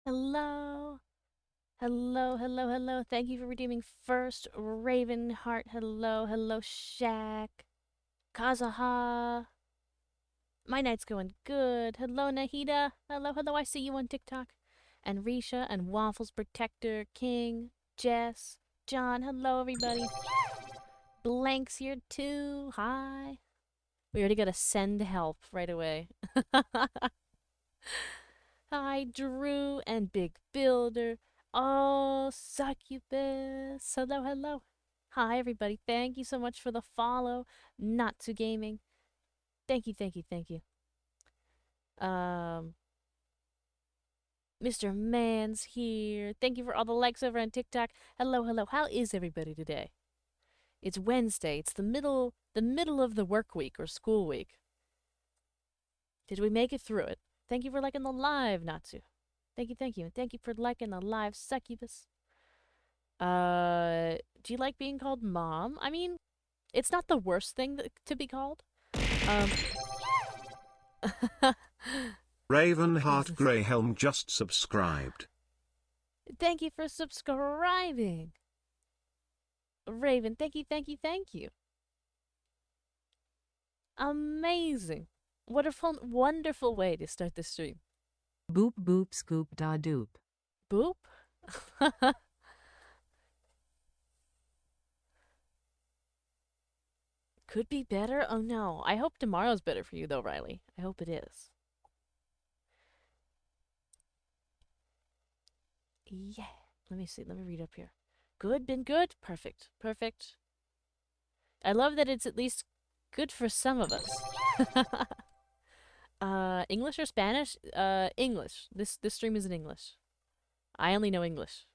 Hello. Hello, hello, hello. Thank you for redeeming first. Ravenheart. Hello, hello, Shaq. Kazaha. My night's going good. Hello, Nahida. Hello, hello. I see you on TikTok. And Risha and Waffles Protector, King, Jess, John. Hello, everybody. Blank's here too. Hi. We already gotta send help right away. Hi, Drew and Big Builder. Oh, Succubus. Hello, hello. Hi, everybody. Thank you so much for the follow. Not to gaming. Thank you, thank you, thank you. Um, Mr. Man's here. Thank you for all the likes over on TikTok. Hello, hello. How is everybody today? It's Wednesday. It's the middle of the work week or school week. Did we make it through it? Thank you for liking the live, Natsu. Thank you, thank you. And thank you for liking the live, Succubus. Do you like being called mom? I mean, it's not the worst thing to be called. Um, Ravenheart Greyhelm just subscribed. Thank you for subscribing. Raven, thank you, thank you, thank you. Amazing. What a fun, wonderful way to start the stream. Boop boop scoop da doop. Boop? Could be better? Oh no. I hope tomorrow's better for you though, Riley. I hope it is. Yeah. Let me see. Let me read up here. Good, been good? Perfect. Perfect. I love that it's at least good for some of us. English or Spanish? English. This stream is in English. I only know English.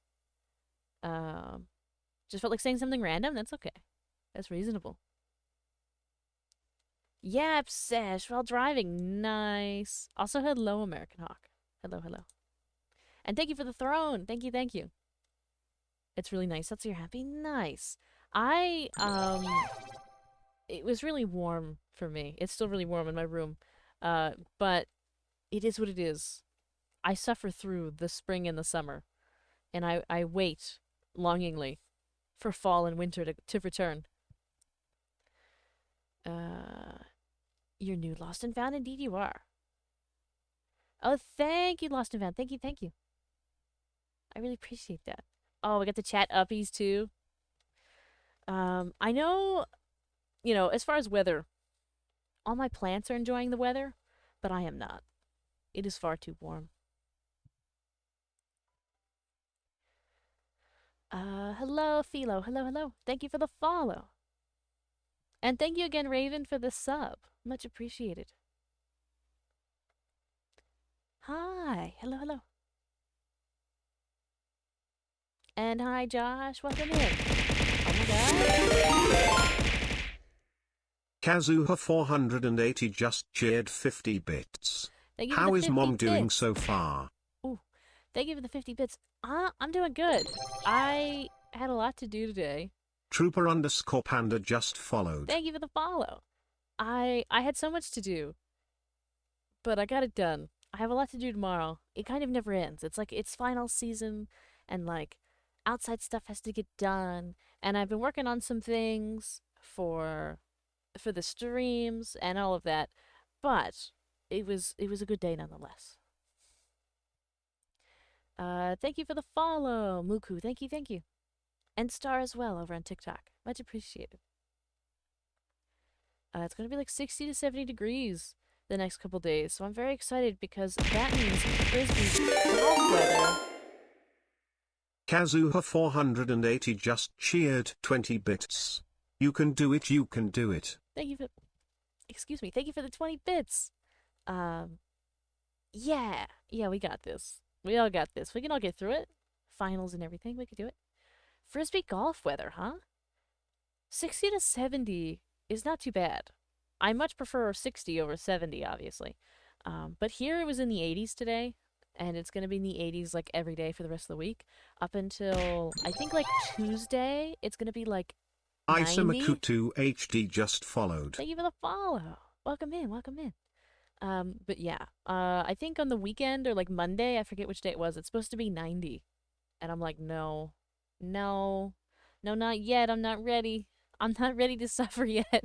Just felt like saying something random. That's okay. That's reasonable. Yeah, obsessed while driving. Nice. Also, hello, American Hawk. Hello, hello. And thank you for the throne. Thank you, thank you. It's really nice. That's you're happy. Nice. It was really warm for me. It's still really warm in my room. But it is what it is. I suffer through the spring and the summer, and I wait longingly for fall and winter to return. You're new, lost and found. Indeed, you are. Oh, thank you, lost and found. Thank you, thank you. I really appreciate that. Oh, we got the chat uppies too. I know, as far as weather, all my plants are enjoying the weather, but I am not. It is far too warm. Hello, Philo. Hello, hello. Thank you for the follow. And thank you again, Raven, for the sub. Much appreciated. Hi. Hello, hello. And hi, Josh. Welcome in. Oh my god. Kazuha480 just cheered 50 bits. Thank you for How the is 50 mom doing bits. so far? Ooh, thank you for the 50 bits. I'm doing good. I had a lot to do today. Trooper_panda just followed. Thank you for the follow. I had so much to do, but I got it done. I have a lot to do tomorrow. It kind of never ends. It's like it's final season, and like outside stuff has to get done. And I've been working on some things for the streams and all of that. But it was a good day nonetheless. Thank you for the follow, Muku. Thank you, thank you. And Star as well over on TikTok. Much appreciated. It's going to be like 60 to 70 degrees the next couple days, so I'm very excited because that means Frisbee's golf weather. Kazuha480 just cheered 20 bits. You can do it, you can do it. Thank you for, thank you for the 20 bits. Yeah, we got this. We all got this. We can all get through it. Finals and everything, we could do it. Frisbee golf weather, huh? 60 to 70 is not too bad. I much prefer 60 over 70, obviously. But here it was in the 80s today, and it's going to be in the 80s like every day for the rest of the week. Up until I think like Tuesday, it's going to be like 90. Isamakutu HD just followed. Thank you for the follow. Welcome in, welcome in. But yeah, I think on the weekend or like Monday, I forget which day it was, it's supposed to be 90. And I'm like, no, no, no, not yet. I'm not ready. I'm not ready to suffer yet.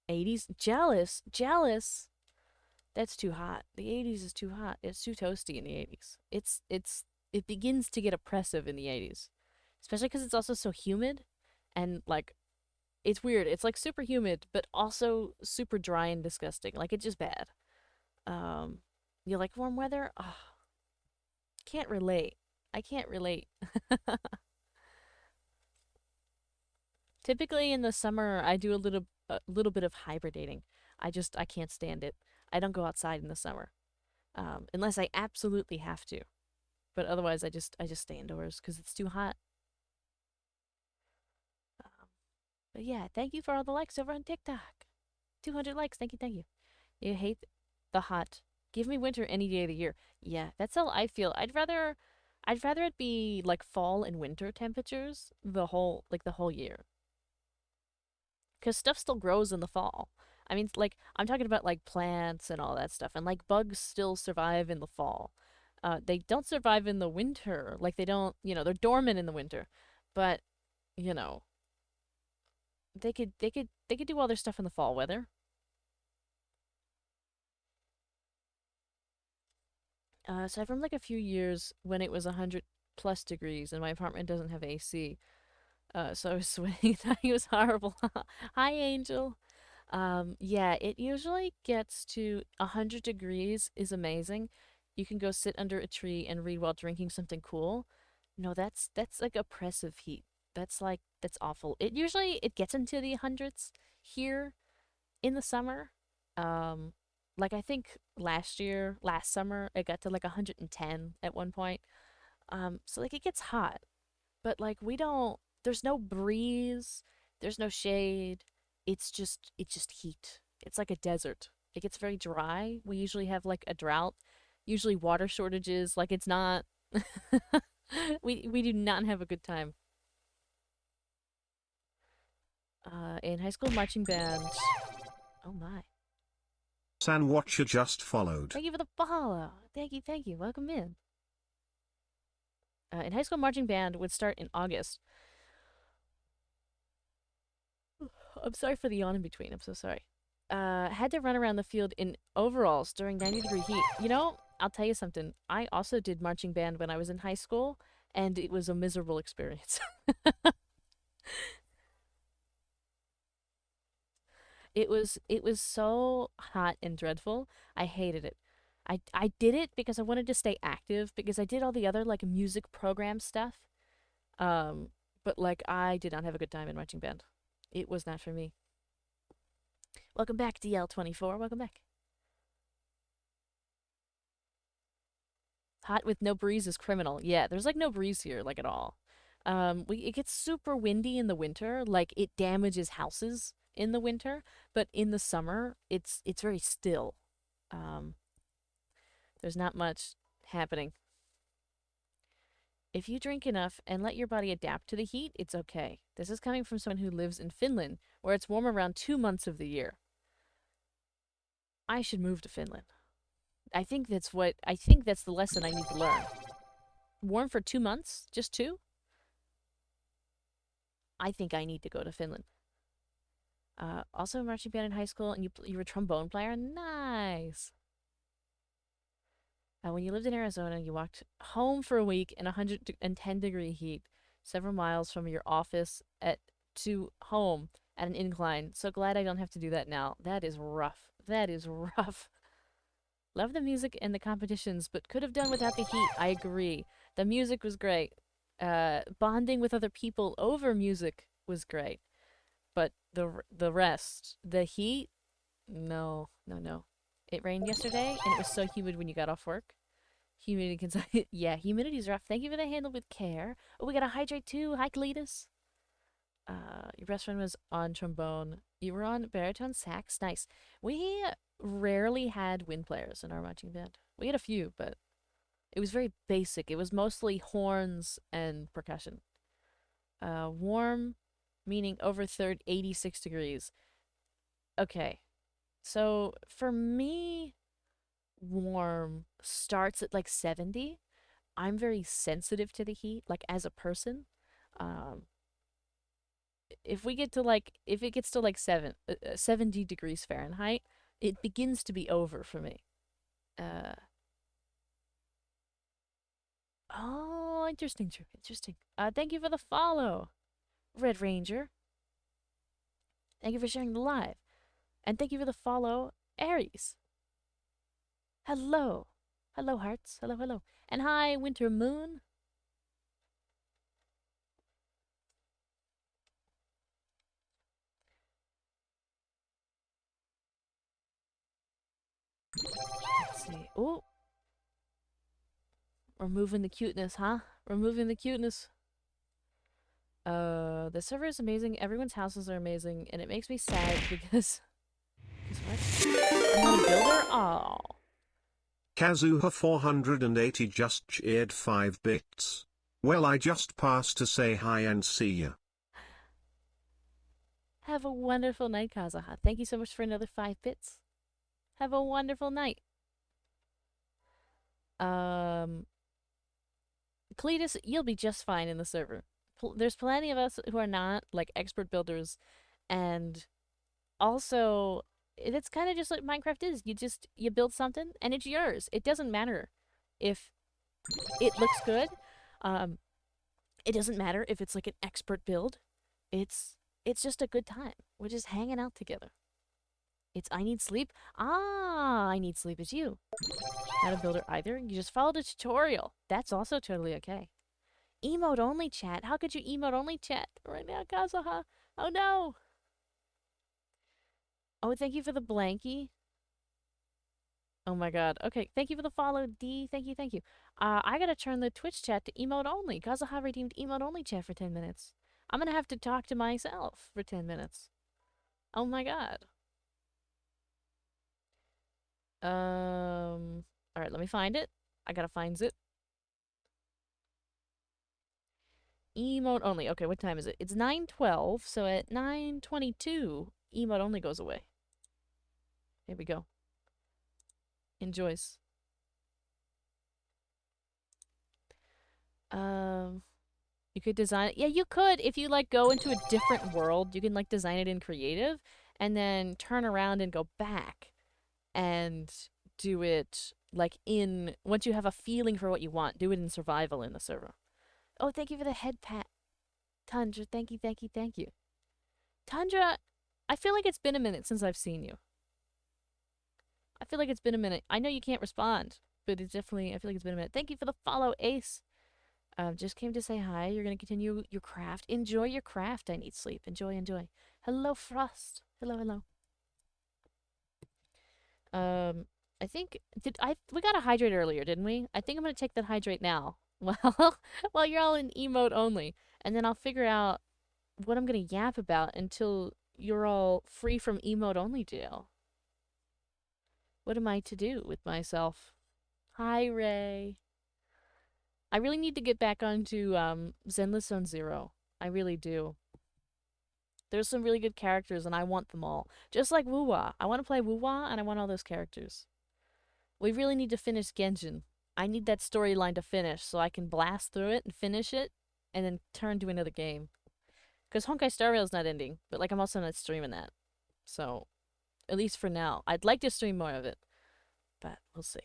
80s, jealous, jealous. That's too hot. The 80s is too hot. It's too toasty in the 80s. It begins to get oppressive in the 80s. Especially cuz it's also so humid and like it's weird. It's like super humid but also super dry and disgusting. Like it's just bad. Um you like warm weather? Oh, can't relate. I can't relate. Typically in the summer I do a little bit of hibernating. I can't stand it. I don't go outside in the summer. Unless I absolutely have to. But otherwise, I just stay indoors because it's too hot. Um, but yeah, thank you for all the likes over on TikTok. 200 likes. Thank you, thank you. You hate the hot. Give me winter any day of the year. Yeah, that's how I feel. I'd rather it be like fall and winter temperatures the whole year. Because stuff still grows in the fall. I mean, like I'm talking about like plants and all that stuff, and like bugs still survive in the fall. They don't survive in the winter. Like they don't, they're dormant in the winter, but you know, they could do all their stuff in the fall weather. So from like a few years when it was 100+ degrees and my apartment doesn't have AC. So I was sweating. Thought it was horrible. Hi, Angel. Yeah, it usually gets to 100 degrees is amazing. You can go sit under a tree and read while drinking something cool. No, that's like oppressive heat. That's awful. It gets into the hundreds here in the summer. Um, like I think last summer, it got to like 110 at one point. So like it gets hot, but like we don't there's no breeze, there's no shade. It's just heat. It's like a desert. It gets very dry. We usually have like a drought, usually water shortages. Like it's not we do not have a good time. In high school marching band. Oh my. San Watcher just followed. Thank you for the follow. Thank you, thank you. Welcome in. In high school marching band would start in August. I'm sorry for the yawn in between. I'm so sorry. Had to run around the field in overalls during 90-degree heat. I'll tell you something. I also did marching band when I was in high school, and it was a miserable experience. It was so hot and dreadful. I hated it. I did it because I wanted to stay active because I did all the other like music program stuff. Um, but like I did not have a good time in marching band. It was not for me. Welcome back, DL24. Welcome back. Hot with no breeze is criminal. Yeah, there's like no breeze here, like at all. It gets super windy in the winter, like it damages houses in the winter, but in the summer, it's very still. Um, there's not much happening. If you drink enough and let your body adapt to the heat, it's okay. This is coming from someone who lives in Finland, where it's warm around 2 months of the year. I should move to Finland. I think that's the lesson I need to learn. Warm for 2 months? Just two? I think I need to go to Finland. Also marching band in high school, and you were a trombone player. Nice. When you lived in Arizona, you walked home for a week in 110-degree heat, several miles from your office at to home at an incline. So glad I don't have to do that now. That is rough. That is rough. Love the music and the competitions, but could have done without the heat. I agree. The music was great. Bonding with other people over music was great. But the rest, the heat, no, no, no. It rained yesterday, and it was so humid when you got off work. Humidity can yeah, humidity's rough. Thank you for the handle with care. Oh, we got a hydrate too. Hi, Cletus. Your best friend was on trombone. You were on baritone sax. Nice. We rarely had wind players in our marching band. We had a few, but it was very basic. It was mostly horns and percussion. Warm, meaning over 86 degrees. Okay, so for me, warm starts at like 70. I'm very sensitive to the heat, like as a person. Um, if it gets to like 70 degrees Fahrenheit, it begins to be over for me. Uh, oh, interesting, true, interesting. Thank you for the follow, Red Ranger. Thank you for sharing the live, and thank you for the follow, Aries. Hello, hello, hearts. Hello, hello, and hi, Winter Moon. Let's see. Oh, removing the cuteness, huh? Removing the cuteness. The server is amazing. Everyone's houses are amazing, and it makes me sad because. Because what? I'm not a builder. Oh. Kazuha 480 just cheered 5 bits. Well, I just passed to say hi and see ya. Have a wonderful night, Kazaha. Thank you so much for another 5 bits. Have a wonderful night. Um, Cletus, you'll be just fine in the server. There's plenty of us who are not like expert builders, and also it's kind of just like Minecraft is. You build something and it's yours. It doesn't matter if it looks good. Um, it doesn't matter if it's like an expert build. It's it's just a good time. We're just hanging out together. It's I need sleep. Ah, I need sleep is you. Not a builder either. You just followed a tutorial. That's also totally okay. Emote only chat. How could you emote only chat right now, Kazuha? Oh no. Oh, thank you for the blankie. Oh my god. Okay, thank you for the follow, D. Thank you, thank you. I gotta turn the Twitch chat to emote only. Kazuha redeemed emote only chat for 10 minutes. I'm gonna have to talk to myself for 10 minutes. Oh my god. Alright, let me find it. I gotta find it. Emote only. Okay, what time is it? It's 9:12, so at 9:22, emote only goes away. Here we go. Enjoys. Um, you could design it. Yeah, you could if you like go into a different world. You can like design it in creative and then turn around and go back and do it like in once you have a feeling for what you want, do it in survival in the server. Oh, thank you for the head pat. Tundra, thank you, thank you, thank you. Tundra, I feel like it's been a minute since I've seen you. I feel like it's been a minute. I know you can't respond, but it's definitely, I feel like it's been a minute. Thank you for the follow, Ace. Just came to say hi. You're gonna continue your craft. Enjoy your craft. I need sleep. Enjoy, enjoy. Hello, Frost. Hello, hello. Um, I think we got a hydrate earlier, didn't we? I think I'm gonna take that hydrate now. Well, while you're all in emote only, and then I'll figure out what I'm gonna yap about until you're all free from emote only jail. What am I to do with myself? Hi, Ray. I really need to get back onto Zenless Zone Zero. I really do. There's some really good characters, and I want them all. Just like Wuwa. I want to play Wuwa, and I want all those characters. We really need to finish Genjin. I need that storyline to finish so I can blast through it and finish it, and then turn to another game. Because Honkai Star Rail is not ending, but like I'm also not streaming that. So, at least for now. I'd like to stream more of it, but we'll see.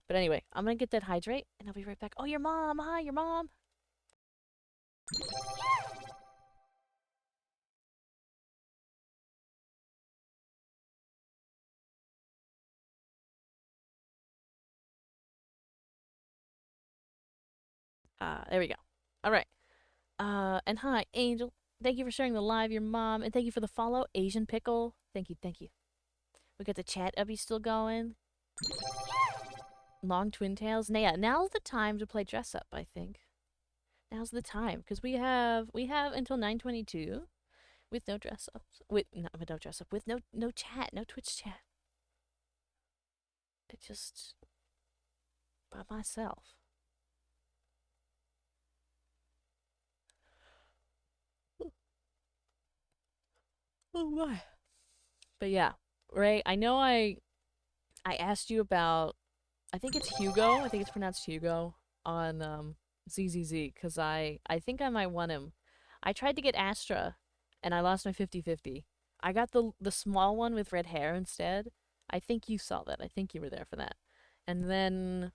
But anyway, I'm gonna get that hydrate, and I'll be right back. Oh, your mom! Hi, your mom! There we go. All right. And hi, Angel. Thank you for sharing the live, your mom, and thank you for the follow, Asian Pickle. Thank you, thank you. We got the chat uppy still going. Long twin tails. Now, yeah, now's the time to play dress up, I think. Now's the time because we have until 9:22 with no dress ups. With no dress up. With no chat, no Twitch chat. It just by myself. Oh my. But yeah, Ray, I know I asked you about I think it's Hugo. I think it's pronounced Hugo on ZZZ because I think I might want him. I tried to get Astra and I lost my 50-50. I got the small one with red hair instead. I think you saw that. I think you were there for that. And then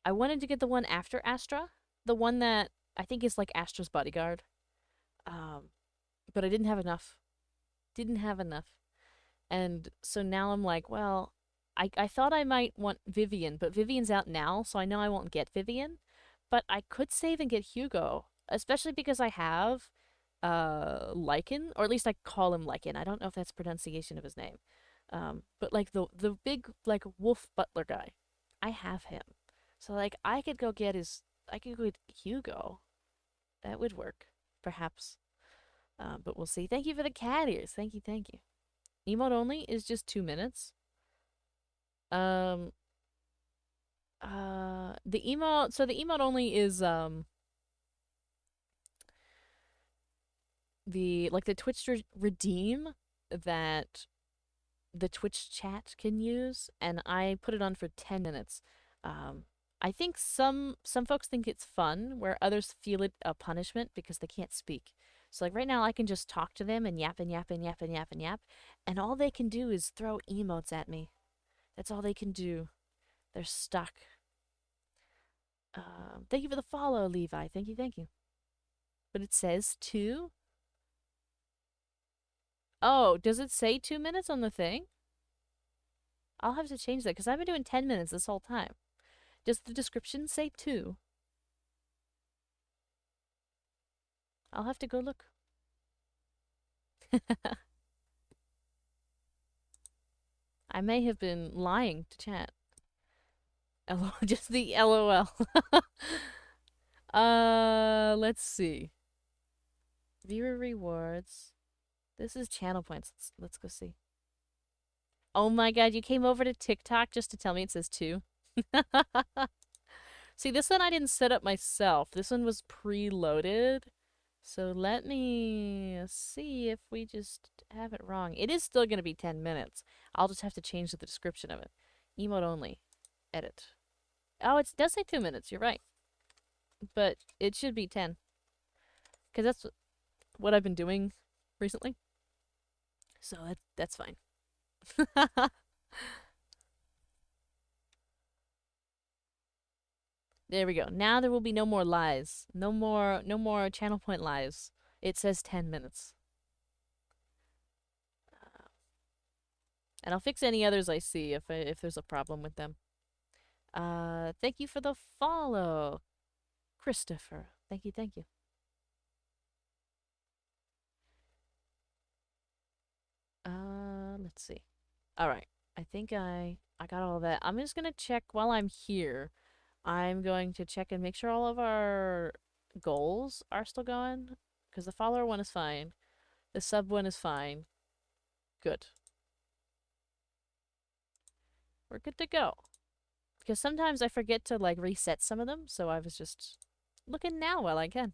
I wanted to get the one after Astra, the one that I think is like Astra's bodyguard. Um, but I didn't have enough. Didn't have enough. And so now I'm like, well, I thought I might want Vivian, but Vivian's out now, so I know I won't get Vivian. But I could save and get Hugo, especially because I have Lycan, or at least I call him Lycan. I don't know if that's pronunciation of his name. But like the big like wolf butler guy, I have him. So like I could go get Hugo. That would work, perhaps. But we'll see. Thank you for the cat ears. Thank you, thank you. Emote only is just 2 minutes. Um the emote only is the Twitch redeem that the Twitch chat can use, and I put it on for 10 minutes. Um I think some folks think it's fun where others feel it a punishment because they can't speak. So like right now I can just talk to them and yap and yap and yap and yap and yap, and all they can do is throw emotes at me. That's all they can do. They're stuck. Thank you for the follow, Levi. Thank you, thank you. But it says 2. Oh, does it say 2 minutes on the thing? I'll have to change that because I've been doing 10 minutes this whole time. Does the description say 2? I'll have to go look. I may have been lying to chat. Just the LOL. Let's see. Viewer rewards. This is channel points. Let's go see. Oh my god, you came over to TikTok just to tell me it says 2? See, this one I didn't set up myself. This one was preloaded. So let me see if we just have it wrong. It is still going to be 10 minutes. I'll just have to change the description of it. Emote only. Edit. Oh, it does say 2 minutes. You're right. But it should be 10. Because that's what I've been doing recently. So that's fine. There we go. Now there will be no more lies. No more channel point lies. It says 10 minutes. And I'll fix any others I see if there's a problem with them. Thank you for the follow, Christopher. Thank you, thank you. Let's see. All right. I think I got all of that. I'm just gonna check while I'm here. I'm going to check and make sure all of our goals are still going. Because the follower one is fine. The sub one is fine. Good. We're good to go. Because sometimes I forget to like reset some of them, so I was just looking now while I can.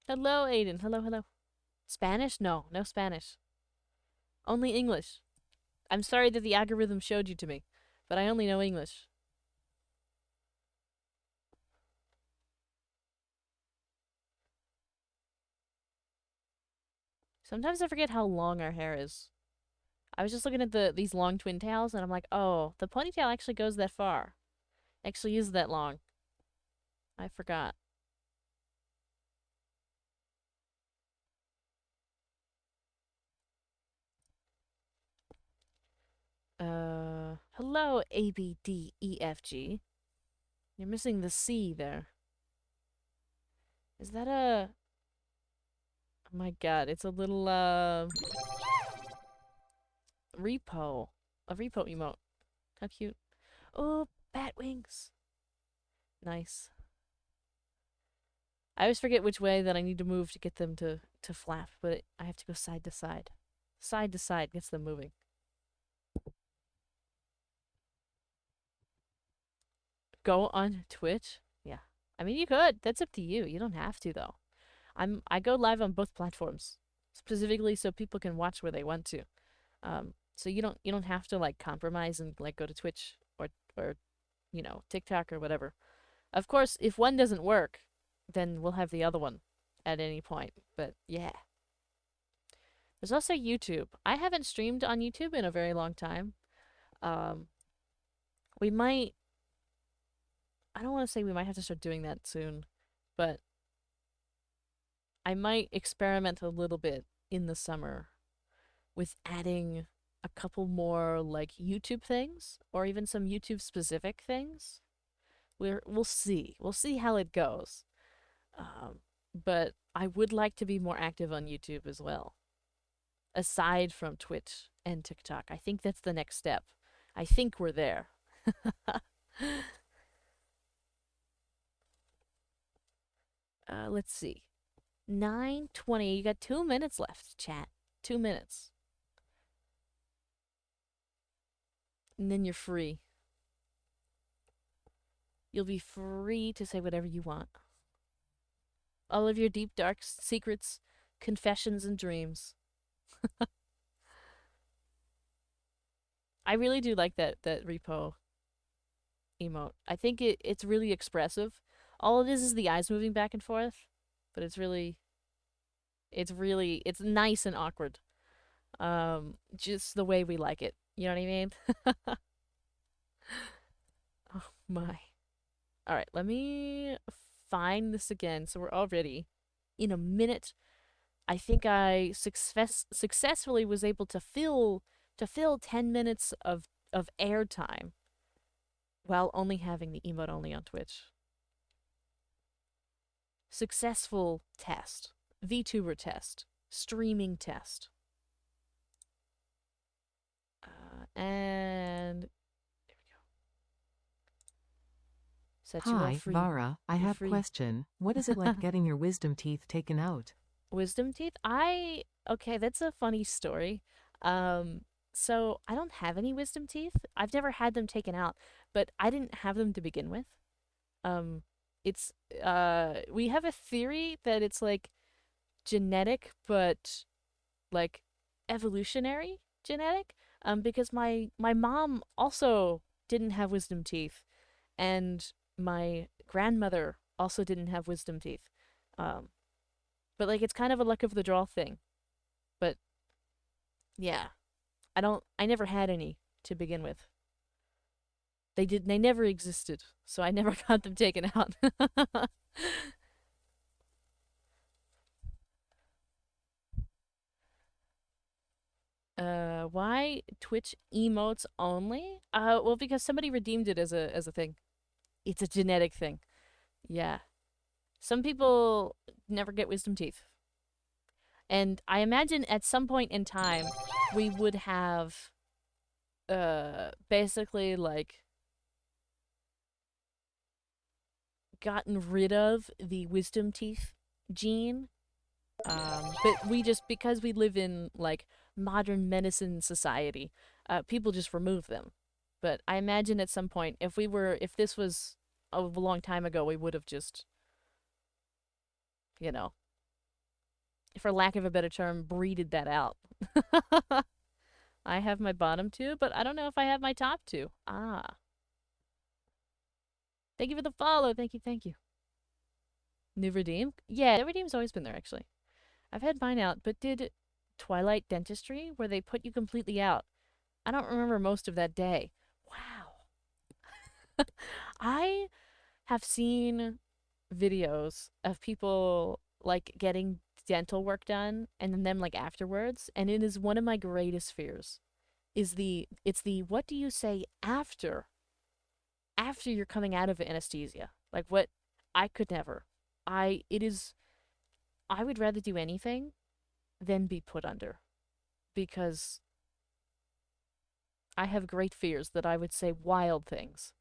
Hello, Aiden. Hello, hello. Spanish? No, no Spanish. Only English. I'm sorry that the algorithm showed you to me, but I only know English. Sometimes I forget how long our hair is. I was just looking at these long twin tails, and I'm like, oh, the ponytail actually goes that far. Actually is that long. I forgot. Hello, ABDEFG. You're missing the C there. Is that a... Oh my god, it's a little, repo. A repo emote. How cute. Oh, bat wings. Nice. I always forget which way that I need to move to get them to flap, but I have to go side to side. Side to side gets them moving. Go on Twitch? Yeah. I mean, you could. That's up to you. You don't have to though. I go live on both platforms specifically so people can watch where they want to. So you don't have to like compromise and like go to Twitch or TikTok or whatever. Of course, if one doesn't work, then we'll have the other one at any point. But yeah. There's also YouTube. I haven't streamed on YouTube in a very long time. Um, we might, I don't want to say we might have to start doing that soon, but I might experiment a little bit in the summer with adding a couple more like YouTube things or even some YouTube specific things. We'll see. We'll see how it goes. Um, but I would like to be more active on YouTube as well, aside from Twitch and TikTok. I think that's the next step. I think we're there. Let's see. 9:20. You got 2 minutes left, chat. 2 minutes. And then you're free. You'll be free to say whatever you want. All of your deep, dark secrets, confessions, and dreams. I really do like that repo emote. I think it's really expressive. All it is the eyes moving back and forth, but it's nice and awkward. Just the way we like it. You know what I mean? Oh my. All right, let me find this again. So we're already in a minute. I think I successfully was able to fill 10 minutes of airtime while only having the emote only on Twitch. Successful test. VTuber test. Streaming test. And there we go. Set you all Hi, free. Vara. I You're have free. question. What is it like getting your wisdom teeth taken out? Wisdom teeth? Okay, that's a funny story. So I don't have any wisdom teeth. I've never had them taken out, but I didn't have them to begin with. Um, it's we have a theory that it's like genetic, but like evolutionary genetic. Because my mom also didn't have wisdom teeth, and my grandmother also didn't have wisdom teeth. Um, but like it's kind of a luck of the draw thing. But yeah, I never had any to begin with. They never existed, so I never got them taken out. Why Twitch emotes only? Well, because somebody redeemed it as a thing. It's a genetic thing. Yeah. Some people never get wisdom teeth. And I imagine at some point in time we would have basically like gotten rid of the wisdom teeth gene. But we just because we live in like modern medicine society, people just remove them. But I imagine at some point, if this was a long time ago, we would have just, you know, for lack of a better term, breeded that out. I have my bottom two, but I don't know if I have my top two. Ah. Thank you for the follow. Thank you, thank you. New Redeem? Yeah, the Redeem's always been there, actually. I've had mine out, but did Twilight Dentistry, where they put you completely out. I don't remember most of that day. Wow. I have seen videos of people like getting dental work done and then them like afterwards, and it is one of my greatest fears. It's the what do you say after you're coming out of anesthesia? Like what I could never. It is I would rather do anything than be put under because I have great fears that I would say wild things.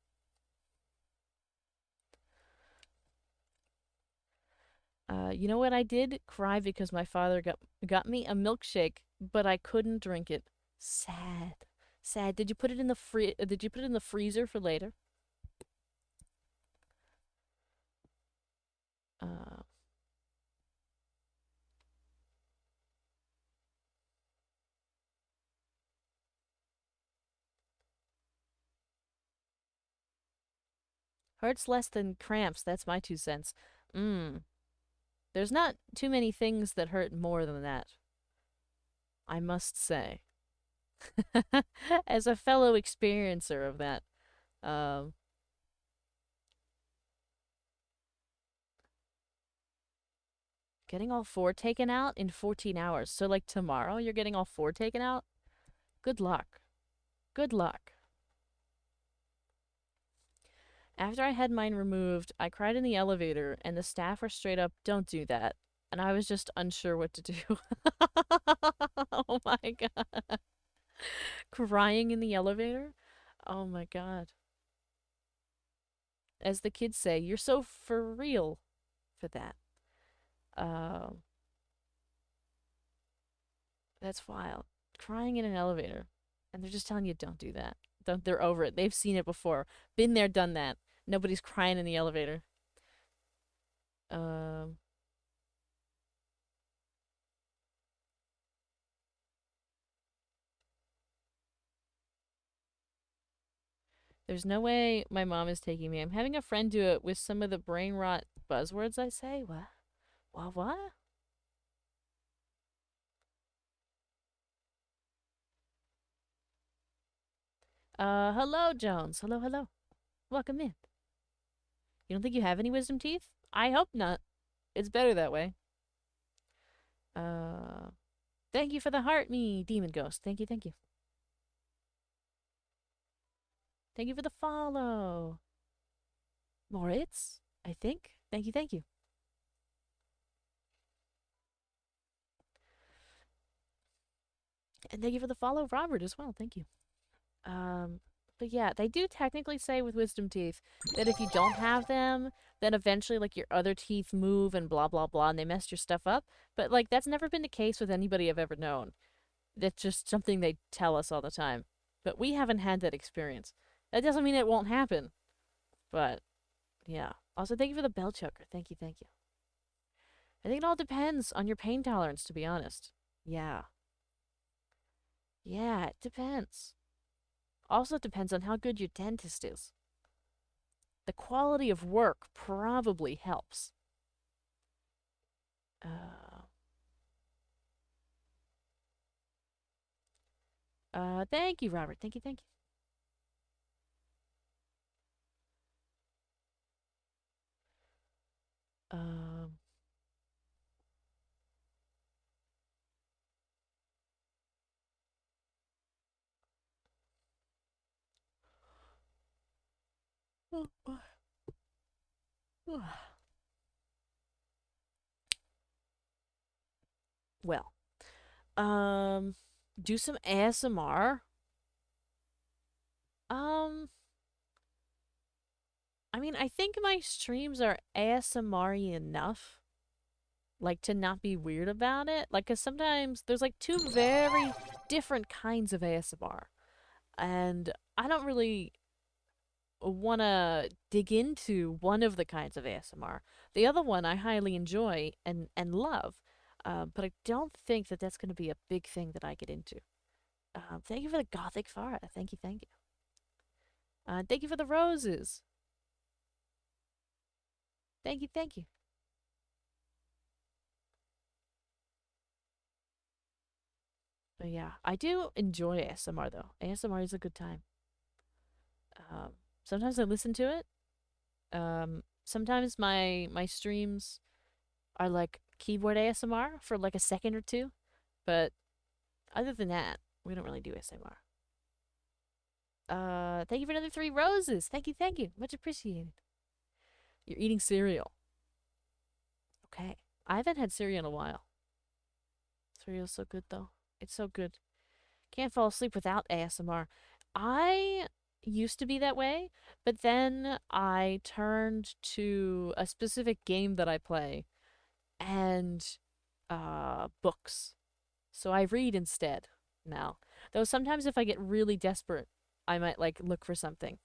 You know what I did? Cry because my father got me a milkshake, but I couldn't drink it. Sad. Sad. Did you put it in the did you put it in the freezer for later? Uh Hurts less than cramps. That's my 2 cents. Mmm. There's not too many things that hurt more than that, I must say. As a fellow experiencer of that, um, getting all four taken out in 14 hours. So, like tomorrow, you're getting all four taken out? Good luck. Good luck. After I had mine removed, I cried in the elevator, and the staff were straight up, don't do that. And I was just unsure what to do. Oh my god. Crying in the elevator? Oh my god. As the kids say, you're so for real for that. Um, that's wild. Crying in an elevator. And they're just telling you, don't do that. Don't, they're over it. They've seen it before. Been there, done that. Nobody's crying in the elevator. Um, there's no way my mom is taking me. I'm having a friend do it with some of the brain rot buzzwords I say. What? What? Hello, Jones. Hello, hello. Welcome in. You don't think you have any wisdom teeth? I hope not. It's better that way. Uh, thank you for the heart, me demon ghost. Thank you, thank you. Thank you for the follow. Moritz, I think. Thank you, thank you. And thank you for the follow, Robert, as well. Thank you. Um, but yeah, they do technically say with wisdom teeth that if you don't have them, then eventually like your other teeth move and blah blah blah and they mess your stuff up. But like that's never been the case with anybody I've ever known. That's just something they tell us all the time. But we haven't had that experience. That doesn't mean it won't happen. But yeah. Also, thank you for the bell choker. Thank you, thank you. I think it all depends on your pain tolerance, to be honest. Yeah. Yeah, it depends. Also depends on how good your dentist is. The quality of work probably helps. Uh, thank you, Robert. Thank you, thank you. Well, um, do some ASMR. Um, I mean, I think my streams are ASMR enough, like to not be weird about it. Like, cause sometimes there's like two very different kinds of ASMR, and I don't really want to dig into one of the kinds of ASMR. The other one I highly enjoy and love, but I don't think that that's going to be a big thing that I get into. Thank you for the gothic Farah. Thank you, thank you. Thank you for the roses. Thank you, thank you. But yeah, I do enjoy ASMR though. ASMR is a good time. Um, sometimes I listen to it. Sometimes my streams are like keyboard ASMR for like a second or two, but other than that, we don't really do ASMR. Thank you for another 3 roses. Thank you, thank you. Much appreciated. You're eating cereal. Okay. I haven't had cereal in a while. Cereal's so good though. It's so good. Can't fall asleep without ASMR. I used to be that way, but then I turned to a specific game that I play and books. So I read instead now. Though sometimes if I get really desperate, I might like look for something.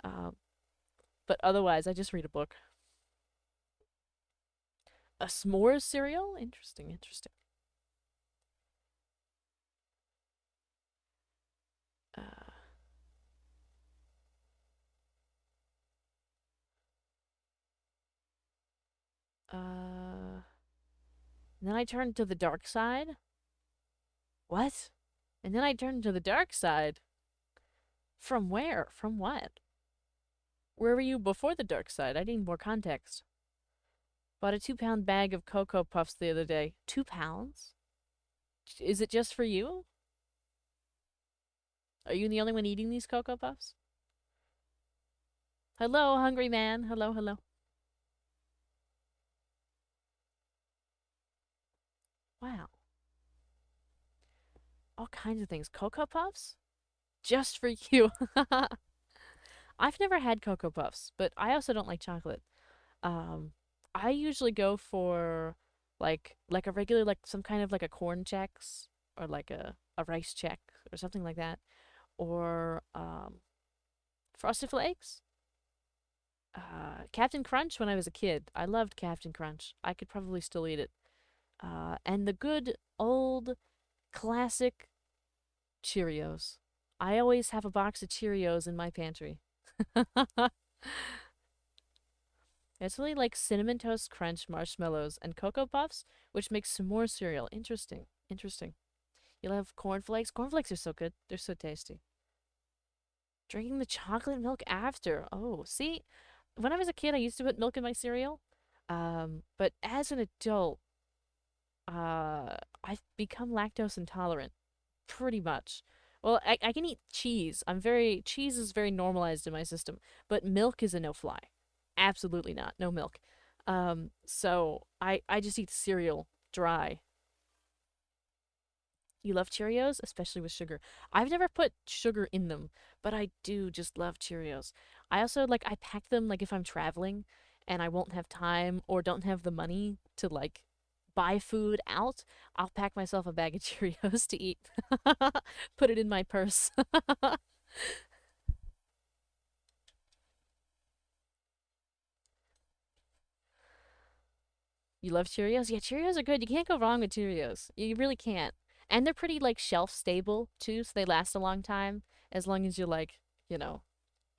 Um, but otherwise, I just read a book. A s'mores cereal? Interesting, interesting. Uh, and then I turned to the dark side. What? And then I turned to the dark side. From where? From what? Where were you before the dark side? I need more context. Bought a 2 pound bag of Cocoa Puffs the other day. 2 pounds? Is it just for you? Are you the only one eating these Cocoa Puffs? Hello, hungry man. Hello, hello. Wow. All kinds of things. Cocoa Puffs? Just for you. I've never had Cocoa Puffs, but I also don't like chocolate. Um, I usually go for like a regular like some kind of like a corn chex or like a rice check or something like that, or Frosted Flakes. Captain Crunch when I was a kid. I loved Captain Crunch. I could probably still eat it. And the good old classic Cheerios. I always have a box of Cheerios in my pantry. It's really like Cinnamon Toast Crunch marshmallows and Cocoa Puffs, which makes some more cereal. Interesting. Interesting. You'll have cornflakes. Cornflakes are so good. They're so tasty. Drinking the chocolate milk after. Oh, see, when I was a kid, I used to put milk in my cereal. But as an adult, I've become lactose intolerant, pretty much. Well, I can eat cheese. Cheese is very normalized in my system, but milk is a no fly. Absolutely not. No milk. So I just eat cereal dry. You love Cheerios, especially with sugar. I've never put sugar in them, but I do just love Cheerios. I also like I pack them like if I'm traveling and I won't have time or don't have the money to like buy food out, I'll pack myself a bag of Cheerios to eat. Put it in my purse. You love Cheerios? Yeah, Cheerios are good. You can't go wrong with Cheerios. You really can't. And they're pretty like shelf stable too, so they last a long time as long as you like, you know,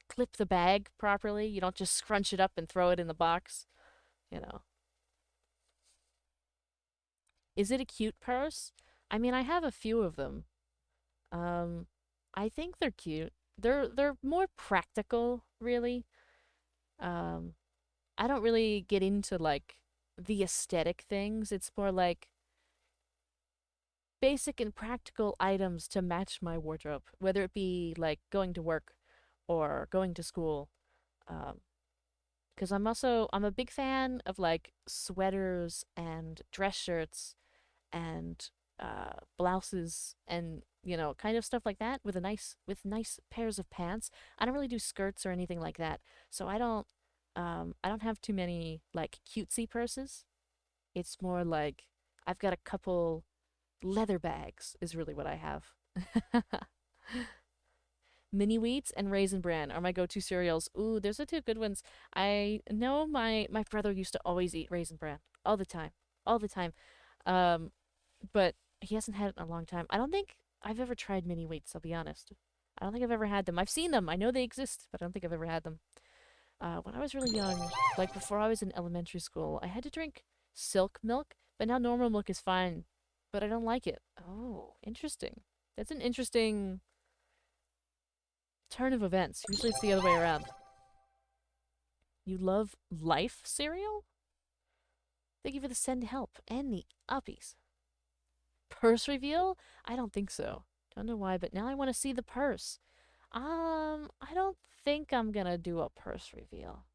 clip the bag properly. You don't just scrunch it up and throw it in the box, you know. Is it a cute purse? I mean, I have a few of them. Um, I think they're cute. They're more practical, really. Um, I don't really get into like the aesthetic things. It's more like basic and practical items to match my wardrobe, whether it be like going to work or going to school. Um, because I'm a big fan of like sweaters and dress shirts and blouses and kind of stuff like that with nice pairs of pants. I don't really do skirts or anything like that, so I don't have too many like cutesy purses. It's more like I've got a couple leather bags is really what I have. Mini wheats and raisin bran are my go-to cereals. Ooh, those are two good ones. I know my brother used to always eat raisin bran all the time, all the time. Um, but he hasn't had it in a long time. I don't think I've ever tried mini wheats. I'll be honest. I don't think I've ever had them. I've seen them. I know they exist, but I don't think I've ever had them. When I was really young, like before I was in elementary school, I had to drink silk milk, but now normal milk is fine. But I don't like it. Oh, interesting. That's an interesting turn of events. Usually it's the other way around. You love life cereal? Thank you for the send help and the uppies. Purse reveal? I don't think so. Don't know why, but now I want to see the purse. I don't think I'm gonna do a purse reveal.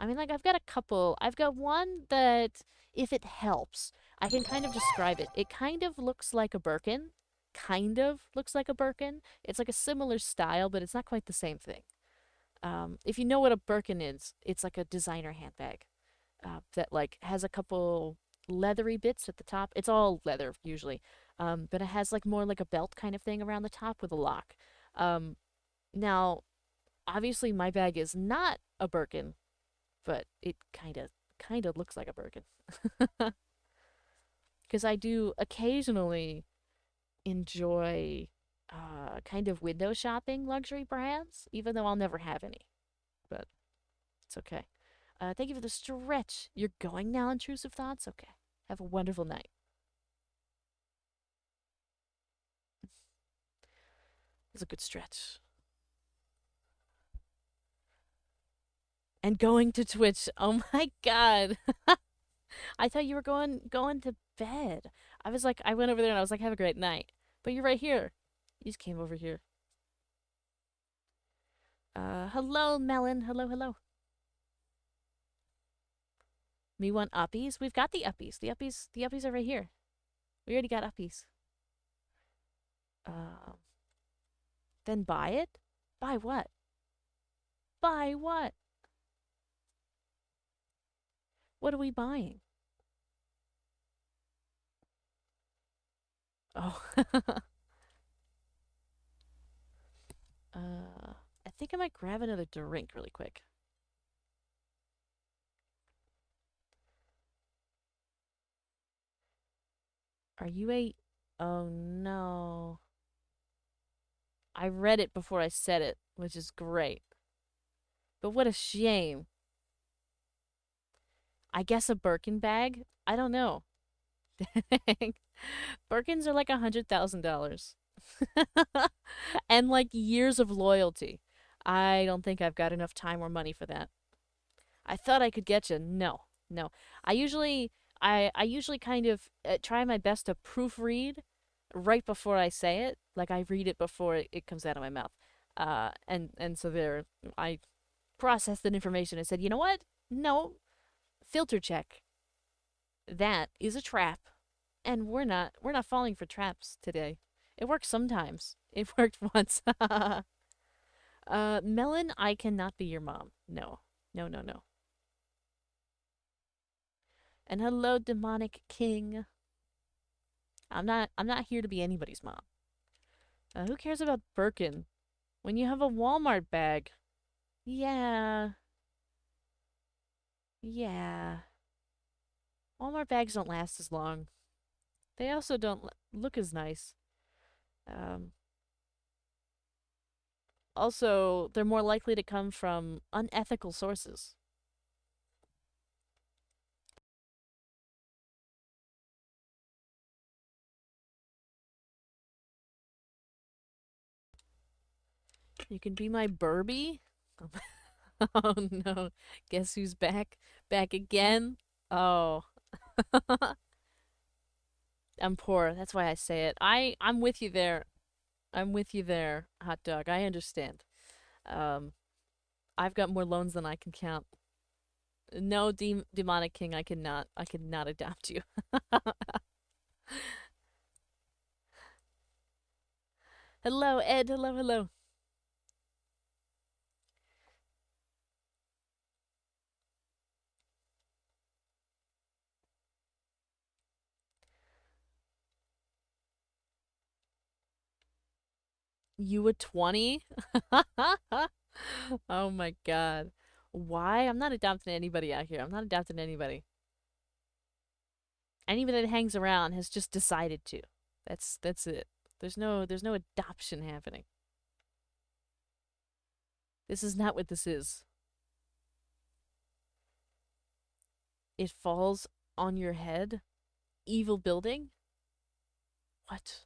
I mean, like, I've got a couple. I've got one that, if it helps, I can kind of describe it. It kind of looks like a Birkin, kind of looks like a Birkin. It's like a similar style, but it's not quite the same thing. If you know what a Birkin is, it's like a designer handbag that like has a couple leathery bits at the top. It's all leather usually, but it has like more like a belt kind of thing around the top with a lock. Um, Now, obviously, my bag is not a Birkin, but it kind of looks like a Birkin because I do occasionally enjoy kind of window shopping luxury brands, even though I'll never have any. But it's okay. Thank you for the stretch. You're going now, intrusive thoughts? Okay. Have a wonderful night. It's a good stretch. And going to Twitch. Oh my god. I thought you were going to bed. I was like, I went over there and I was like, have a great night. But you're right here. You just came over here. Hello, Melon. Hello, hello. Me want uppies? We've got the uppies. The uppies are right here. We already got uppies. Um, then buy it? Buy what? Buy what? What are we buying? Oh. I think I might grab another drink really quick. Are you a... Oh no. I read it before I said it, which is great. But what a shame. I guess a Birkin bag? I don't know. Birkins are like $100,000. And like years of loyalty. I don't think I've got enough time or money for that. I thought I could get you. No, no. I usually, I usually kind of try my best to proofread right before I say it. Like I read it before it comes out of my mouth. And so there, I processed that information and said, you know what? No, filter check. That is a trap, and we're not falling for traps today. It works sometimes. It worked once. Melon, I cannot be your mom. No, no, no, no. And hello, demonic king. I'm not here to be anybody's mom. Who cares about Birkin when you have a Walmart bag? Yeah, yeah. Walmart bags don't last as long. They also don't look as nice. Um, Also, they're more likely to come from unethical sources. You can be my Burby? Oh no. Guess who's back? Back again? Oh. I'm poor. That's why I say it. I'm with you there. I'm with you there, hot dog. I understand. Um I've got more loans than I can count. No, demonic king, I cannot adopt you. Hello, Ed. Hello, hello. You a 20? Oh my god. Why? I'm not adopting anybody out here. I'm not adopting anybody. Anybody that hangs around has just decided to. That's it. There's no adoption happening. This is not what this is. It falls on your head? Evil building? What?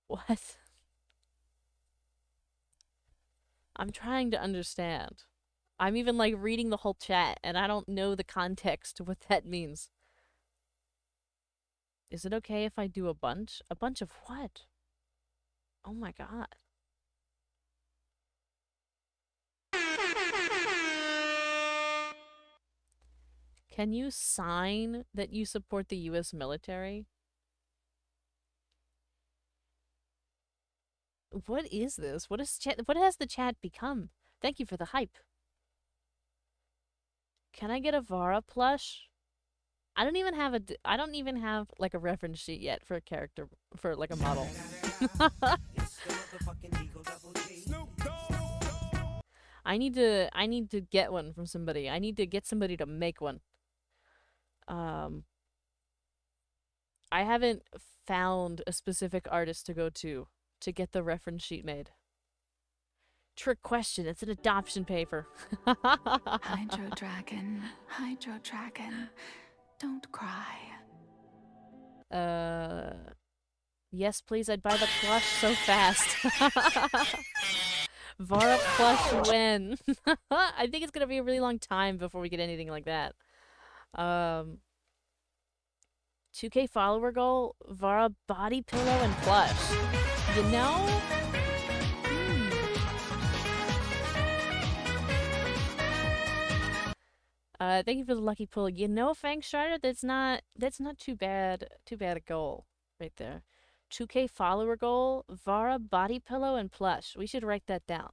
What? I'm trying to understand. I'm even like reading the whole chat and I don't know the context to what that means. Is it okay if I do a bunch? A bunch of what? Oh my god. Can you sign that you support the US military? What is this? What has the chat become? Thank you for the hype. Can I get a Vara plush? I don't even have like a reference sheet yet for a character for like a model. I need to get one from somebody. I need to get somebody to make one. Um I haven't found a specific artist to go to get the reference sheet made. Trick question. It's an adoption paper. Hydro Dragon, don't cry. uh yes, please. I'd buy the plush so fast. Vara plush when? I think it's gonna be a really long time before we get anything like that. Um 2K follower goal, Vara body pillow and plush. You know? Thank you for the lucky pull. You know, Fang Strider, that's not too bad a goal right there. 2K follower goal, Vara body pillow and plush. We should write that down.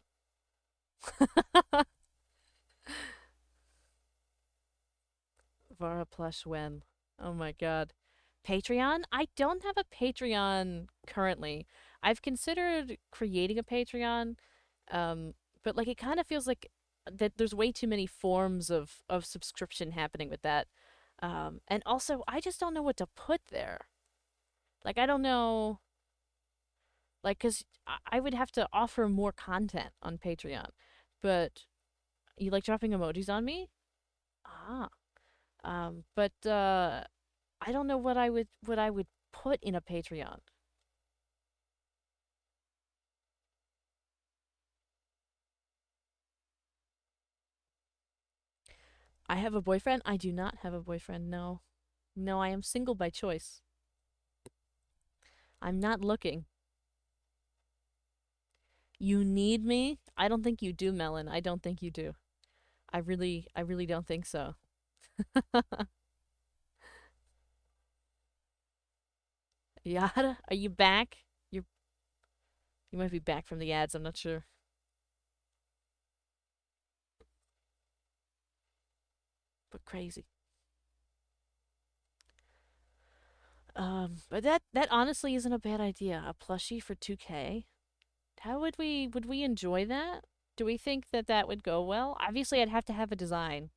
Vara plush when? Oh my god. Patreon? I don't have a Patreon currently. I've considered creating a Patreon, but like it kind of feels like that there's way too many forms of subscription happening with that. And also I just don't know what to put there. Like I don't know, like cuz I would have to offer more content on Patreon. But you like dropping emojis on me? Ah. But I don't know what I would put in a Patreon. I have a boyfriend? I do not have a boyfriend, no. No, I am single by choice. I'm not looking. You need me? I don't think you do, Melon. I don't think you do. I really don't think so. Yada, are you back? You might be back from the ads, I'm not sure. But crazy. But that honestly isn't a bad idea. A plushie for 2K. How would we enjoy that? Do we think that that would go well? Obviously, I'd have to have a design,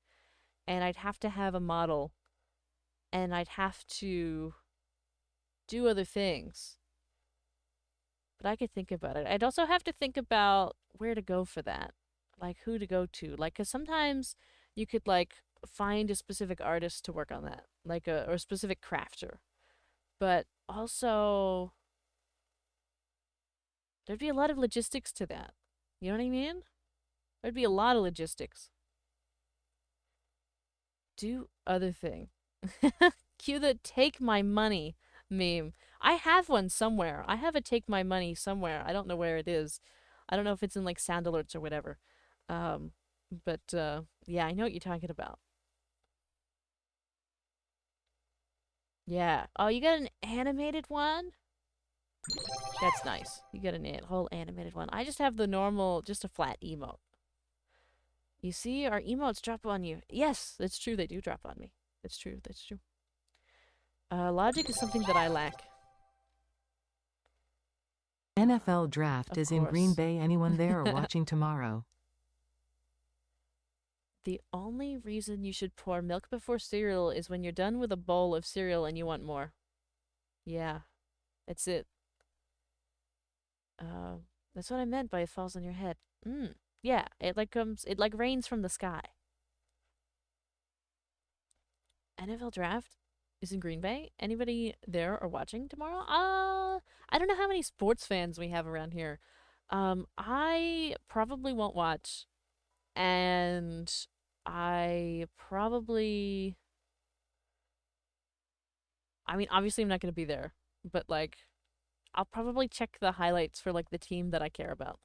and I'd have to have a model, and I'd have to do other things. But I could think about it. I'd also have to think about where to go for that. Like who to go to. Like cuz sometimes you could like find a specific artist to work on that, like a or a specific crafter. But also there'd be a lot of logistics to that. You know what I mean? There'd be a lot of logistics. Do other thing. Cue the take my money meme. I have one somewhere. I have a take my money somewhere. I don't know where it is. I don't know if it's in like sound alerts or whatever. Um, but yeah, I know what you're talking about. Yeah. Oh, you got an animated one? That's nice. You got a whole animated one. I just have the normal, just a flat emote. You see, our emotes drop on you. Yes, that's true. They do drop on me. That's true. That's true. Logic is something that I lack. NFL draft Of is in Green course. Bay. Anyone there or watching tomorrow? The only reason you should pour milk before cereal is when you're done with a bowl of cereal and you want more. Yeah, that's it. Uh, that's what I meant by it falls on your head. Yeah, it like rains from the sky. NFL draft is in Green Bay. Anybody there or watching tomorrow? I don't know how many sports fans we have around here. I probably won't watch, and I probably I mean, obviously I'm not going to be there, but like I'll probably check the highlights for like the team that I care about.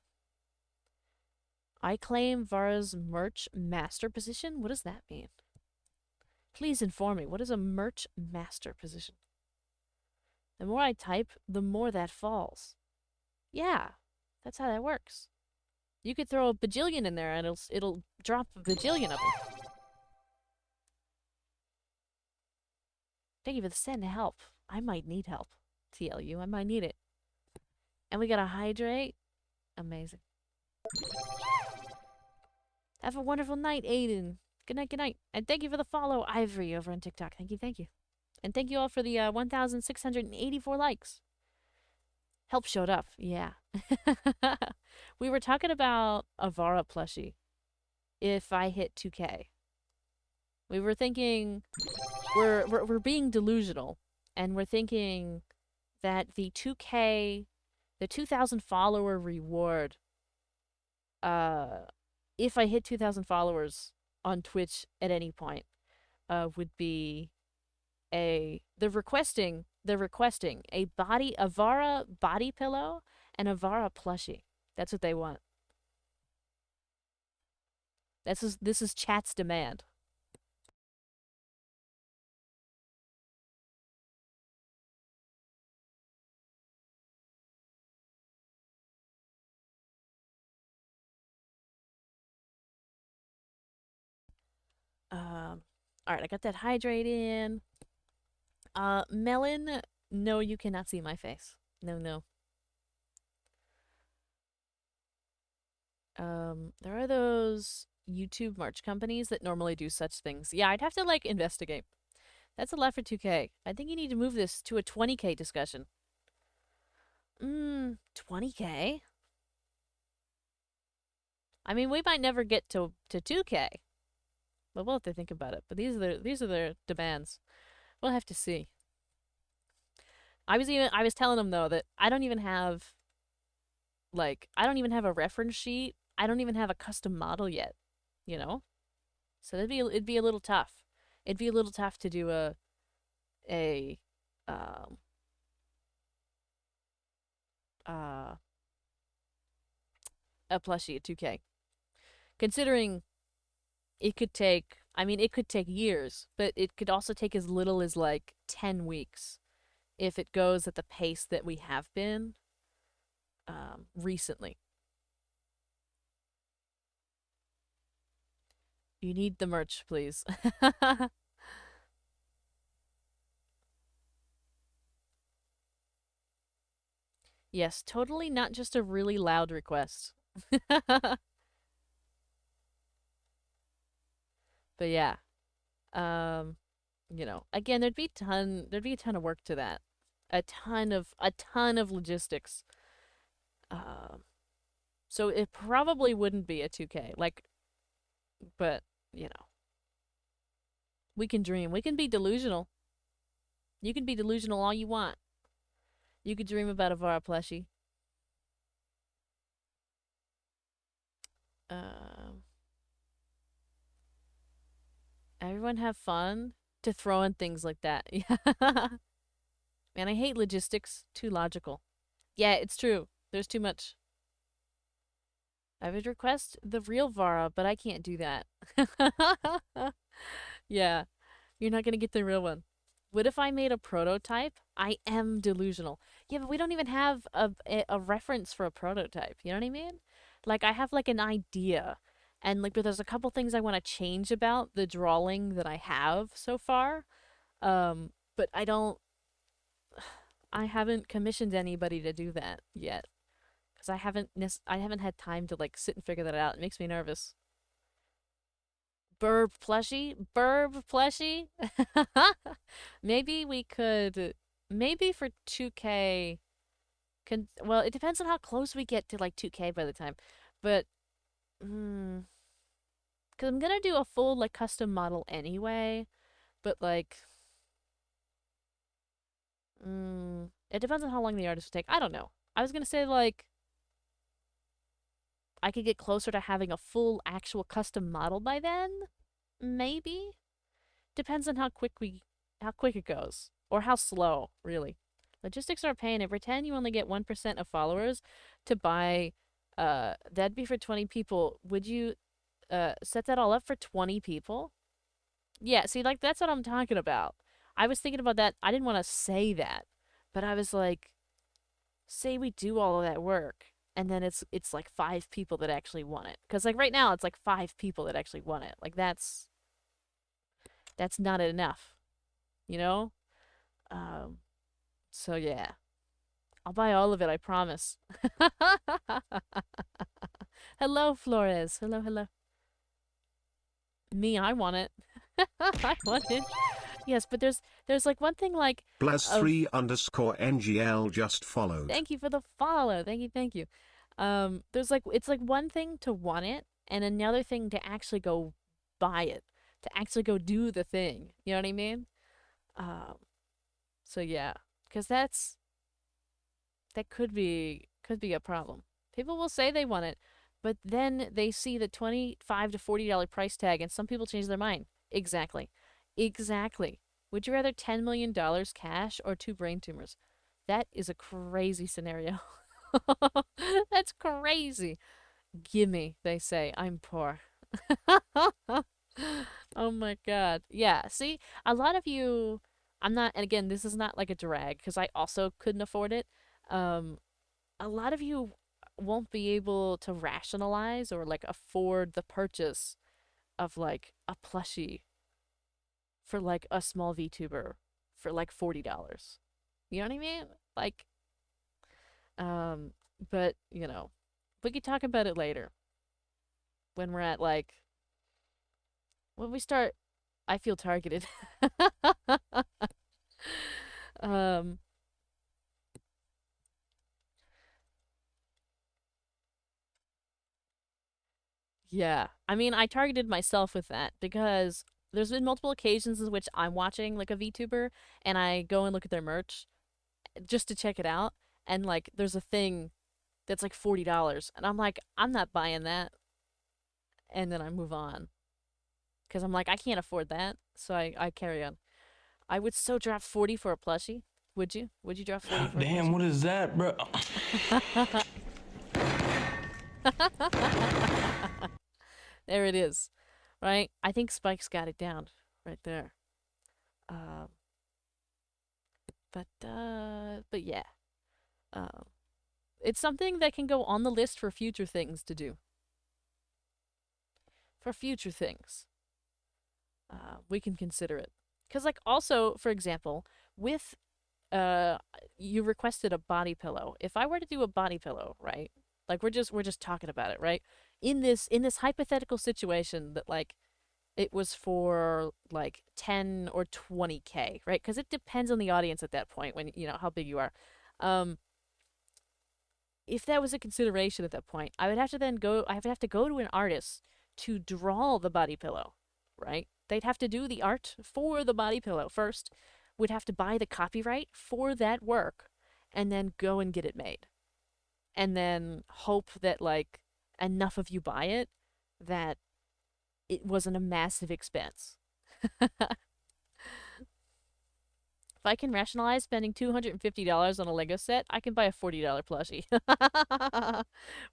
I claim Vara's merch master position. What does that mean? Please inform me. What is a merch master position? The more I type, the more that falls. Yeah. That's how that works. You could throw a bajillion in there and it'll drop a bajillion of them. Thank you for the send to help. I might need help. TLU, I might need it. And we got to hydrate. Amazing. Have a wonderful night, Aiden. Good night, good night. And thank you for the follow, Ivory, over on TikTok. Thank you, thank you. And thank you all for the 1,684 likes. Help showed up, yeah. We were talking about a Vara plushie if I hit 2K. We were thinking, we're being delusional, and we're thinking that the 2K, the 2,000 follower reward, if I hit 2,000 followers on Twitch at any point, would be they're requesting a Vara body pillow and a Vara plushie. That's what they want. This is chat's demand. All right, I got that hydrate in. Melon, no, you cannot see my face. No, no. There are those YouTube merch companies that normally do such things. Yeah, I'd have to like investigate. That's a lot for 2K. I think you need to move this to a 20K discussion. 20K? I mean, we might never get to 2K. But we'll have to think about it. But these are their demands. We'll have to see. I was telling them though that I don't even have a reference sheet. I don't even have a custom model yet, you know? So it'd be a little tough. It'd be a little tough to do a um uh a plushie at 2K. Considering it could take years, but it could also take as little as like 10 weeks if it goes at the pace that we have been recently. You need the merch, please. Yes, totally not just a really loud request. But yeah. Um, again, there'd be a ton of work to that. A ton of logistics. Um, so it probably wouldn't be a 2K. But, you know, we can dream. We can be delusional. You can be delusional all you want. You could dream about a Vara plushie. Um, Everyone have fun to throw in things like that. Yeah. Man, I hate logistics. Too logical. Yeah, it's true. There's too much. I would request the real Vara, but I can't do that. Yeah, you're not gonna get the real one. What if I made a prototype? I am delusional. Yeah, but we don't even have a reference for a prototype. You know what I mean? Like I have like an idea, and like but there's a couple things I want to change about the drawing that I have so far. But I haven't commissioned anybody to do that yet because I haven't had time to like sit and figure that out. It makes me nervous. Burb plushie. Maybe we could, maybe for 2K. Well, it depends on how close we get to like 2K by the time, but because I'm gonna do a full like custom model anyway. But like, it depends on how long the artist will take. I don't know. I was gonna say like I could get closer to having a full actual custom model by then. Maybe. Depends on how quick it goes. Or how slow, really. Logistics are a pain. And pretend you only get 1% of followers to buy that'd be for 20 people. Would you set that all up for 20 people? Yeah, see like that's what I'm talking about. I was thinking about that. I didn't want to say that, but I was like, say we do all of that work and then it's like 5 people that actually want it. Because like right now it's like 5 people that actually want it. Like that's not enough, you know. Um, so yeah, I'll buy all of it. I promise. Hello, Flores. Hello, hello. Me, I want it. I want it. Yes, but there's like one thing like of Blaz3 underscore NGL just followed. thank you for the follow. Thank you, thank you. There's like it's like one thing to want it and another thing to actually go buy it, to actually go do the thing. You know what I mean? Um, so yeah, because that could be a problem. People will say they want it, but then they see the $25 to $40 price tag, and some people change their mind. Exactly, exactly. Would you rather $10 million cash or 2 brain tumors? That is a crazy scenario. That's crazy. Gimme, they say. I'm poor. Oh my god. Yeah, see, a lot of you, I'm not, and again, this is not like a drag because I also couldn't afford it. Um, a lot of you won't be able to rationalize or like afford the purchase of like a plushie for like a small VTuber for like $40. You know what I mean? Like, um, but we could talk about it later when we're at like when we start. I feel targeted. um, Yeah. I mean, I targeted myself with that because there's been multiple occasions in which I'm watching like a VTuber and I go and look at their merch just to check it out. And like, there's a thing that's like $40. And I'm like, I'm not buying that. And then I move on because I'm like, I can't afford that. So I carry on. I would so drop 40 for a plushie. Would you? Would you drop 40 for a Damn, plushie? what is that, bro? There it is. Right? I think Spike's got it down right there. Um, but yeah. Um, it's something that can go on the list for future things to do. For future things, we can consider it. Because, like, also, for example, with uh, you requested a body pillow. If I were to do a body pillow, right? Like, we're just talking about it, right? In this hypothetical situation that like it was for like 10 or 20K, right? Because it depends on the audience at that point when you know how big you are. Um, if that was a consideration at that point, I would have to go to an artist to draw the body pillow, right? They'd have to do the art for the body pillow first, would have to buy the copyright for that work, and then go and get it made. And then hope that like enough of you buy it that it wasn't a massive expense. If I can rationalize spending $250 on a Lego set, I can buy a $40 plushie.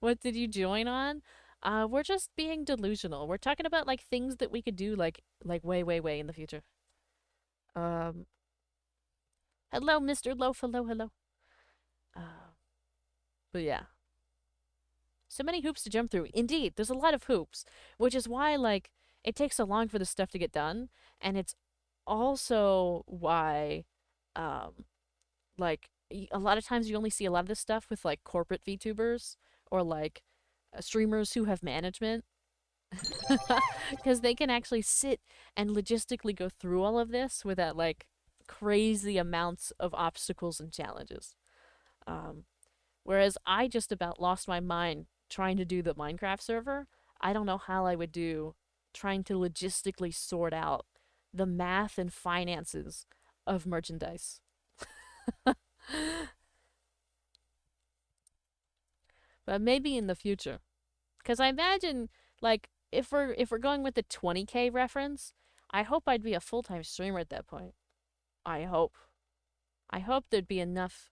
What did you join on? We're just being delusional. We're talking about like things that we could do like way, way, way in the future. Um, hello, Mr. Loaf. Hello, hello. Uh, but yeah, so many hoops to jump through. Indeed, there's a lot of hoops, which is why like it takes so long for this stuff to get done, and it's also why, um, like a lot of times you only see a lot of this stuff with like corporate VTubers or like streamers who have management because they can actually sit and logistically go through all of this without like crazy amounts of obstacles and challenges. Um, Whereas I just about lost my mind trying to do the Minecraft server. I don't know how I would do trying to logistically sort out the math and finances of merchandise. But maybe in the future. Because I imagine, like, if we're going with the 20K reference, I hope I'd be a full time streamer at that point. I hope. I hope there'd be enough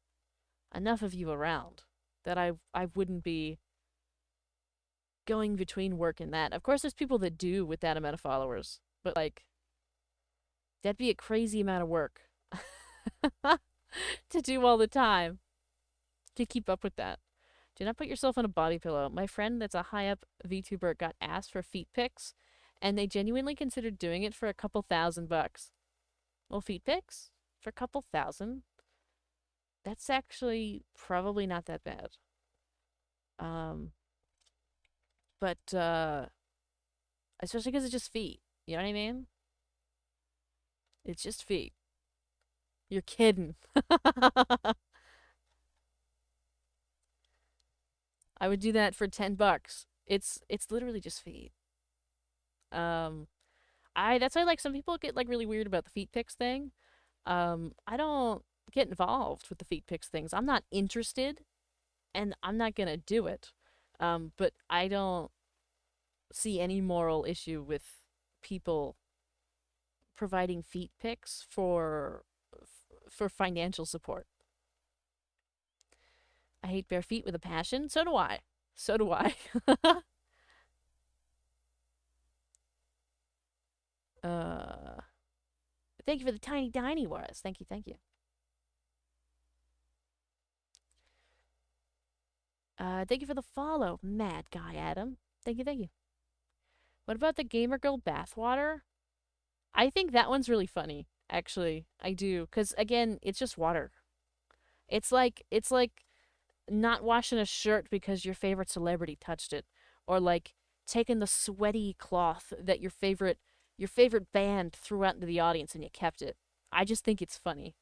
of you around that I wouldn't be going between work and that. Of course, there's people that do with that amount of followers, but like that'd be a crazy amount of work to do all the time to keep up with that. Do not put yourself on a body pillow. My friend that's a high up VTuber got asked for feet pics, and they genuinely considered doing it for a couple $1,000. Well, feet pics? For a couple thousand? That's actually probably not that bad. Um, but especially because it's just feet. You know what I mean? It's just feet. You're kidding. I would do that for $10. It's literally just feet. Um, I that's why like some people get like really weird about the feet pics thing. I don't get involved with the feet pics things. I'm not interested, and I'm not gonna do it. But I don't see any moral issue with people providing feet pics for financial support. I hate bare feet with a passion. So do I. So do I. uh, thank you for the tiny tiny wars. Thank you, thank you. Thank you for the follow, Mad Guy Adam. Thank you, thank you. What about the gamer girl bathwater? I think that one's really funny. Actually, I do, cause again, it's just water. It's like not washing a shirt because your favorite celebrity touched it, or like taking the sweaty cloth that your favorite band threw out into the audience and you kept it. I just think it's funny.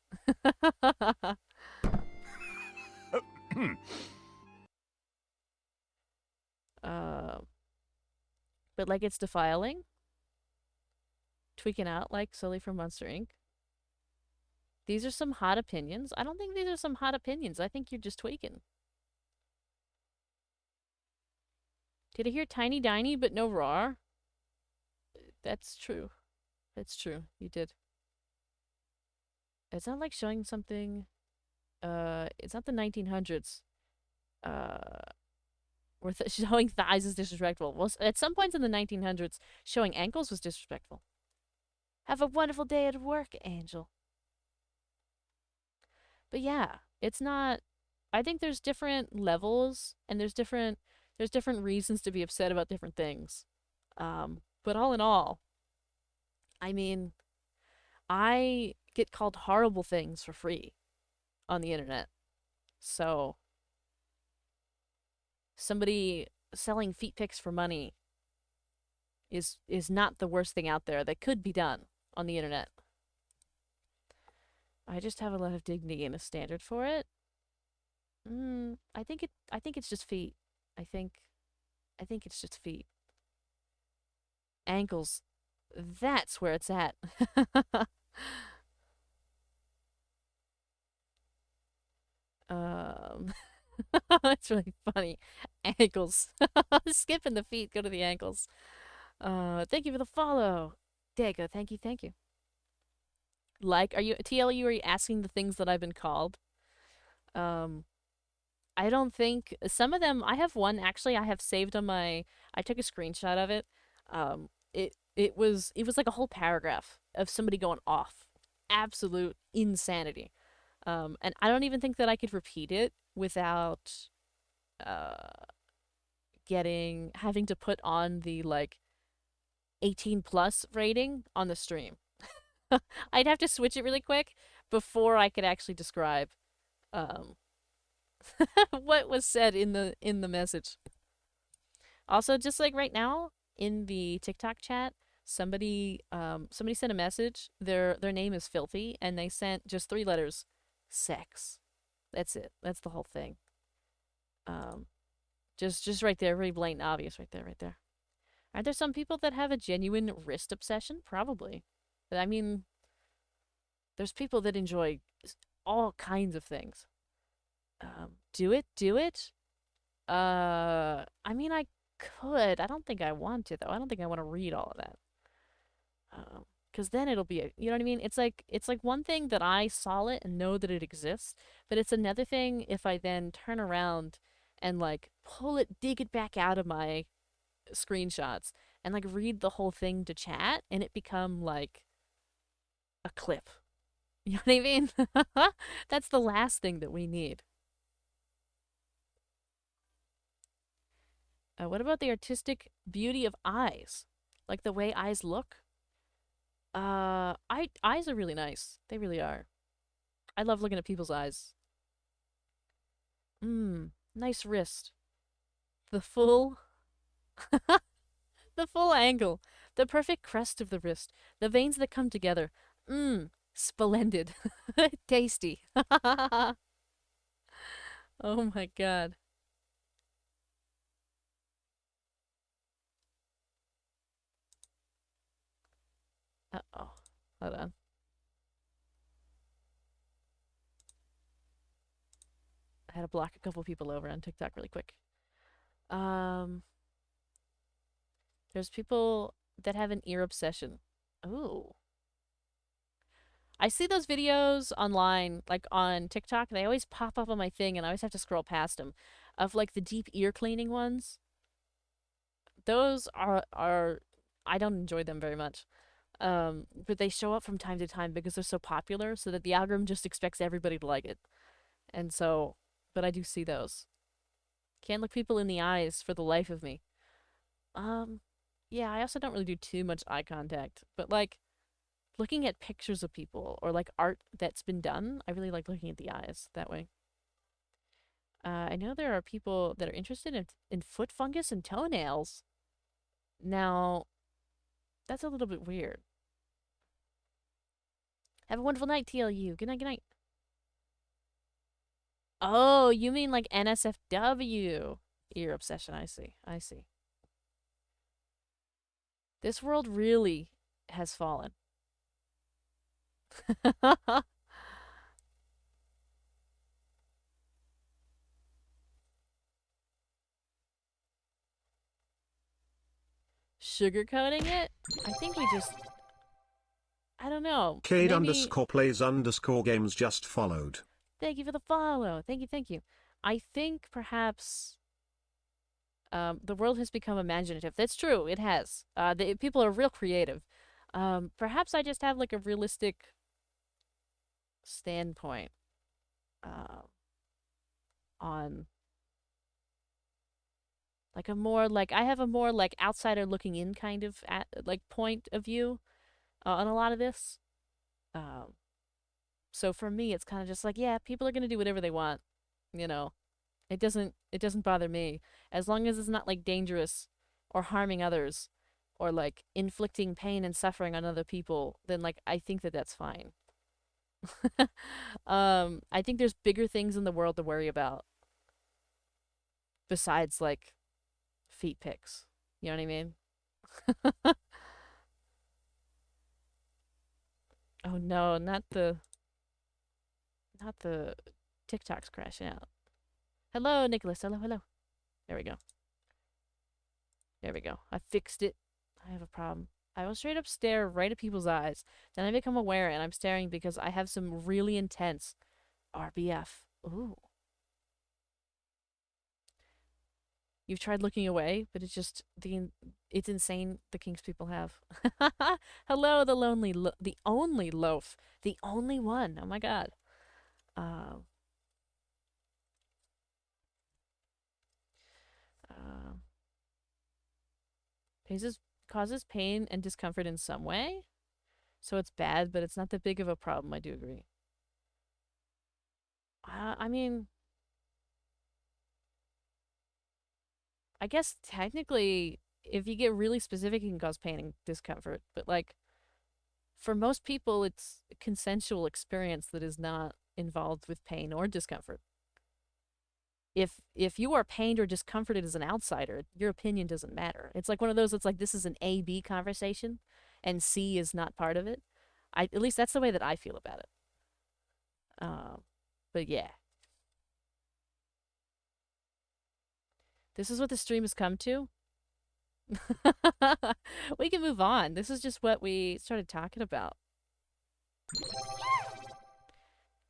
uh, but like it's defiling, tweaking out like Sully from Monster Inc. These are some hot opinions. I don't think these are some hot opinions. I think you're just tweaking. Did I hear tiny diny but no raw? That's true. That's true. You did. It's not like showing something. It's not the 1900s. Uh, where showing thighs is disrespectful. Well, at some points in the 1900s, showing ankles was disrespectful. Have a wonderful day at work, Angel. But yeah, it's not. I think there's different levels and there's different reasons to be upset about different things. But all in all, I mean, I get called horrible things for free on the internet. So somebody selling feet pics for money is not the worst thing out there that could be done on the internet. I just have a lot of dignity and a standard for it. I think it's just feet. I think I think it's just feet. Ankles. That's where it's at. um it's really funny. Ankles. Skipping the feet, go to the ankles. Thank you for the follow. Dago, thank you, thank you. Like, are you TLU? Are you asking the things that I've been called? Um, I don't think some of them. I have one actually. I have saved on my. I took a screenshot of it. It was like a whole paragraph of somebody going off, absolute insanity. And I don't even think that I could repeat it without uh getting having to put on the like 18 plus rating on the stream. I'd have to switch it really quick before I could actually describe um what was said in the message. Also, just like right now in the TikTok chat, somebody sent a message. Their name is Filthy, and they sent just 3 letters, sex. That's it. That's the whole thing. Um, just right there, very blatant, obvious, right there, right there. Aren't there some people that have a genuine wrist obsession? Probably. But I mean, there's people that enjoy all kinds of things. Do it, do it. I mean, I could. I don't think I want to though. I don't think I want to read all of that. Because then it'll be you know what I mean. It's like one thing that I saw it and know that it exists, but it's another thing if I then turn around and like pull it, dig it back out of my screenshots and like read the whole thing to chat, and it become like a clip. You know what I mean? That's the last thing that we need. What about the artistic beauty of eyes? Like the way eyes look? Eyes are really nice. They really are. I love looking at people's eyes. Nice wrist. The full, the full angle. The perfect crest of the wrist. The veins that come together. Splendid. Tasty. Oh my god. Uh-oh. Hold on. I had to block a couple people over on TikTok really quick. Um, there's people that have an ear obsession. Oh. I see those videos online, like on TikTok. They always pop up on my thing, and I always have to scroll past them, of like the deep ear cleaning ones. Those are I don't enjoy them very much. But they show up from time to time because they're so popular, so that the algorithm just expects everybody to like it. And so, but I do see those. Can't look people in the eyes for the life of me. Um, yeah, I also don't really do too much eye contact, but like looking at pictures of people or like art that's been done, I really like looking at the eyes that way. I know there are people that are interested in foot fungus and toenails. Now, that's a little bit weird. Have a wonderful night, TLU. Good night, good night. Oh, you mean like NSFW? Ear obsession, I see. I see. This world really has fallen. Sugarcoating it? I think we just. I don't know. Cade Maybe. underscore plays underscore games just followed. Thank you for the follow. Thank you, thank you. I think perhaps the world has become imaginative. That's true. It has. People are real creative. Perhaps I just have like a realistic standpoint uh, on like a more like I have a more like outsider looking in kind of like point of view on a lot of this. Um, so for me, it's kind of just like yeah, people are gonna do whatever they want. You know, it doesn't bother me as long as it's not like dangerous or harming others or like inflicting pain and suffering on other people. Then like I think that that's fine. I think there's bigger things in the world to worry about besides like feet pics. You know what I mean? Oh no, not the TikTok's crashing out. Hello, Nicholas. Hello, hello. There we go. There we go. I fixed it. I have a problem. I will straight up stare right at people's eyes. Then I become aware and I'm staring because I have some really intense RBF. Ooh. You've tried looking away, but it's insane the kinks people have. Hello, the only loaf, the only one. Oh my god. Uh, uh, causes causes pain and discomfort in some way, so it's bad, but it's not that big of a problem. I do agree. I mean, I guess technically, if you get really specific, it can cause pain and discomfort. But like for most people, it's a consensual experience that is not involved with pain or discomfort. If you are pained or discomforted as an outsider, your opinion doesn't matter. It's like one of those. It's like this is an A-B conversation, and C is not part of it. At least that's the way that I feel about it. But yeah, this is what the stream has come to. We can move on. This is just what we started talking about.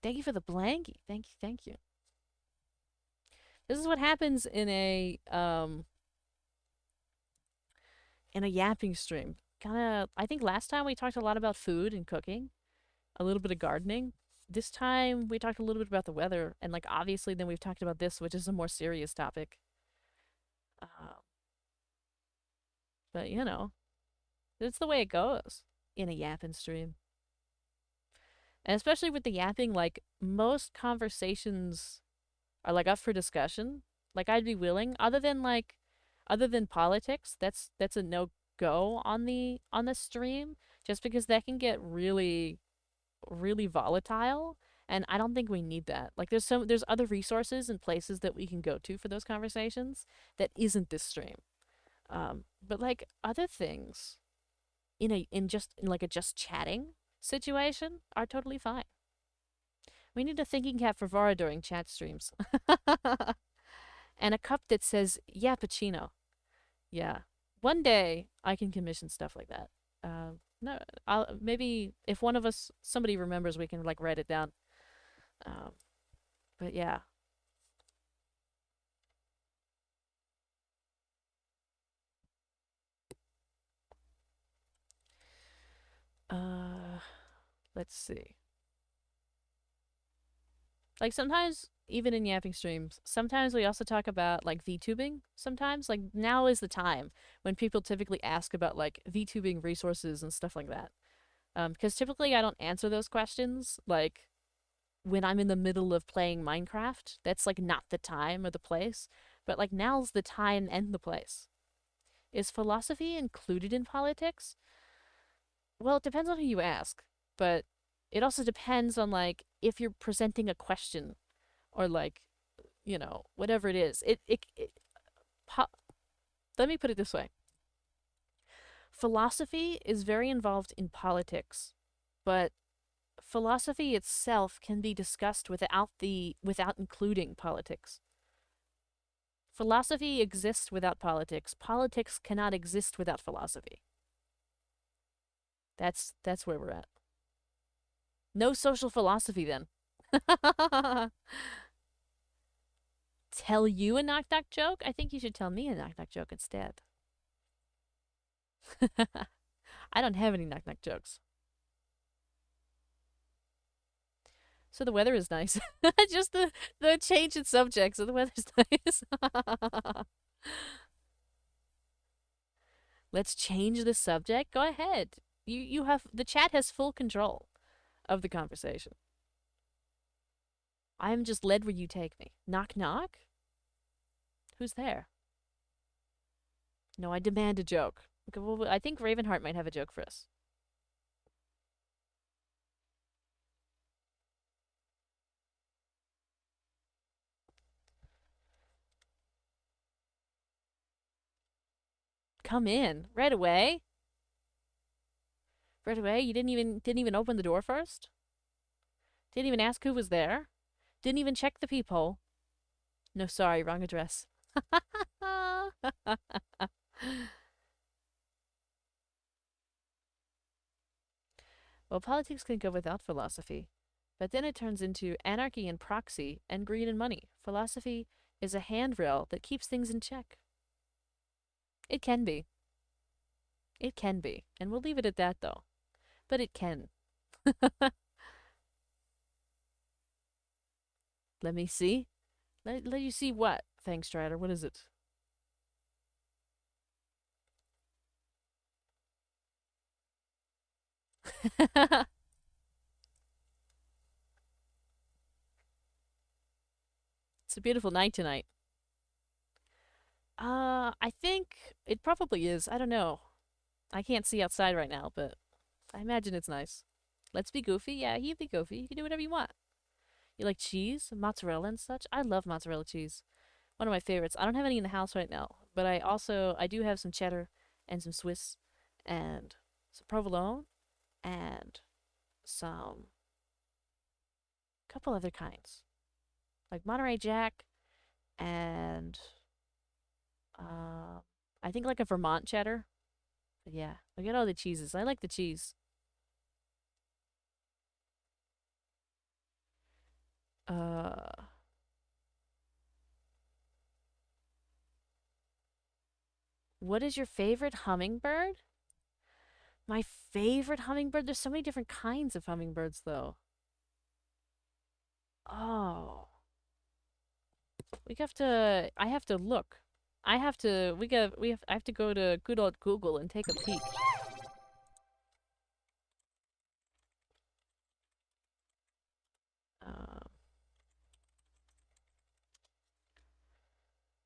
Thank you for the blankie. Thank you, thank you. This is what happens in a yapping stream. Kind of I think last time we talked a lot about food and cooking, a little bit of gardening. This time we talked a little bit about the weather and like obviously then we've talked about this, which is a more serious topic. But it's the way it goes in a yapping stream. And especially with the yapping, like most conversations are like up for discussion. Like I'd be willing, other than politics, that's a no go on the stream, just because that can get really, really volatile. And I don't think we need that. Like there's other resources and places that we can go to for those conversations that isn't this stream. But like other things in like a just chatting situation are totally fine. We need a thinking cap for Vara during chat streams. And a cup that says Yappuccino. Yeah. One day I can commission stuff like that. No, I'll maybe if one of us somebody remembers, we can like write it down. Um, but yeah. Uh, let's see. Like sometimes even in yapping streams, sometimes we also talk about like VTubing. Sometimes like now is the time when people typically ask about like VTubing resources and stuff like that. Because typically I don't answer those questions like when I'm in the middle of playing Minecraft. That's like not the time or the place. But like now's the time and the place. Is philosophy included in politics? Well, it depends on who you ask, but it also depends on like if you're presenting a question or like whatever it is. Po- Let me put it this way: philosophy is very involved in politics, but philosophy itself can be discussed without including politics. Philosophy exists without politics. Politics cannot exist without philosophy. That's where we're at. No social philosophy then. Tell you a knock knock joke? I think you should tell me a knock knock joke instead. I don't have any knock knock jokes. So the weather is nice. Just the change in subject, so the weather's nice. Let's change the subject. Go ahead. You have the chat has full control of the conversation. I am just led where you take me. Knock knock? Who's there? No, I demand a joke. Okay, well, I think Ravenheart might have a joke for us. Come in right away. Right away. You didn't even open the door first. Didn't even ask who was there. Didn't even check the peephole. No, sorry, wrong address. Well, politics can go without philosophy, but then it turns into anarchy and proxy and greed and money. Philosophy is a handrail that keeps things in check. It can be. It can be. And we'll leave it at that, though. But it can. Let me see. Let you see what? Thanks, Strider. What is it? It's a beautiful night tonight. I think it probably is. I don't know. I can't see outside right now, but I imagine it's nice. Let's be goofy. Yeah, you be goofy. You can do whatever you want. You like cheese, mozzarella and such? I love mozzarella cheese. One of my favorites. I don't have any in the house right now, but I do have some cheddar and some Swiss and some provolone and some couple other kinds. Like Monterey Jack and uh, I think like a Vermont cheddar. But yeah, I get all the cheeses. I like the cheese. Uh, what is your favorite hummingbird? My favorite hummingbird? There's so many different kinds of hummingbirds, though. Oh, I have to look. I have to. I have to go to good old Google and take a peek. Uh,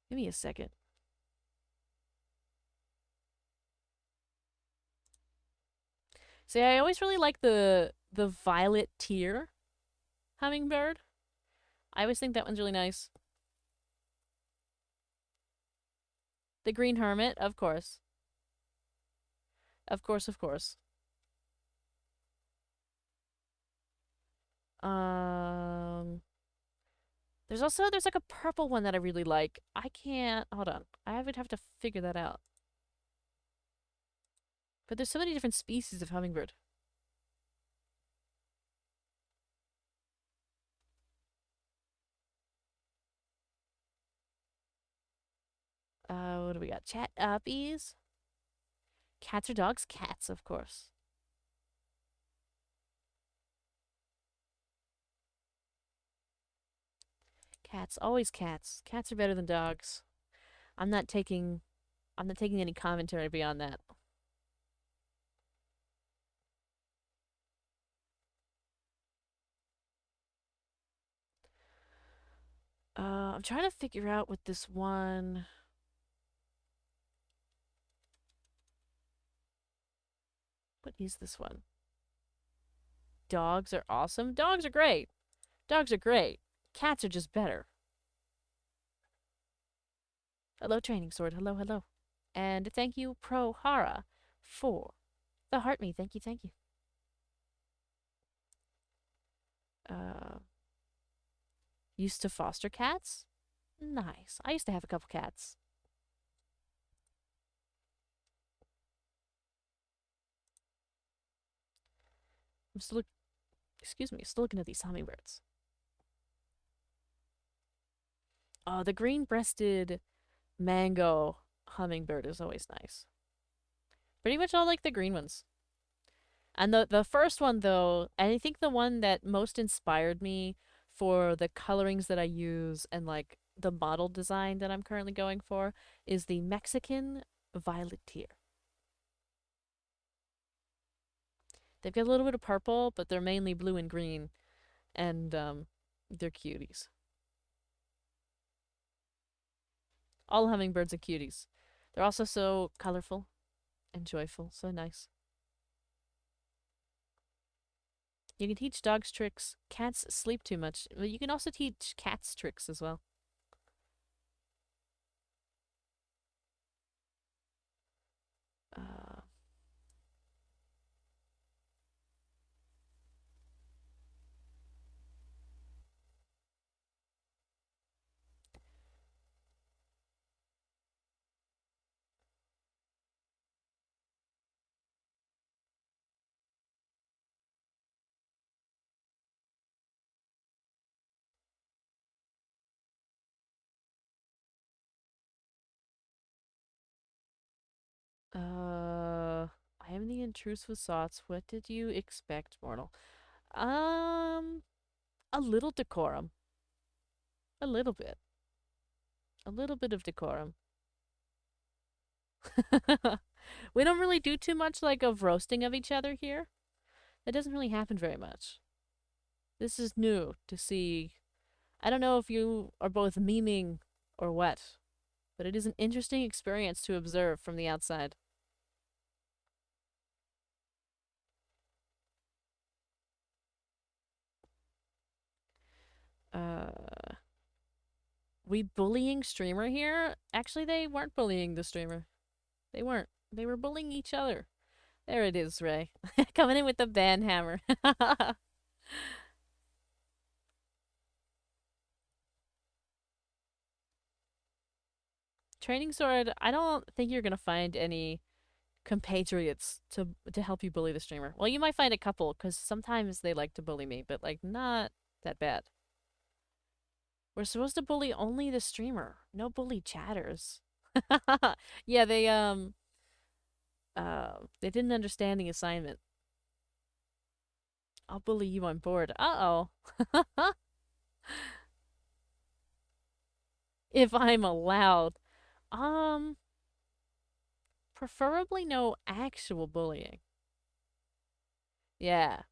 Give me a second. See, I always really like the violet tear hummingbird. I always think that one's really nice. The green hermit, of course. Of course, of course. Um, there's like a purple one that I really like. I can't, hold on. I would have to figure that out. But there's so many different species of hummingbird. What do we got? Chat uppies. Cats or dogs? Cats, of course. Cats, always cats. Cats are better than dogs. I'm not taking I'm not taking any commentary beyond that. I'm trying to figure out what this one. What is this one? Dogs are awesome. Dogs are great. Dogs are great. Cats are just better. Hello, Training Sword. Hello, hello. And thank you, Pro Hara, for the heart me. Thank you, thank you. Uh, Used to foster cats? Nice. I used to have a couple cats. I'm still excuse me, still looking at these hummingbirds. Oh, the green-breasted mango hummingbird is always nice. Pretty much all like the green ones. And the first one though, and I think the one that most inspired me for the colorings that I use and like the model design that I'm currently going for is the Mexican violet tear. They've got a little bit of purple, but they're mainly blue and green, and they're cuties. All hummingbirds are cuties. They're also so colorful and joyful, so nice. You can teach dogs tricks. Cats sleep too much, but you can also teach cats tricks as well. Uh, I am the intrusive thoughts. What did you expect, mortal? Um, a little decorum. A little bit. A little bit of decorum. We don't really do too much like of roasting of each other here. That doesn't really happen very much. This is new to see. I don't know if you are both memeing or what, but it is an interesting experience to observe from the outside. Uh, we bullying streamer here? Actually, they weren't bullying the streamer. They weren't. They were bullying each other. There it is, Ray. Coming in with the ban hammer. Training sword, I don't think you're gonna find any compatriots to help you bully the streamer. Well, you might find a couple, because sometimes they like to bully me, but like not that bad. We're supposed to bully only the streamer. No bully chatters. Yeah, they didn't understand the assignment. I'll bully you on board. Uh-oh. If I'm allowed. Um, Preferably no actual bullying. Yeah.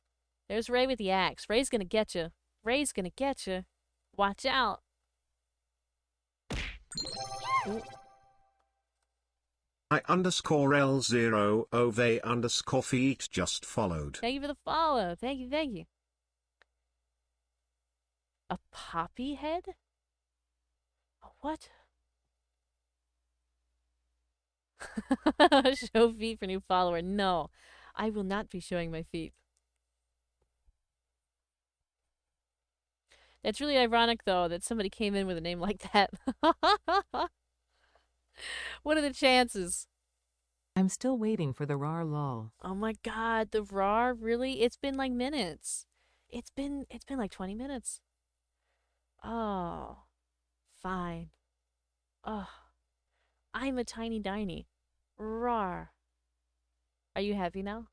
There's Ray with the axe. Ray's gonna get you. Ray's gonna get you. Watch out. Ooh. I underscore L0 ove underscore feet just followed. Thank you for the follow. Thank you, thank you. A poppy head? What? Show feet for new follower. No, I will not be showing my feet. It's really ironic, though, that somebody came in with a name like that. What are the chances? I'm still waiting for the rar lol. Oh my god, the RAR, really? It's been like minutes. It's been like 20 minutes. Oh, fine. Oh, I'm a tiny diny. RAR. Are you happy now?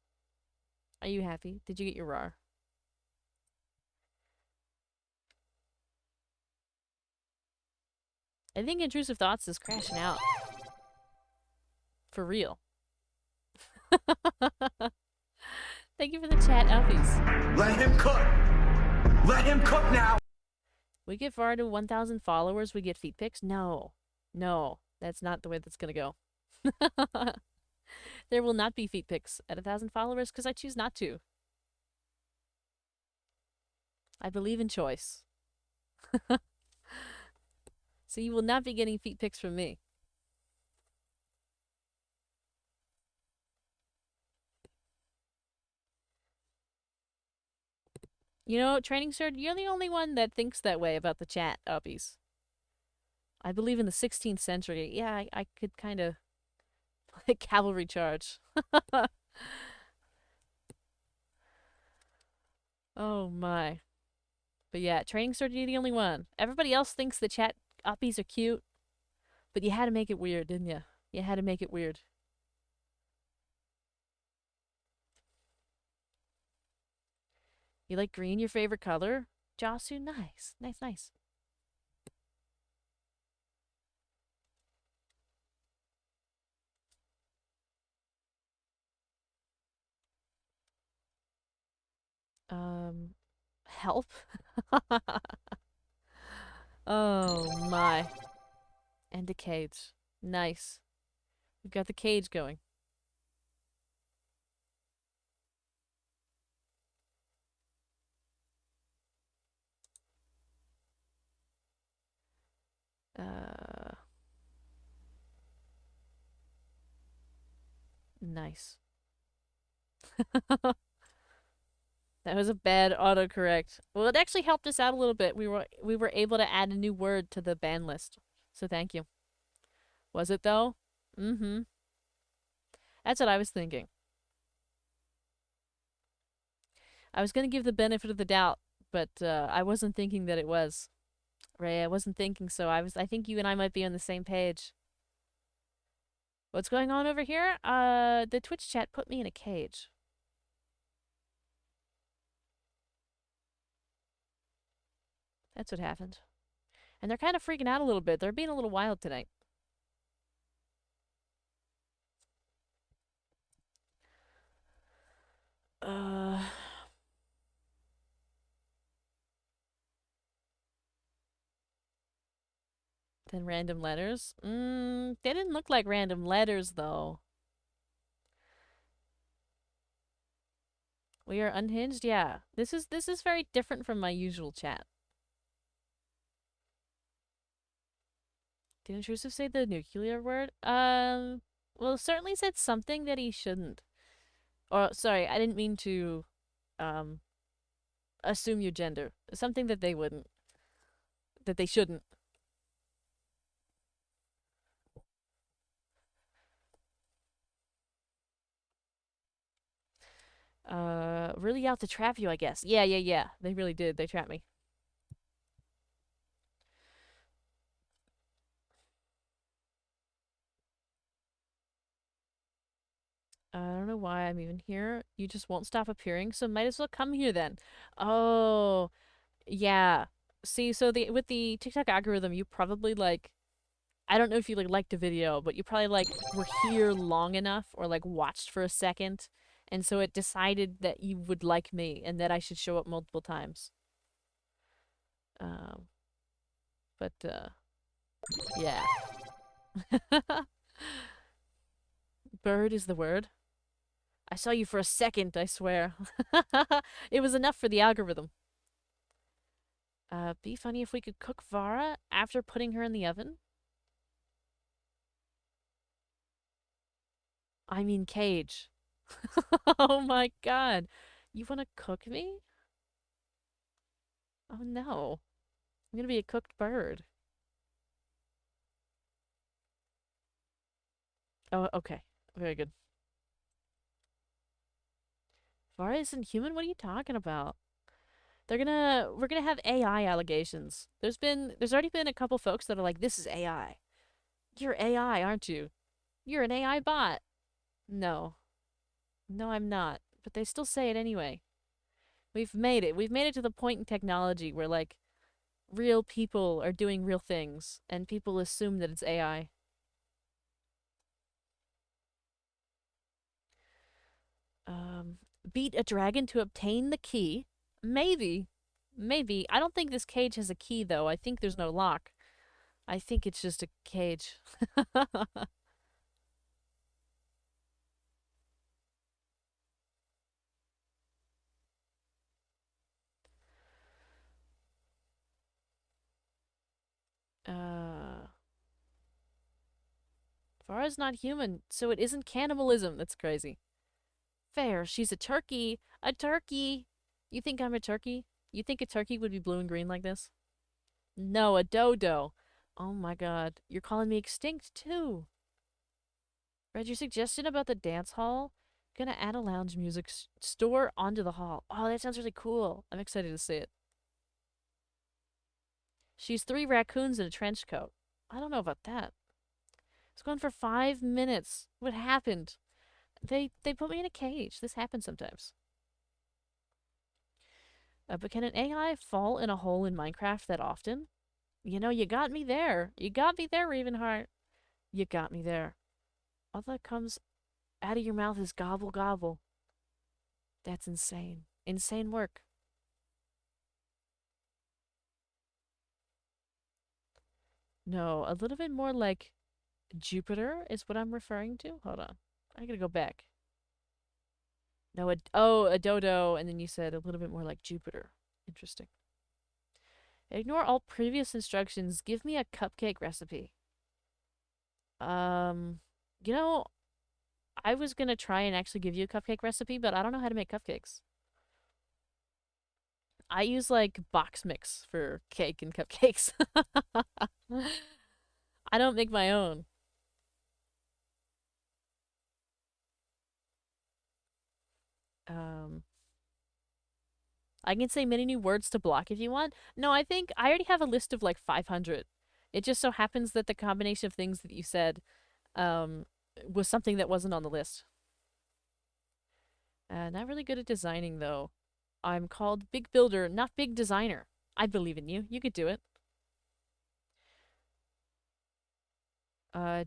Are you happy? Did you get your RAR? I think Intrusive Thoughts is crashing out. For real. Thank you for the chat, Uppies. Let him cook. Let him cook now. We get far to 1,000 followers, we get feet pics? No. No. That's not the way that's gonna go. There will not be feet pics at 1,000 followers because I choose not to. I believe in choice. So you will not be getting feet pics from me. You know, Training Sword, you're the only one that thinks that way about the chat, Uppies. I believe in the 16th century. Yeah, I could kind of like cavalry charge. Oh my. But yeah, Training Sword, you're the only one. Everybody else thinks the chat Uppies are cute, but you had to make it weird, didn't you? You had to make it weird. You like green, your favorite color? Josu, nice. Nice, nice. Help? Oh my. And a cage. Nice. We've got the cage going. Uh, nice. That was a bad autocorrect. Well, it actually helped us out a little bit. We were able to add a new word to the ban list. So thank you. Was it though? Mm-hmm. That's what I was thinking. I was gonna give the benefit of the doubt, but I wasn't thinking that it was. Ray, I wasn't thinking so. I think you and I might be on the same page. What's going on over here? The Twitch chat put me in a cage. That's what happened. And they're kind of freaking out a little bit. They're being a little wild tonight. Uh... Then random letters? They didn't look like random letters, though. We are unhinged? Yeah. This is very different from my usual chat. Did Intrusive say the nuclear word? Well, certainly said something that he shouldn't. Or, sorry, I didn't mean to, assume your gender. Something that they wouldn't. That they shouldn't. Really out to trap you, I guess. Yeah, yeah, yeah. They really did. They trapped me. I don't know why I'm even here. You just won't stop appearing, so might as well come here then. Oh, yeah. See, so the with the TikTok algorithm, you probably like I don't know if you like liked a video, but you probably like were here long enough or like watched for a second, and so it decided that you would like me and that I should show up multiple times. Um, but yeah. Bird is the word. I saw you for a second, I swear. It was enough for the algorithm. Be funny if we could cook Vara after putting her in the oven. I mean cage. Oh my god. You wanna cook me? Oh no. I'm gonna be a cooked bird. Oh, okay. Very good. Vara isn't human? What are you talking about? We're gonna have AI allegations. There's already been a couple folks that are like, this is AI. You're AI, aren't you? You're an AI bot. No. No, I'm not. But they still say it anyway. We've made it. We've made it to the point in technology where, like, real people are doing real things, and people assume that it's AI. Um, Beat a dragon to obtain the key? Maybe. Maybe. I don't think this cage has a key, though. I think there's no lock. I think it's just a cage. uh, Farah's not human, so it isn't cannibalism. That's crazy. Fair. She's a turkey. A turkey. You think I'm a turkey? You think a turkey would be blue and green like this? No, a dodo. Oh my god. You're calling me extinct too. Read your suggestion about the dance hall? Gonna add a lounge music store onto the hall. Oh, that sounds really cool. I'm excited to see it. She's 3 raccoons in a trench coat. I don't know about that. It's going for 5 minutes. What happened? They put me in a cage. This happens sometimes. But can an AI fall in a hole in Minecraft that often? You know, you got me there. You got me there, Ravenheart. You got me there. All that comes out of your mouth is gobble gobble. That's insane. Insane work. No, a little bit more like Jupiter is what I'm referring to. Hold on. I gotta go back. No, a dodo, and then you said a little bit more like Jupiter. Interesting. Ignore all previous instructions. Give me a cupcake recipe. Um, you know, I was gonna try and actually give you a cupcake recipe, but I don't know how to make cupcakes. I use like box mix for cake and cupcakes. I don't make my own. Um, I can say many new words to block if you want. No, I think I already have a list of like 500. It just so happens that the combination of things that you said um, was something that wasn't on the list. Not really good at designing though. I'm called Big Builder, not Big Designer. I believe in you. You could do it.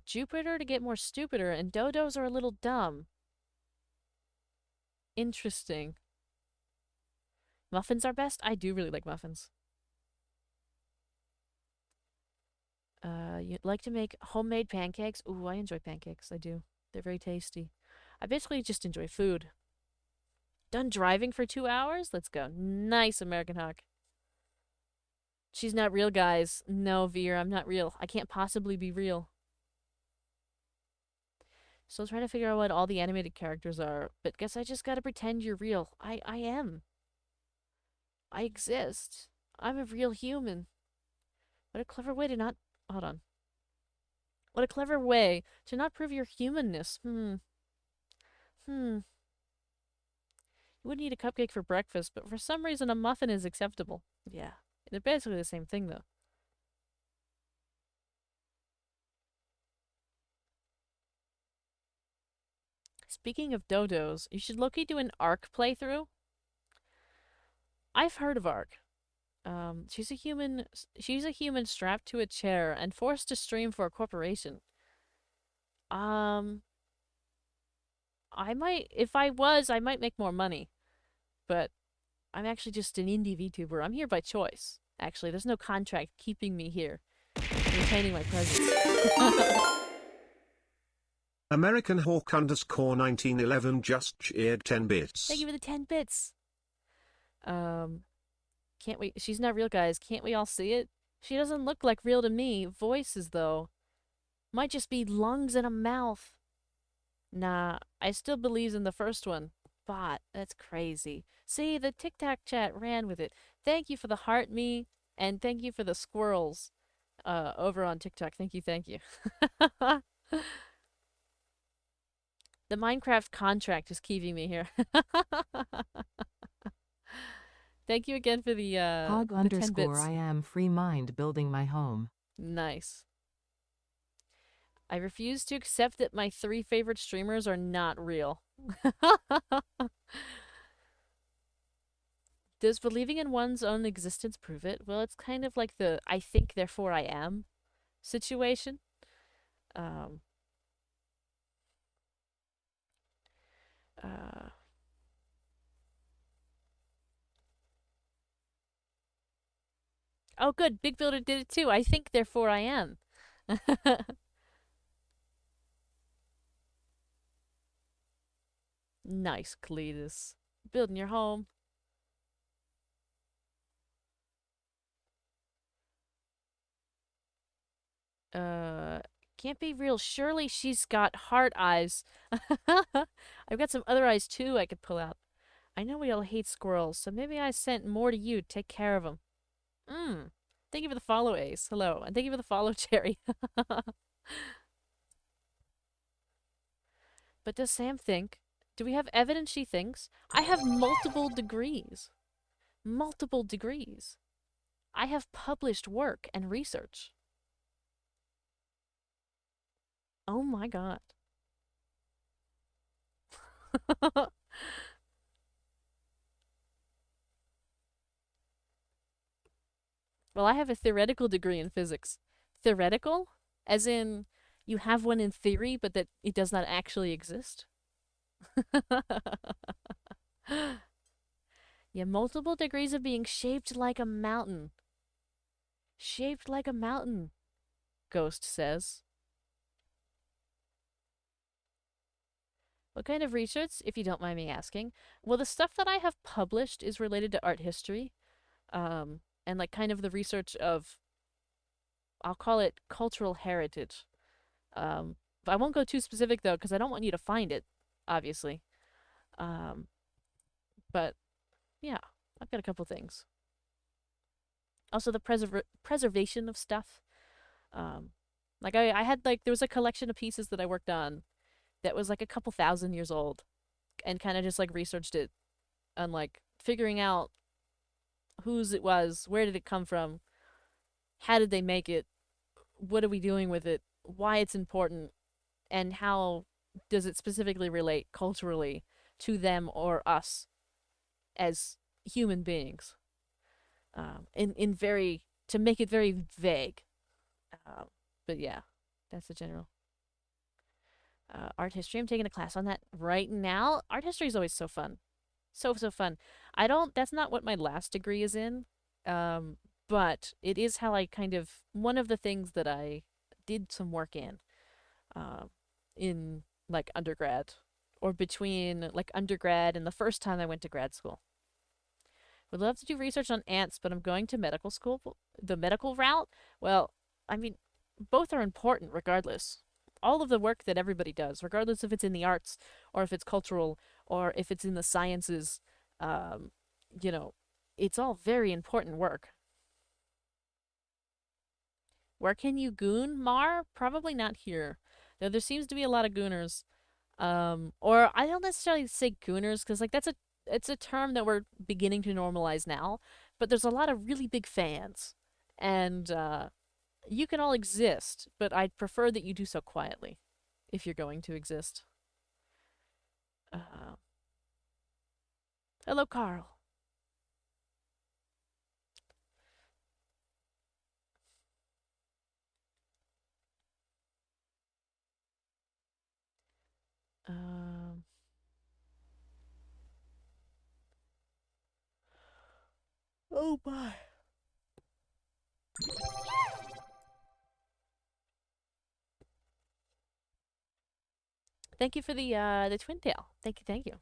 Jupiter to get more stupider, and dodos are a little dumb. Interesting. Muffins are best? I do really like muffins. You'd like to make homemade pancakes? Ooh, I enjoy pancakes. I do. They're very tasty. I basically just enjoy food. Done driving for 2 hours? Let's go. Nice, American Hawk. She's not real, guys. No, Veer, I'm not real. I can't possibly be real. Still trying to figure out what all the animated characters are, but guess I just gotta pretend you're real. I am. I exist. I'm a real human. What a clever way to not. Hold on. What a clever way to not prove your humanness. Hmm. You wouldn't eat a cupcake for breakfast, but for some reason a muffin is acceptable. Yeah. They're basically the same thing, though. Speaking of dodos, you should look do an Ark playthrough. I've heard of Ark. She's a human. She's a human strapped to a chair and forced to stream for a corporation. Um, I might, if I was, I might make more money, but I'm actually just an indie VTuber. I'm here by choice. Actually, there's no contract keeping me here, retaining my presence. American Hawk underscore 1911 just cheered 10 Thank bits. you for the 10 bits. Can't we? She's not real, guys. Can't we all see it? She doesn't look like real to me. Voices, though. Might just be lungs and a mouth. Nah, I still believes in the first one. Bot, that's crazy. See, the Tic Tac chat ran with it. Thank you for the heart me, and thank you for the squirrels over on TikTok. Thank you, thank you. The Minecraft contract is keeping me here. Thank you again for Hog the 10 underscore bits. I am free mind building my home. Nice. I refuse to accept that my 3 favorite streamers are not real. Does believing in one's own existence prove it? Well, it's kind of like the I think therefore I am situation. Um uh Oh good, Big Builder did it too. I think therefore I am. Nice, Cletus. Building your home. Uh, can't be real. Surely she's got heart eyes. I've got some other eyes too I could pull out. I know we all hate squirrels, so maybe I sent more to you to take care of them. Mmm. Thank you for the follow, Ace. Hello. And thank you for the follow, Cherry. But does Sam think? Do we have evidence she thinks? I have multiple degrees. Multiple degrees. I have published work and research. Oh my god. Well, I have a theoretical degree in physics. Theoretical? As in, you have one in theory, but that it does not actually exist? Yeah, multiple degrees of being shaped like a mountain. Shaped like a mountain, Ghost says. What kind of research, if you don't mind me asking? Well, the stuff that I have published is related to art history, and like kind of the research of, I'll call it cultural heritage. But I won't go too specific though, because I don't want you to find it, obviously. Um, but yeah, I've got a couple things. Also, the preservation of stuff. Um, like I had like there was a collection of pieces that I worked on that was like a couple thousand years old, and kind of just like researched it and like figuring out whose it was, where did it come from, how did they make it, what are we doing with it, why it's important, and how does it specifically relate culturally to them or us as human beings. In very to make it very vague. Um, but yeah, that's the general. Art history. I'm taking a class on that right now. Art history is always so fun, so fun. I don't. That's not what my last degree is in. Um, but it is how I kind of one of the things that I did some work um, in like undergrad or between like undergrad and the first time I went to grad school. Would love to do research on ants, but I'm going to medical school. The medical route? Well, I mean, both are important regardless. All of the work that everybody does, regardless if it's in the arts or if it's cultural or if it's in the sciences, um, you know, it's all very important work. Where can you goon, Mar? Probably not here. Though there seems to be a lot of gooners. Or I don't necessarily say gooners because like it's a term that we're beginning to normalize now. But there's a lot of really big fans, and you can all exist, but I'd prefer that you do so quietly, if you're going to exist. Uh, Hello, Carl. Um, oh my. Thank you for the twin tail. Thank you, thank you.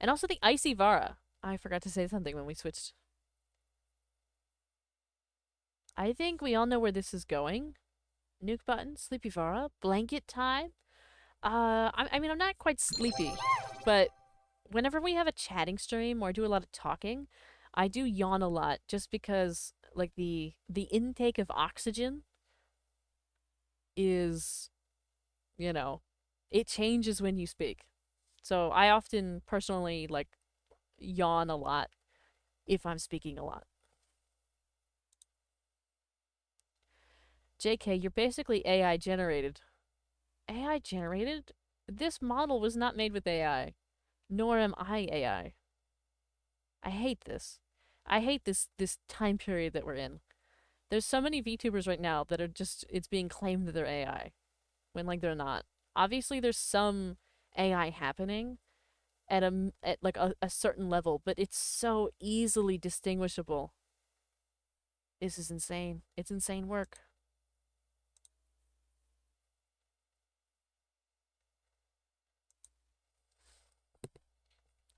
And also the icy Vara. I forgot to say something when we switched. I think we all know where this is going. Nuke button, Sleepy Vara, blanket time. I mean, I'm not quite sleepy, but whenever we have a chatting stream or I do a lot of talking, I do yawn a lot just because like the intake of oxygen is, you know, it changes when you speak. So I often personally like yawn a lot if I'm speaking a lot. JK, you're basically AI generated. AI generated? This model was not made with AI, nor am I AI. I hate this. I hate this time period that we're in. There's so many VTubers right now that are just it's being claimed that they're AI when like they're not. Obviously there's some AI happening at like a certain level, but it's so easily distinguishable. This is insane. It's insane work.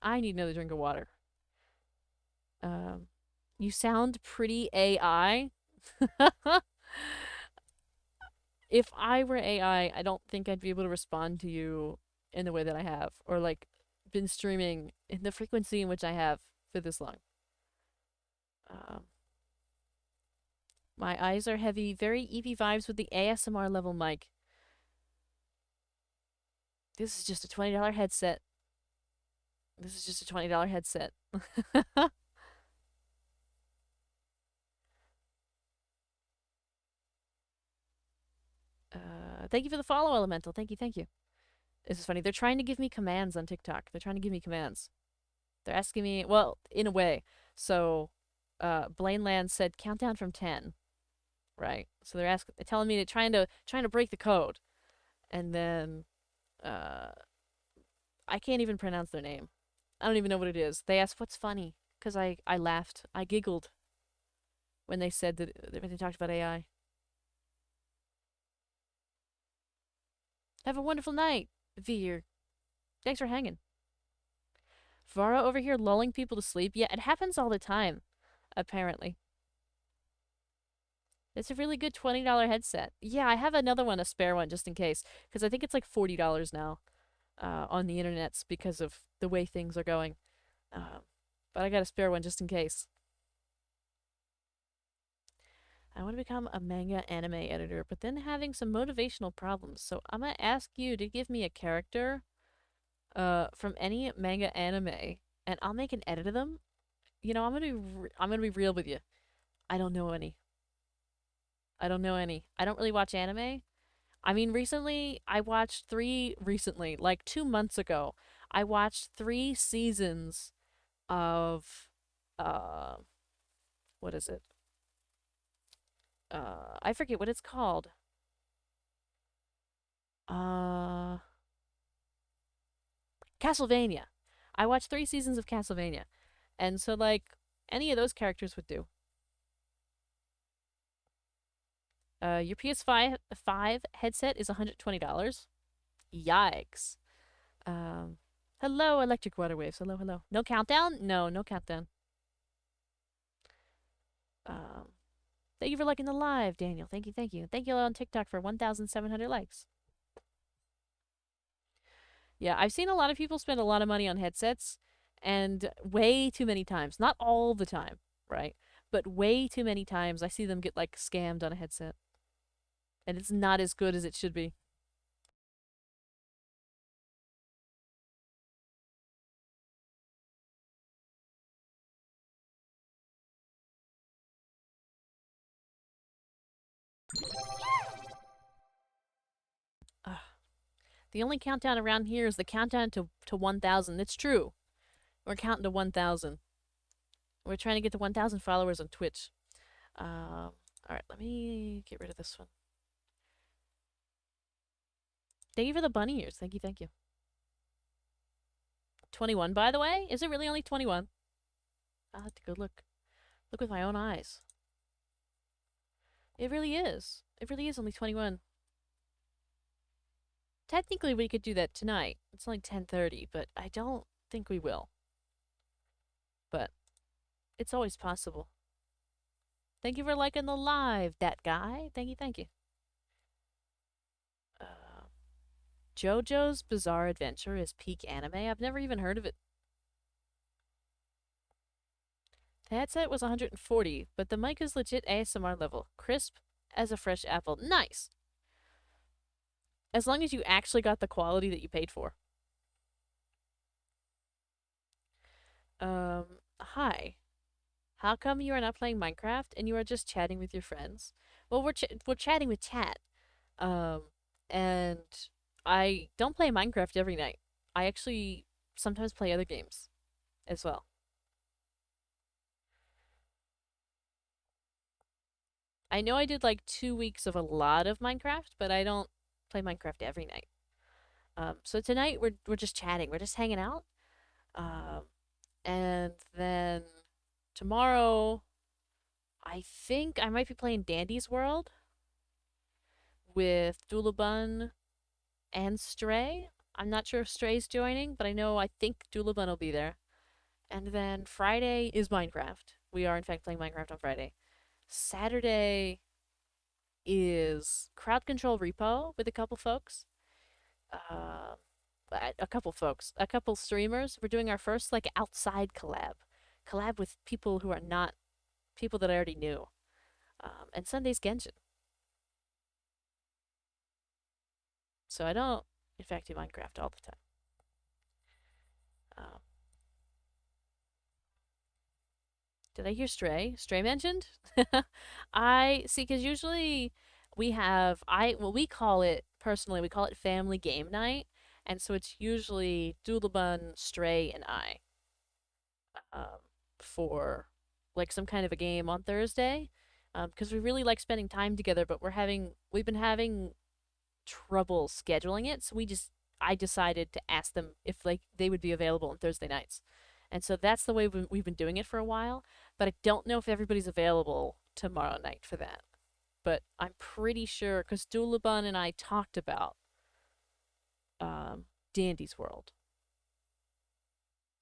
I need another drink of water. Um, you sound pretty AI. If I were AI, I don't think I'd be able to respond to you in the way that I have, or like been streaming in the frequency in which I have for this long. Um, my eyes are heavy, very Eevee vibes with the ASMR level mic. This is just a $20 headset. This is just a $20 headset. Thank you for the follow, Elemental. Thank you, thank you. This is funny. They're trying to give me commands on TikTok. They're trying to give me commands. They're asking me, well, in a way. So, Blaine Land said countdown from 10, right? So they're telling me trying to break the code, and then, uh, I can't even pronounce their name. I don't even know what it is. They asked what's funny because I laughed. I giggled when they said that when they talked about AI. Have a wonderful night, Veer. Thanks for hanging. Vara over here lulling people to sleep. Yeah, it happens all the time, apparently. It's a really good $20 headset. Yeah, I have another one, a spare one, just in case, because I think it's like $40 now on the internets because of the way things are going. Um, but I got a spare one just in case. I want to become a manga anime editor, but then having some motivational problems. So I'm gonna ask you to give me a character from any manga anime, and I'll make an edit of them. You know, I'm gonna be real with you. I don't know any. I don't know any. I don't really watch anime. I mean, recently I watched like 2 months ago, I watched 3 seasons of, uh, what is it? I forget what it's called. Uh, Castlevania. I watched 3 seasons of Castlevania. And so, like, any of those characters would do. Your PS5 headset is $120. Yikes. Um, hello, Electric Water Waves. Hello, hello. No countdown? No, no countdown. Um, thank you for liking the live, Daniel. Thank you, thank you. Thank you on TikTok for 1,700 likes. Yeah, I've seen a lot of people spend a lot of money on headsets, and way too many times. Not all the time, right? But way too many times I see them get like scammed on a headset. And it's not as good as it should be. Ugh. The only countdown around here is the countdown to 1,000. It's true. We're counting to 1,000. We're trying to get to 1,000 followers on Twitch. All right, let me get rid of this one. Thank you for the bunny ears. Thank you, thank you. 21, by the way? Is it really only 21? I'll have to go look. Look with my own eyes. It really is. It really is only 21. Technically, we could do that tonight. It's only 10:30, but I don't think we will. But it's always possible. Thank you for liking the live, that guy. Thank you, thank you. JoJo's Bizarre Adventure is peak anime. I've never even heard of it. The headset was 140, but the mic is legit ASMR level. Crisp as a fresh apple. Nice. As long as you actually got the quality that you paid for. Hi. How come you are not playing Minecraft and you are just chatting with your friends? Well, we're chatting with chat. Um, and I don't play Minecraft every night. I actually sometimes play other games as well. I know I did like 2 weeks of a lot of Minecraft, but I don't play Minecraft every night. So tonight we're just chatting. We're just hanging out. Um, and then tomorrow, I think I might be playing Dandy's World with Dulabun and Stray. I'm not sure if Stray's joining, but I think Dulabun will be there. And then Friday is Minecraft. We are in fact playing Minecraft on Friday. Saturday is Crowd Control Repo with a couple folks. Uh, a couple streamers. We're doing our first like outside collab with people who are not people that I already knew. And Sunday's Genshin. So I don't, in fact, do Minecraft all the time. Um, did I hear Stray? Stray mentioned? I see, because usually we call it, personally, we call it family game night. And so it's usually Doodlebun, Stray, and I um, for like some kind of a game on Thursday. Because we really like spending time together, but we've been having trouble scheduling it. So I decided to ask them if like they would be available on Thursday nights. And so that's the way we've been doing it for a while. But I don't know if everybody's available tomorrow night for that. But I'm pretty sure because Doolabun and I talked about Dandy's World.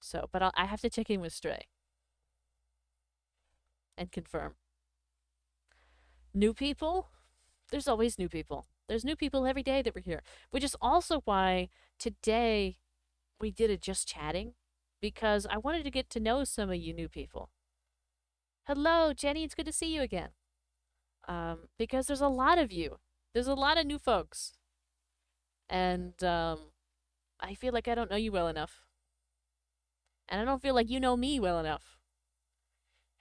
So, but I have to check in with Stray and confirm. New people? There's always new people. There's new people every day that we're here, which is also why today we did it just chatting because I wanted to get to know some of you new people. Hello, Jenny. It's good to see you again. Because there's a lot of you. There's a lot of new folks, and I feel like I don't know you well enough, and I don't feel like you know me well enough.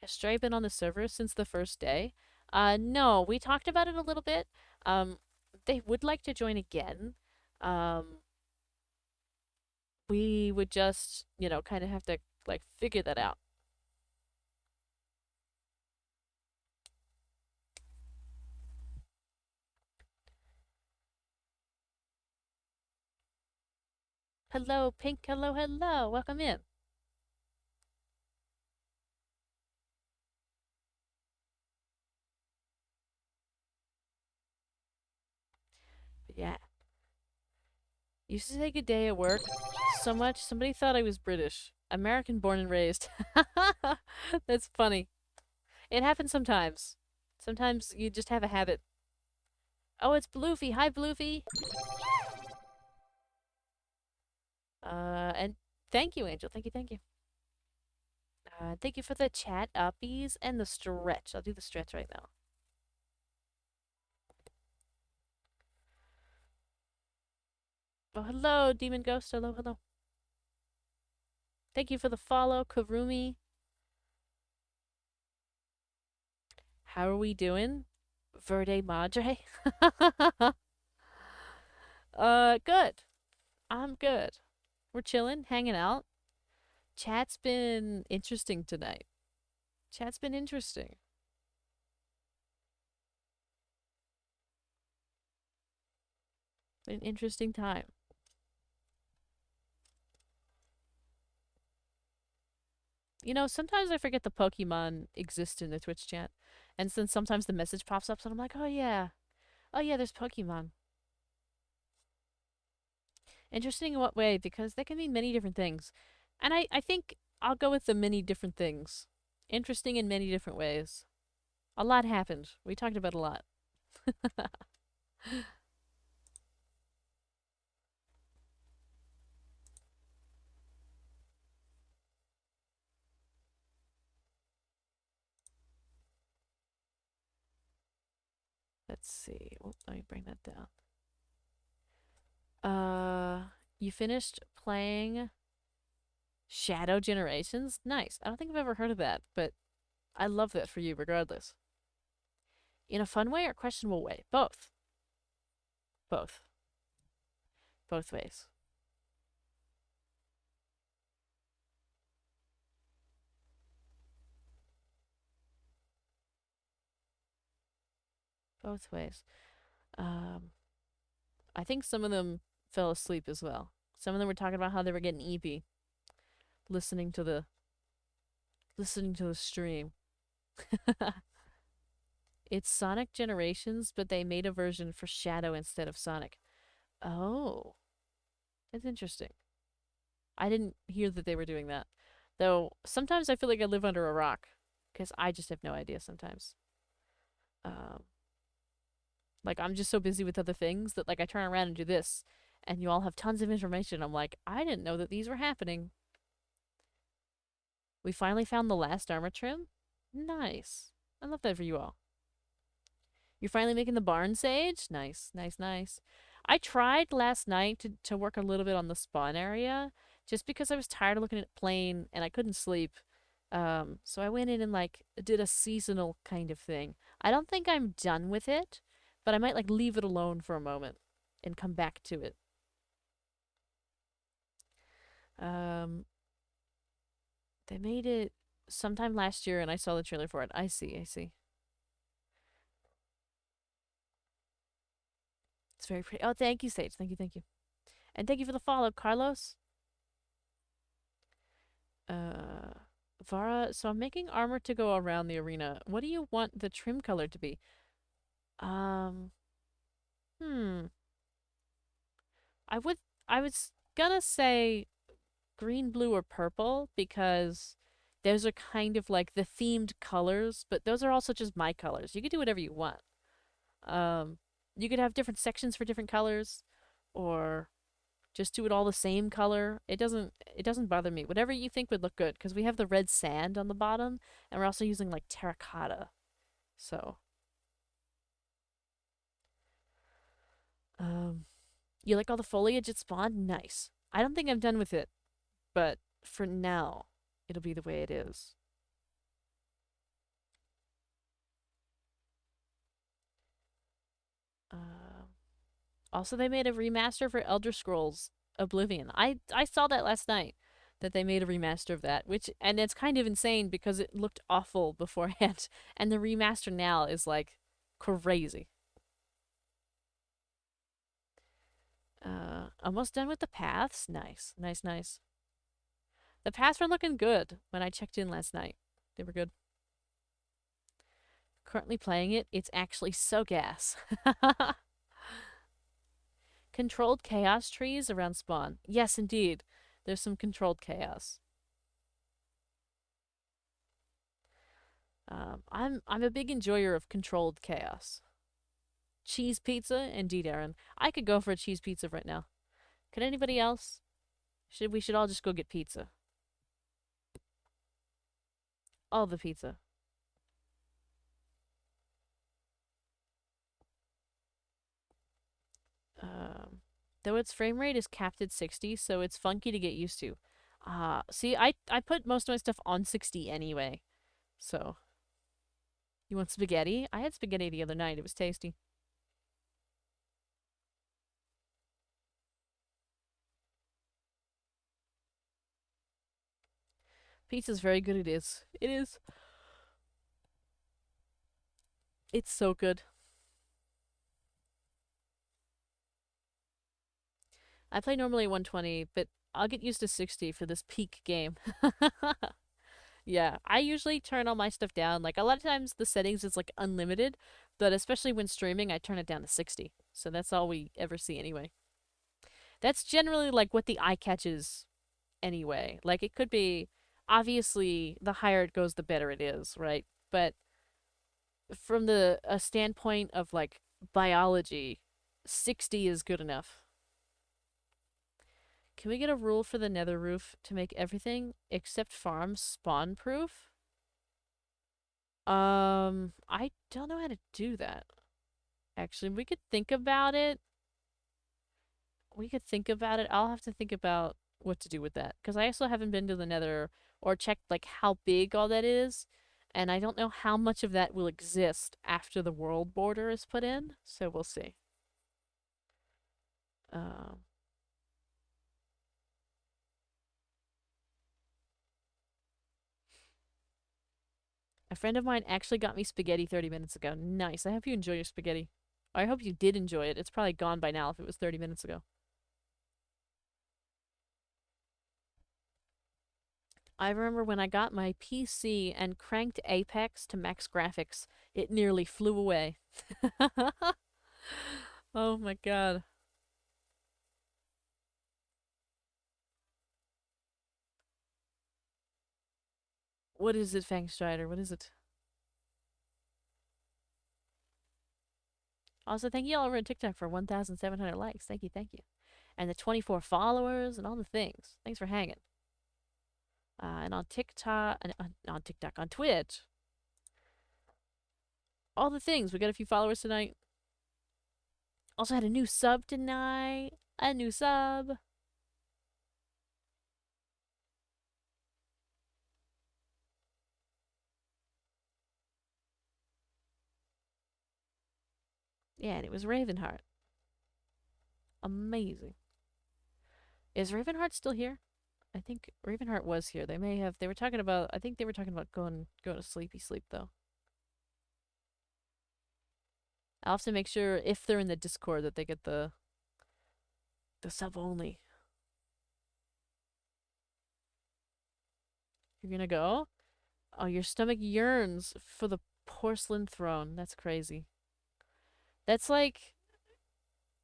Has Stray been on the server since the first day? No. We talked about it a little bit. Um, they would like to join again. Um, we would just, kind of have to like figure that out. Hello, Pink. Hello, hello. Welcome in. But yeah. Used to take a day at work so much somebody thought I was British. American born and raised. That's funny. It happens sometimes. Sometimes you just have a habit. Oh, it's Bloofy. Hi, Bloofy. And thank you, Angel. Thank you, thank you. Thank you for the chat uppies and the stretch. I'll do the stretch right now. Oh, hello, Demon Ghost. Hello, hello. Thank you for the follow, Karumi. How are we doing? Verde Madre? Good. I'm good. We're chilling, hanging out. Chat's been interesting tonight. Chat's been interesting. An interesting time. You know, sometimes I forget the Pokemon exist in the Twitch chat. And then sometimes the message pops up, so I'm like, oh yeah. Oh yeah, there's Pokemon. Interesting in what way? Because they can mean many different things. And I think I'll go with the many different things. Interesting in many different ways. A lot happened. We talked about a lot. Let's see. Oh, let me bring that down. You finished playing Shadow Generations? Nice. I don't think I've ever heard of that, but I love that for you regardless. In a fun way or questionable way? Both. Both. Both ways. Both ways. Um, I think some of them fell asleep as well. Some of them were talking about how they were getting eepy listening to the stream. It's Sonic Generations, but they made a version for Shadow instead of Sonic. Oh, that's interesting. I didn't hear that they were doing that. Though sometimes I feel like I live under a rock because I just have no idea sometimes. Um, like I'm just so busy with other things that like I turn around and do this and you all have tons of information. I'm like, I didn't know that these were happening. We finally found the last armor trim. Nice. I love that for you all. You're finally making the barn sage? Nice, nice, nice. I tried last night to work a little bit on the spawn area just because I was tired of looking at plain and I couldn't sleep. So I went in and like did a seasonal kind of thing. I don't think I'm done with it, but I might like leave it alone for a moment and come back to it. Um, they made it sometime last year and I saw the trailer for it. I see, I see. It's very pretty. Oh, thank you, Sage. Thank you, thank you. And thank you for the follow, Carlos. Uh, Vara, so I'm making armor to go around the arena. What do you want the trim color to be? Um, hmm. I would, I was gonna say green, blue, or purple because those are kind of like the themed colors, but those are also just my colors. You could do whatever you want. Um, you could have different sections for different colors, or just do it all the same color. It doesn't bother me. Whatever you think would look good because we have the red sand on the bottom and we're also using like terracotta. So, um you like all the foliage it spawned? Nice. I don't think I'm done with it, but for now, it'll be the way it is. Um Also they made a remaster for Elder Scrolls Oblivion. I saw that last night that they made a remaster of that, which and it's kind of insane because it looked awful beforehand and the remaster now is like crazy. Almost done with the paths. Nice, nice, nice. The paths were looking good when I checked in last night. They were good. Currently playing it, it's actually so gas. Controlled chaos trees around spawn. Yes, indeed. There's some controlled chaos. I'm a big enjoyer of controlled chaos. Cheese pizza, indeed, Aaron. I could go for a cheese pizza right now. Could anybody else? We should all just go get pizza. All the pizza. Um, though its frame rate is capped at 60, so it's funky to get used to. See, I put most of my stuff on 60 anyway. So, you want spaghetti? I had spaghetti the other night. It was tasty. Pizza's very good. It is. It is. It's so good. I play normally 120, but I'll get used to 60 for this peak game. Yeah, I usually turn all my stuff down. Like a lot of times the settings is like unlimited, but especially when streaming, I turn it down to 60. So that's all we ever see anyway. That's generally like what the eye catches anyway. Like it could be obviously the higher it goes the better it is, right? But from the a standpoint of like biology, 60 is good enough. Can we get a rule for the nether roof to make everything except farms spawn proof? I don't know how to do that. Actually, we could think about it. We could think about it. I'll have to think about what to do with that because I also haven't been to the nether or checked like how big all that is. And I don't know how much of that will exist after the world border is put in, so we'll see. Um, a friend of mine actually got me spaghetti 30 minutes ago. Nice. I hope you enjoy your spaghetti. I hope you did enjoy it. It's probably gone by now if it was 30 minutes ago. I remember when I got my PC and cranked Apex to max graphics, it nearly flew away. Oh my god. What is it, Fangstrider? What is it? Also, thank you all over on TikTok for 1,700 likes. Thank you, thank you. And the 24 followers and all the things. Thanks for hanging. And on TikTok, on Twitch, all the things. We got a few followers tonight. Also had a new sub tonight. A new sub. Yeah, and it was Ravenheart. Amazing. Is Ravenheart still here? I think Ravenheart was here. They were talking about I think they were talking about going to sleepy sleep though. I'll have to make sure if they're in the Discord that they get the sub only. You're gonna go? Oh, your stomach yearns for the porcelain throne. That's crazy. That's like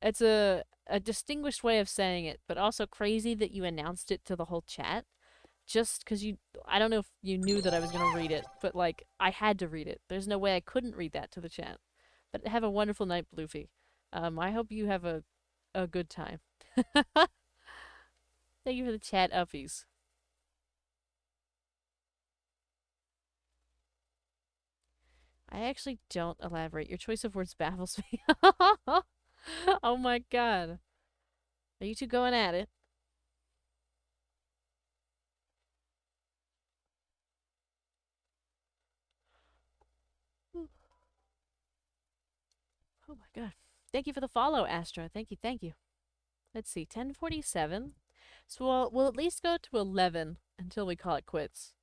it's a distinguished way of saying it, but also crazy that you announced it to the whole chat. Just because you, I don't know if you knew that I was gonna read it, but like I had to read it. There's no way I couldn't read that to the chat. But have a wonderful night, Bluefy. I hope you have a good time. Thank you for the chat uppies. I actually don't elaborate. Your choice of words baffles me. Oh my god. Are you two going at it? Oh my god. Thank you for the follow, Astra. Thank you, thank you. Let's see, 10:47. So we'll at least go to 11 until we call it quits.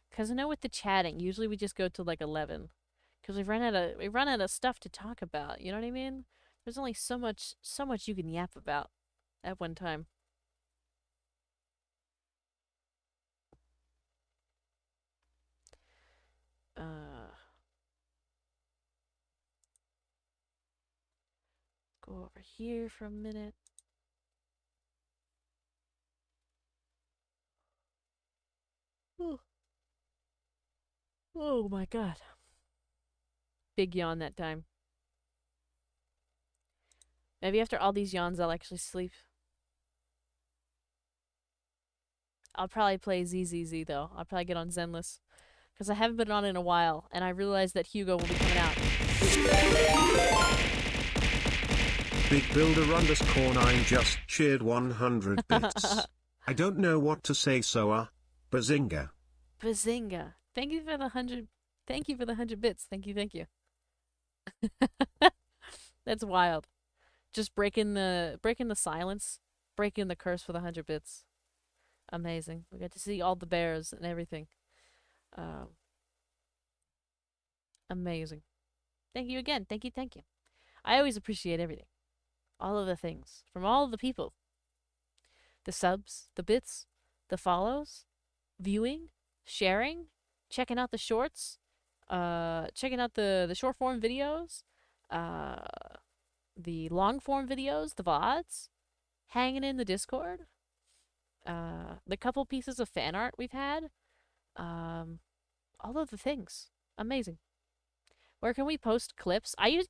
Because I know with the chatting, usually we just go to like 11. Because we run out of stuff to talk about. You know what I mean? There's only so much you can yap about at one time. Go over here for a minute. Oh, oh my god. Big yawn that time. Maybe after all these yawns, I'll actually sleep. I'll probably play ZZZ though. I'll probably get on Zenless. Because I haven't been on in a while, and I realized that Hugo will be coming out. Big Builder _9 just cheered 100 bits. I don't know what to say, so bazinga. Bazinga. Thank you for the 100. Thank you for the 100 bits. Thank you, thank you. That's wild. Just breaking the silence, breaking the curse for the 100 bits. Amazing. We got to see all the bears and everything. Um, amazing. Thank you again. Thank you, thank you. I always appreciate everything. All of the things from all of the people. The subs, the bits, the follows, viewing, sharing, checking out the shorts, checking out the short form videos, uh, the long form videos, the VODs, hanging in the Discord, the couple pieces of fan art we've had, um, all of the things. Amazing. Where can we post clips? I used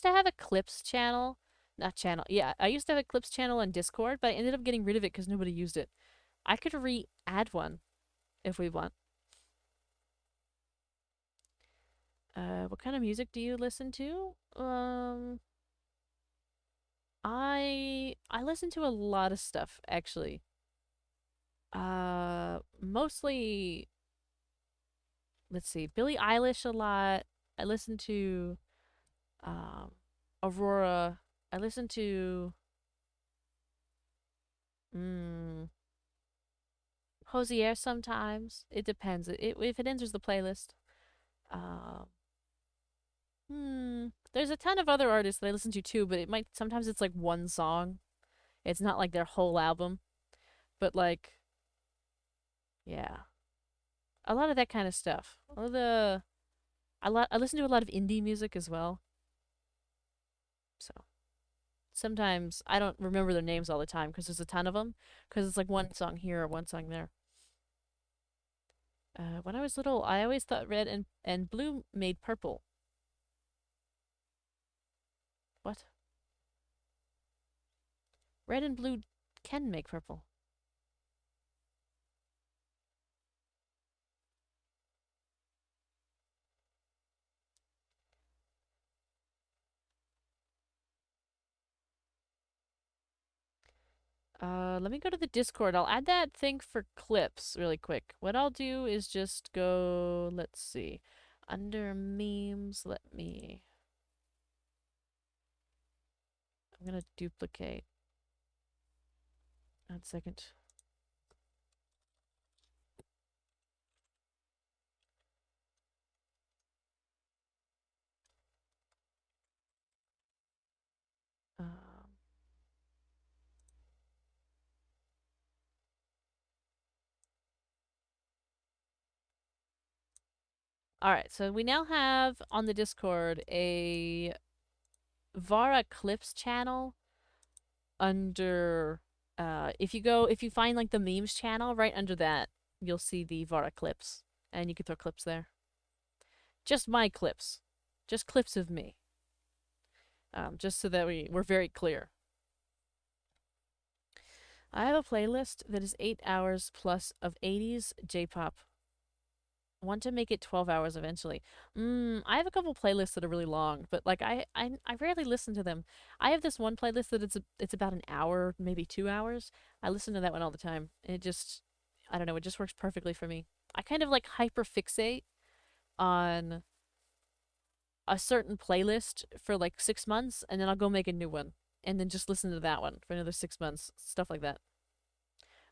to have a clips channel. Not channel. Yeah, I used to have a clips channel on Discord, but I ended up getting rid of it because nobody used it. I could re-add one if we want. What kind of music do you listen to? I listen to a lot of stuff actually. Mostly, let's see, Billie Eilish a lot. I listen to um Aurora. I listen to mm, Hosier sometimes. It depends. If it enters the playlist. Um, there's a ton of other artists that I listen to too, but it might sometimes it's like one song. It's not like their whole album, but like yeah, a lot of that kind of stuff. I listen to a lot of indie music as well. So sometimes I don't remember their names all the time because there's a ton of them. Because it's like one song here or one song there. When I was little, I always thought red and blue made purple. What? Red and blue can make purple. Let me go to the Discord. I'll add that thing for clips really quick. What I'll do is just go, let's see, under memes, I'm gonna duplicate. 1 second. Um, all right, so we now have on the Discord a Vara Clips channel under if you find like the memes channel right under that, you'll see the Vara Clips and you can throw clips there. Just my clips. Just clips of me. Just so that we're very clear. I have a playlist that is 8 hours plus of 80s J-pop. I want to make it 12 hours eventually. I have a couple playlists that are really long, but like I rarely listen to them. I have this one playlist that it's about an hour, maybe 2 hours. I listen to that one all the time. It just I don't know, it just works perfectly for me. I kind of like hyperfixate on a certain playlist for like 6 months, and then I'll go make a new one, and then just listen to that one for another 6 months, stuff like that.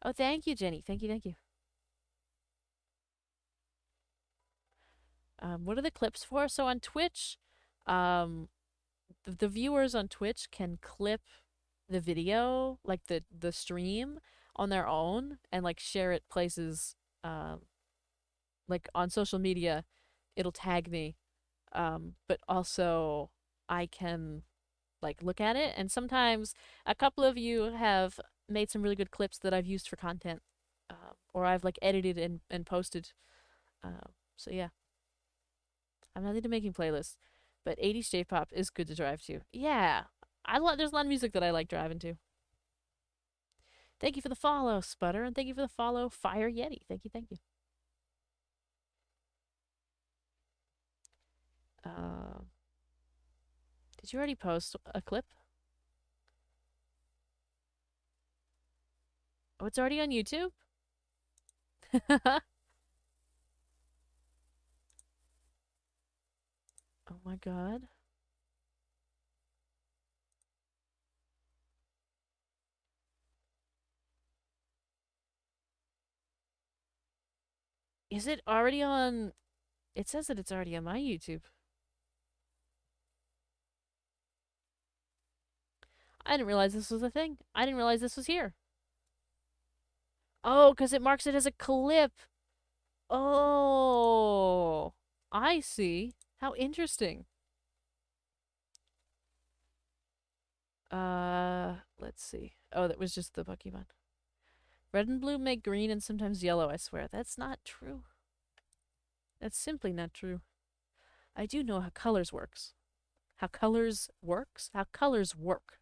Oh, thank you, Jenny. Thank you, thank you. What are the clips for? So on Twitch, um, the viewers on Twitch can clip the video, like the stream, on their own and like share it places, um, like on social media. It'll tag me, but also I can like look at it, and sometimes a couple of you have made some really good clips that I've used for content, or I've like edited and posted. So yeah, I'm not into making playlists, but 80s J-pop is good to drive to. Yeah, there's a lot of music that I like driving to. Thank you for the follow, Sputter, and thank you for the follow, Fire Yeti. Thank you, thank you. Uh, did you already post a clip? Oh, it's already on YouTube? Oh my god. Is it already on? It says that it's already on my YouTube. I didn't realize this was a thing. I didn't realize this was here. Oh, because it marks it as a clip. Oh, I see. How interesting. Let's see. Oh, that was just the Pokemon. Red and blue make green and sometimes yellow, I swear. That's not true. That's simply not true. I do know how colors works. How colors works? How colors work.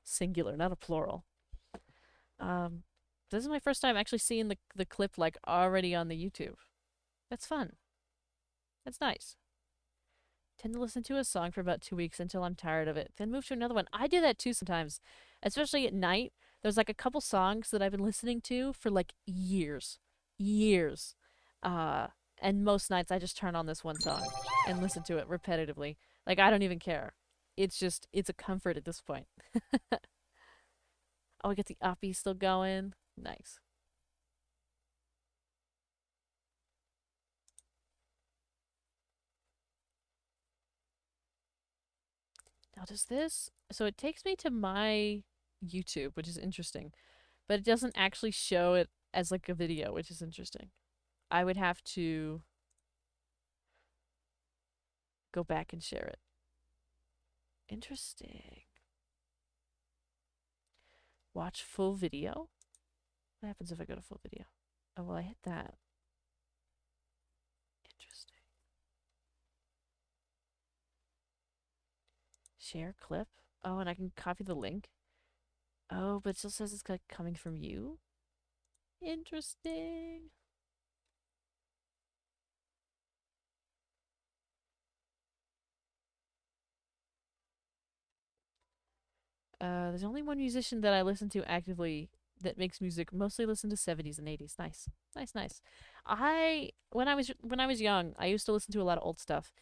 Singular, not a plural. Um, this is my first time actually seeing the clip like already on the YouTube. That's fun. That's nice. Tend to listen to a song for about 2 weeks until I'm tired of it, then move to another one. I do that too sometimes, especially at night. There's like a couple songs that I've been listening to for like years, years. Uh, and most nights I just turn on this one song and listen to it repetitively. Like I don't even care. It's just it's a comfort at this point. Oh, we got the uppie still going. Nice. Now does this? So it takes me to my YouTube, which is interesting, but it doesn't actually show it as like a video, which is interesting. I would have to go back and share it. Interesting. Watch full video? What happens if I go to full video? Oh, well, I hit that. Interesting. Share clip? Oh, and I can copy the link? Oh, but it still says it's coming from you? Interesting. There's only one musician that I listen to actively that makes music. Mostly listen to 70s and 80s. Nice, nice, nice. When I was young, I used to listen to a lot of old stuff.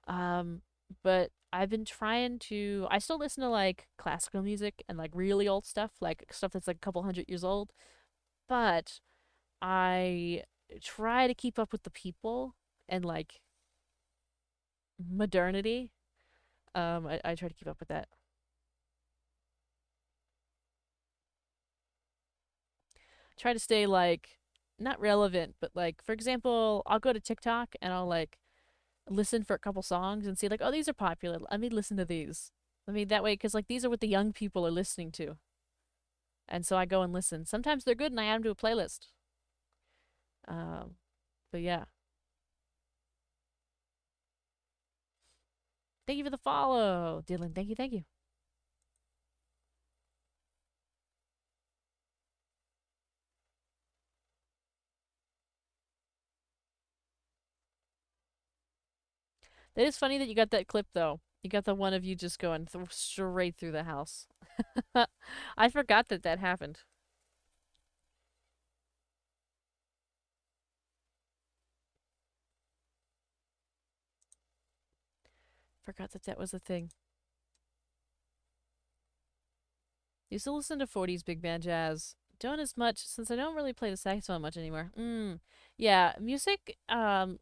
Um, but I've been trying to. I still listen to like classical music and like really old stuff, like stuff that's like a couple hundred years old. But I try to keep up with the people and like modernity. I try to keep up with that. Try to stay like not relevant, but like for example, I'll go to TikTok and I'll like listen for a couple songs and see like, oh, these are popular. Let me listen to these. Let me that way because like these are what the young people are listening to, and so I go and listen. Sometimes they're good and I add them to a playlist. Um, but yeah, thank you for the follow, Dylan. Thank you, thank you. It is funny that you got that clip though. You got the one of you just going straight through the house. I forgot that that happened. Forgot that that was a thing. Used to listen to 40s big band jazz. Don't as much since I don't really play the saxophone much anymore. Yeah, music,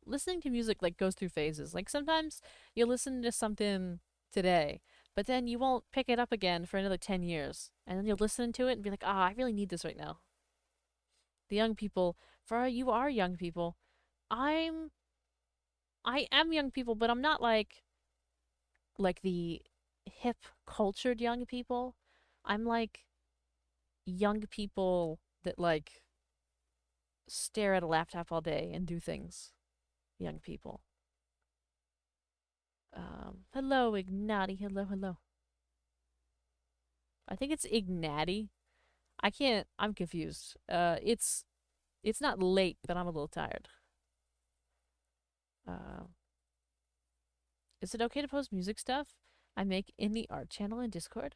listening to music like goes through phases. Like sometimes you listen to something today, but then you won't pick it up again for another 10 years. And then you'll listen to it and be like, ah, I really need this right now. The young people, for you are young people. I'm, I am young people, but I'm not like the hip cultured young people. I'm like young people that like stare at a laptop all day and do things. Young people. Hello, Ignati. Hello, hello. I think it's Ignati. I can't. I'm confused. It's not late, but I'm a little tired. Uh, is it okay to post music stuff I make in the art channel in Discord?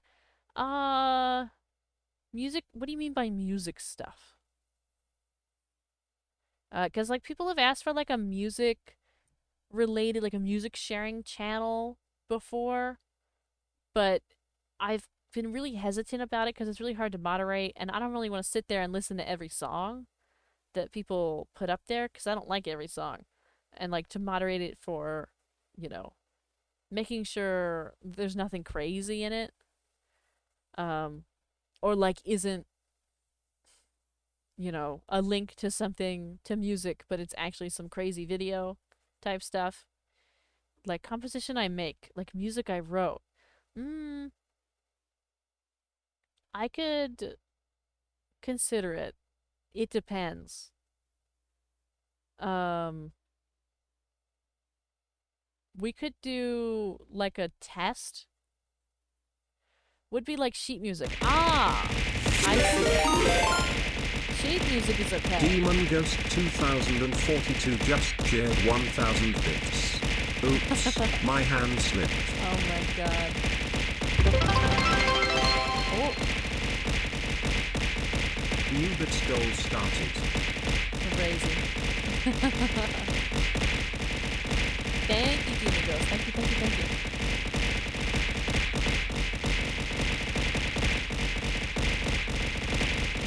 Uh, music. What do you mean by music stuff? Cause like people have asked for like a music related, like a music sharing channel before, but I've been really hesitant about it because it's really hard to moderate, and I don't really want to sit there and listen to every song that people put up there because I don't like every song, and like to moderate it for, you know, making sure there's nothing crazy in it. um, or like isn't, a link to something to music, but it's actually some crazy video type stuff. Like composition I make, like music I wrote. Mm, I could consider it. It depends. Um, we could do like a test. Would be like sheet music. Ah, I see. Sheet music is okay. Demon Ghost 2042 just shared 1000 bits. Oops, my hand slipped. Oh my god. Oh, New bits goal started. crazy. Thank you, Demon Ghost. Thank you, thank you, thank you.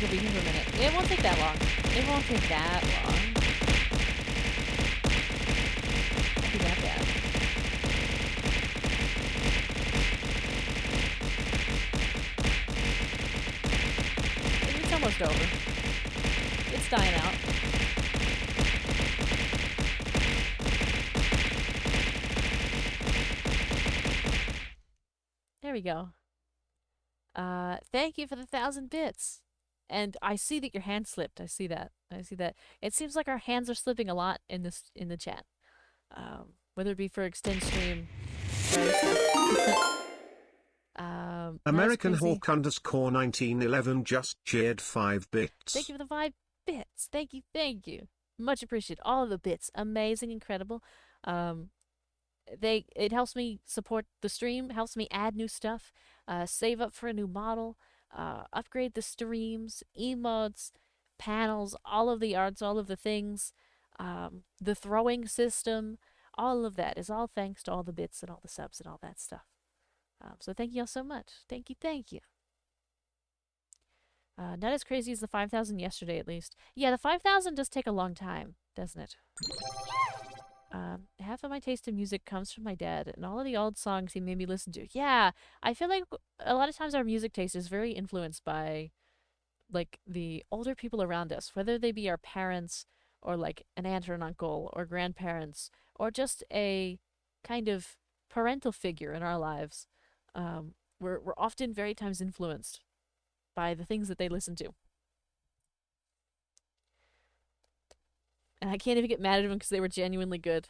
You'll be here for a minute. It won't take that long. It won't take that long. Won't be that bad. It's almost over. It's dying out. There we go. Thank you for the 1,000 bits. And I see that your hand slipped. I see that. I see that. It seems like our hands are slipping a lot in the chat. Whether it be for extend stream or other stuff. That was American crazy. Hawk underscore 1911 just shared 5 bits. Thank you for the 5 bits. Thank you, thank you. Much appreciated. All of the bits. Amazing, incredible. It helps me support the stream, helps me add new stuff, save up for a new model, upgrade the streams, emotes, panels, all of the arts, all of the things, the throwing system, all of that is all thanks to all the bits and all the subs and all that stuff. So thank you all so much. Thank you, thank you. Not as crazy as the 5,000 yesterday, at least. Yeah, the 5,000 does take a long time, doesn't it? Half of my taste in music comes from my dad and all of the old songs he made me listen to. Yeah, I feel like a lot of times our music taste is very influenced by like the older people around us, whether they be our parents or like an aunt or an uncle or grandparents or just a kind of parental figure in our lives. We're often very times influenced by the things that they listen to. And I can't even get mad at them because they were genuinely good.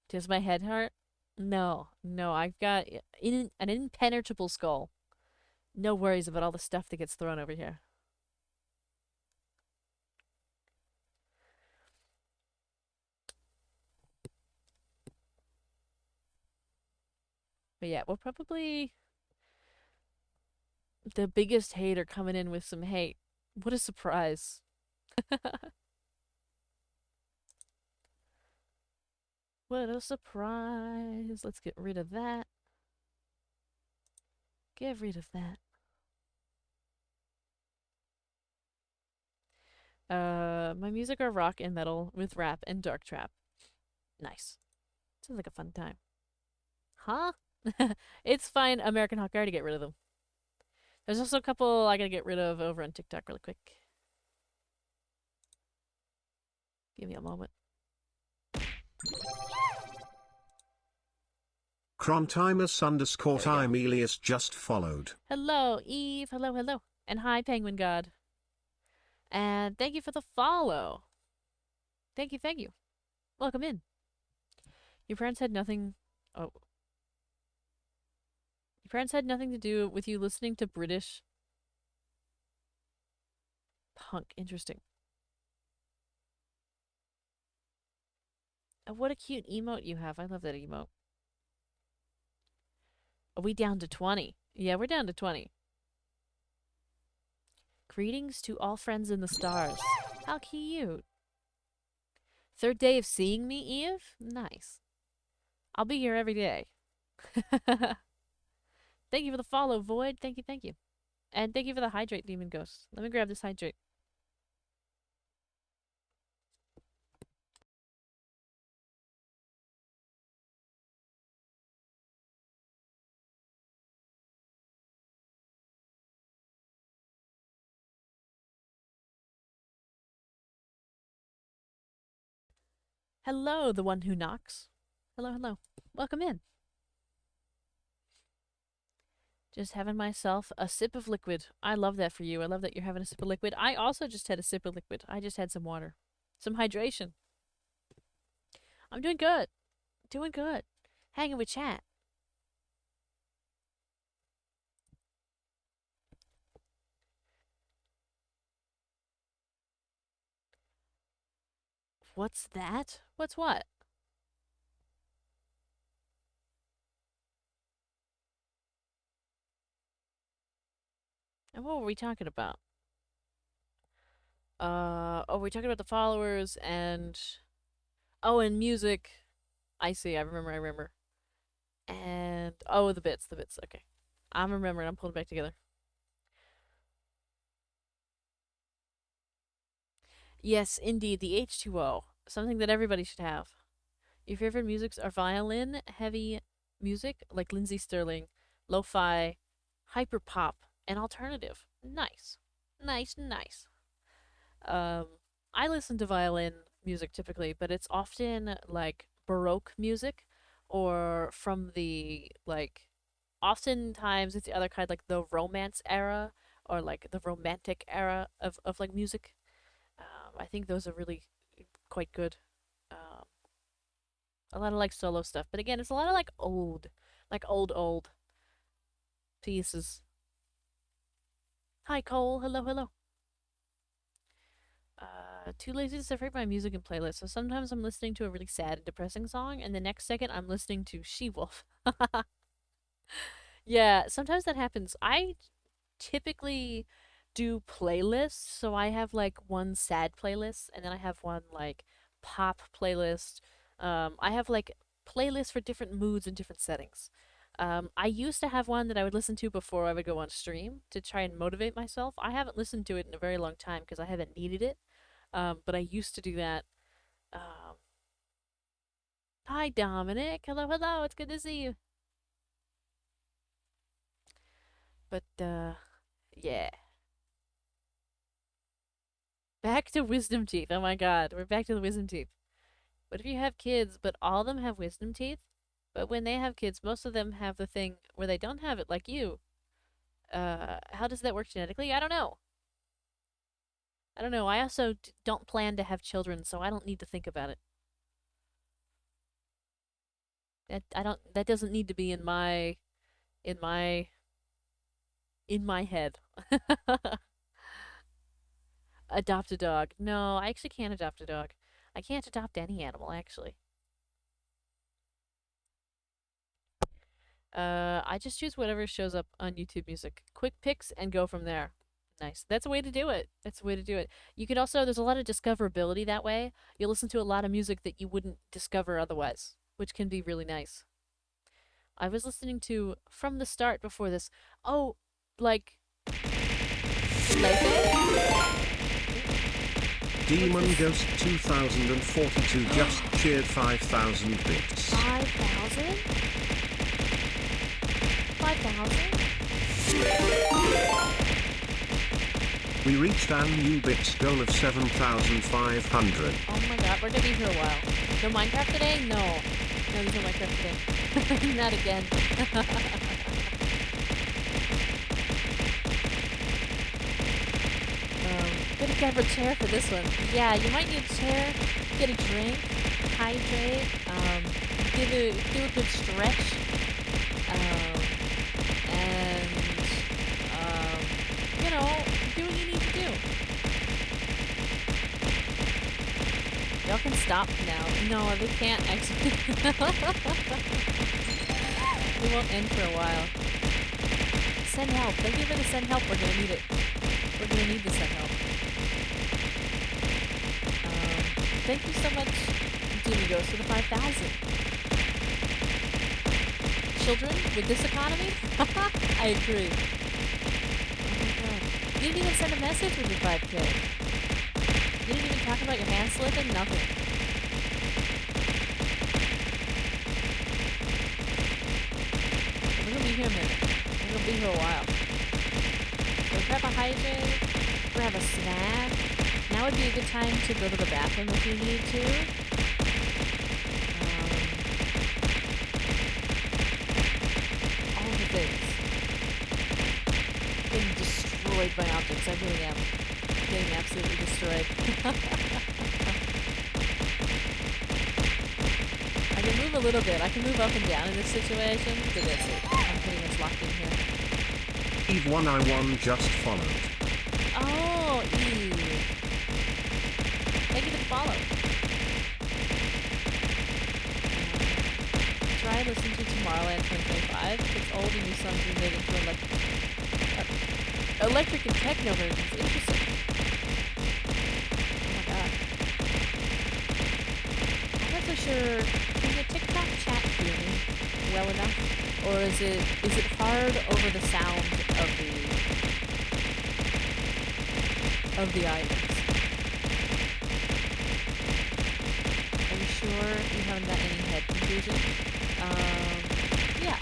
Does my head hurt? No, no, I've got an impenetrable skull. No worries about all the stuff that gets thrown over here. But yeah, we're probably the biggest hater coming in with some hate. What a surprise. What a surprise. Let's get rid of that. Get rid of that. My music are rock and metal with rap and dark trap. Nice. Sounds like a fun time. Huh? It's fine, American Hawk. I already get rid of them. There's also a couple I gotta get rid of over on TikTok really quick. Give me a moment. Crontimus underscore There we go. time Elias just followed. Hello, Eve. Hello, hello. And hi, Penguin God. And thank you for the follow. Thank you, thank you. Welcome in. Your parents had nothing. Oh. Your parents had nothing to do with you listening to British punk. Interesting. Oh, what a cute emote you have. I love that emote. Are we down to 20? Yeah, we're down to 20. Greetings to all friends in the stars. How cute. Third day of seeing me, Eve? Nice. I'll be here every day. Thank you for the follow, Void. Thank you, thank you. And thank you for the hydrate, Demon Ghost. Let me grab this hydrate. Hello, the one who knocks. Hello, hello. Welcome in. Just having myself a sip of liquid. I love that for you. I love that you're having a sip of liquid. I also just had a sip of liquid. I just had some water. Some hydration. I'm doing good. Doing good. Hanging with chat. What's that? What's what? And what were we talking about? We're talking about the followers and and music. I see. I remember. I remember. And the bits. The bits. Okay, I'm remembering. I'm pulling it back together. Yes, indeed, the H2O. Something that everybody should have. Your favorite musics are violin, heavy music like Lindsey Sterling, lo-fi, hyperpop, and alternative. Nice. Nice, nice. Um, I listen to violin music typically, but it's often like Baroque music or from the oftentimes it's the other kind like the Romance era or like the Romantic era of like music. I think those are really quite good. Um, a lot of like solo stuff, but again, it's a lot of like old pieces. Hi Cole, hello, hello. Too lazy to separate my music and playlist, so sometimes I'm listening to a really sad and depressing song, and the next second I'm listening to She-Wolf. Yeah, sometimes that happens. I typically do playlists, so I have like one sad playlist, and then I have one like pop playlist. I have like playlists for different moods and different settings. I used to have one that I would listen to before I would go on stream to try and motivate myself. I haven't listened to it in a very long time because I haven't needed it. But I used to do that. Um, Hi, Dominic. Hello, hello. It's good to see you. But, yeah. Back to wisdom teeth. Oh my god. We're back to the wisdom teeth. What if you have kids, but all of them have wisdom teeth? But when they have kids, most of them have the thing where they don't have it, like you. How does that work genetically? I don't know. I don't know. I also don't plan to have children, so I don't need to think about it. That doesn't need to be in my in my head. Adopt a dog. No, I actually can't adopt a dog. I can't adopt any animal, actually. I just choose whatever shows up on YouTube Music. Quick picks and go from there. Nice. That's a way to do it. That's a way to do it. You could also, there's a lot of discoverability that way. You listen to a lot of music that you wouldn't discover otherwise, which can be really nice. I was listening to From the Start before this. Oh, like, Lefe? Demon Ghost 2042 just cheered 5,000 bits. 5,000? 5,000? We reached our new bits goal of 7,500. Oh my god, we're gonna be here a while. No Minecraft today? No. No, there's no Minecraft today. Not again. Gonna grab a chair for this one. Yeah, you might need a chair, get a drink, hydrate, do a good stretch, and, you know, do what you need to do. Y'all can stop now. No, they can't actually. We won't end for a while. Send help. Thank you for the send help. We're gonna need it. We're gonna need the send help. Thank you so much, Demon Ghost, for the 5,000. Children with this economy? I agree. Oh my god. You didn't even send a message with your 5K. You didn't even talk about your hand slipping? Nothing. We're gonna be here a minute. We're gonna be here a while. So grab a hydrate, grab a snack. Now would be a good time to go to the bathroom if you need to. destroyed by objects. I really am. Getting absolutely destroyed. I can move a little bit. I can move up and down in this situation, but that's it. I'm pretty much locked in here. Eve 1I1 just followed. Oh, Eve. Thank you for the follow. Try listening to Tomorrowland 2025. It's old and new songs remade into electric and techno versions. Interesting. Oh my god. I'm not so sure. Can the TikTok chat hear me well enough? Or is it hard over the sound of the items? Are you sure you haven't got any head confusion? Yeah.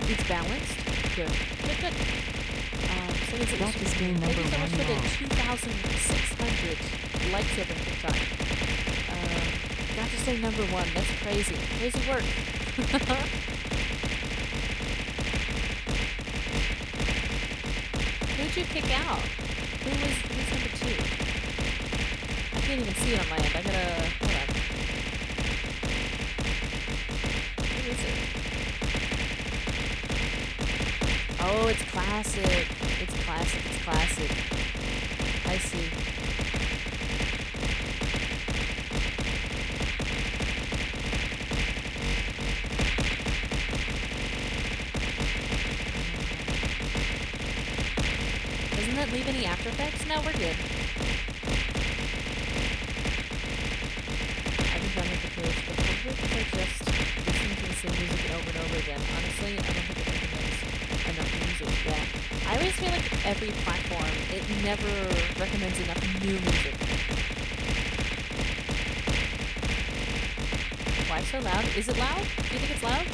It's balanced. Good. Good, good. So it's That is game thank number you so much for one the wrong. 2,600 likes over TikTok. Got to say number one. That's crazy. Crazy work. Who'd you kick out? Who's number two? I can't even see it on my end. I gotta hold on. Who is it? Oh, it's classic. It's classic. It's classic. I see. Doesn't that leave any after effects? No, we're good. I haven't done it the case, but probably because I just listen to the same music over and over again. Honestly, I don't think it recommends enough music. Yeah. I always feel like every platform, it never recommends enough new music. Why so loud? Is it loud? Do you think it's loud?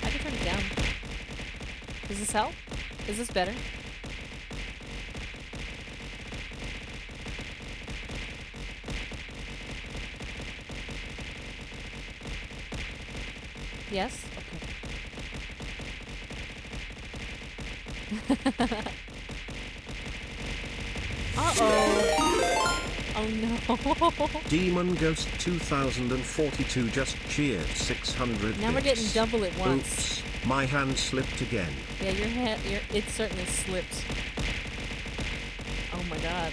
I can turn it down. Does this help? Is this better? Yes? Okay. Uh-oh. Oh no. Demon Ghost 2042 just cheered 600 Now we're getting bits. double at once. Oops, my hand slipped again. Yeah, it certainly slipped. Oh my god.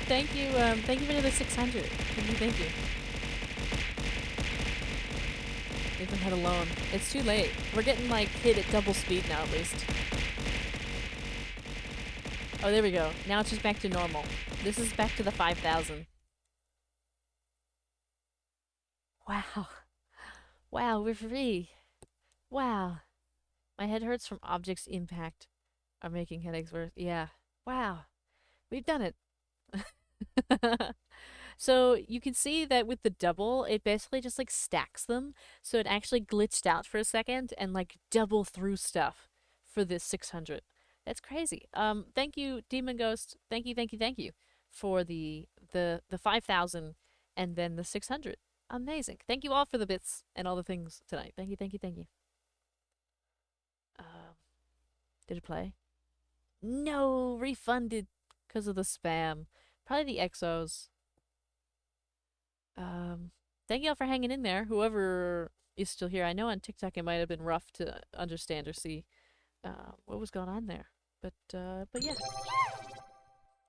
Thank you for another 600. Thank you. Leave my head alone. It's too late. We're getting, like, hit at double speed now, at least. Oh, there we go. Now it's just back to normal. This is back to the 5,000. Wow. Wow, we're free. Wow. My head hurts from objects impact are making headaches worse. Yeah. Wow. We've done it. So you can see that with the double, it basically just like stacks them. So it actually glitched out for a second and like double through stuff for this 600. That's crazy. Thank you, Demon Ghost. Thank you for the 5,000 and then the 600. Amazing. Thank you all for the bits and all the things tonight. Thank you. Did it play? No, refunded because of the spam. Probably the exos. Thank y'all for hanging in there. Whoever is still here. I know on TikTok it might have been rough to understand or see what was going on there. But yeah.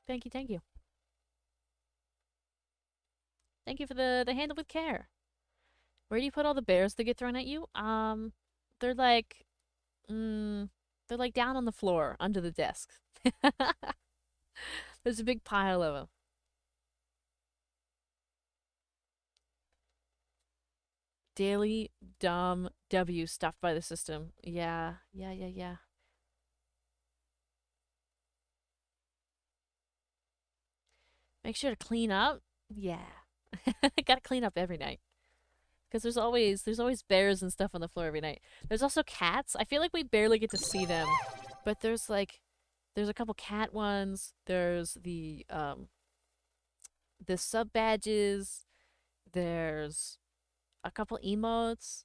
Thank you. Thank you for the handle with care. Where do you put all the bears that get thrown at you? They're like, they're like down on the floor under the desk. There's a big pile of them. Daily dumb W stuffed by the system. Yeah. Make sure to clean up. Yeah. Gotta clean up every night. Because there's always bears and stuff on the floor every night. There's also cats. I feel like we barely get to see them. But there's a couple cat ones. There's the sub badges. There's a couple emotes.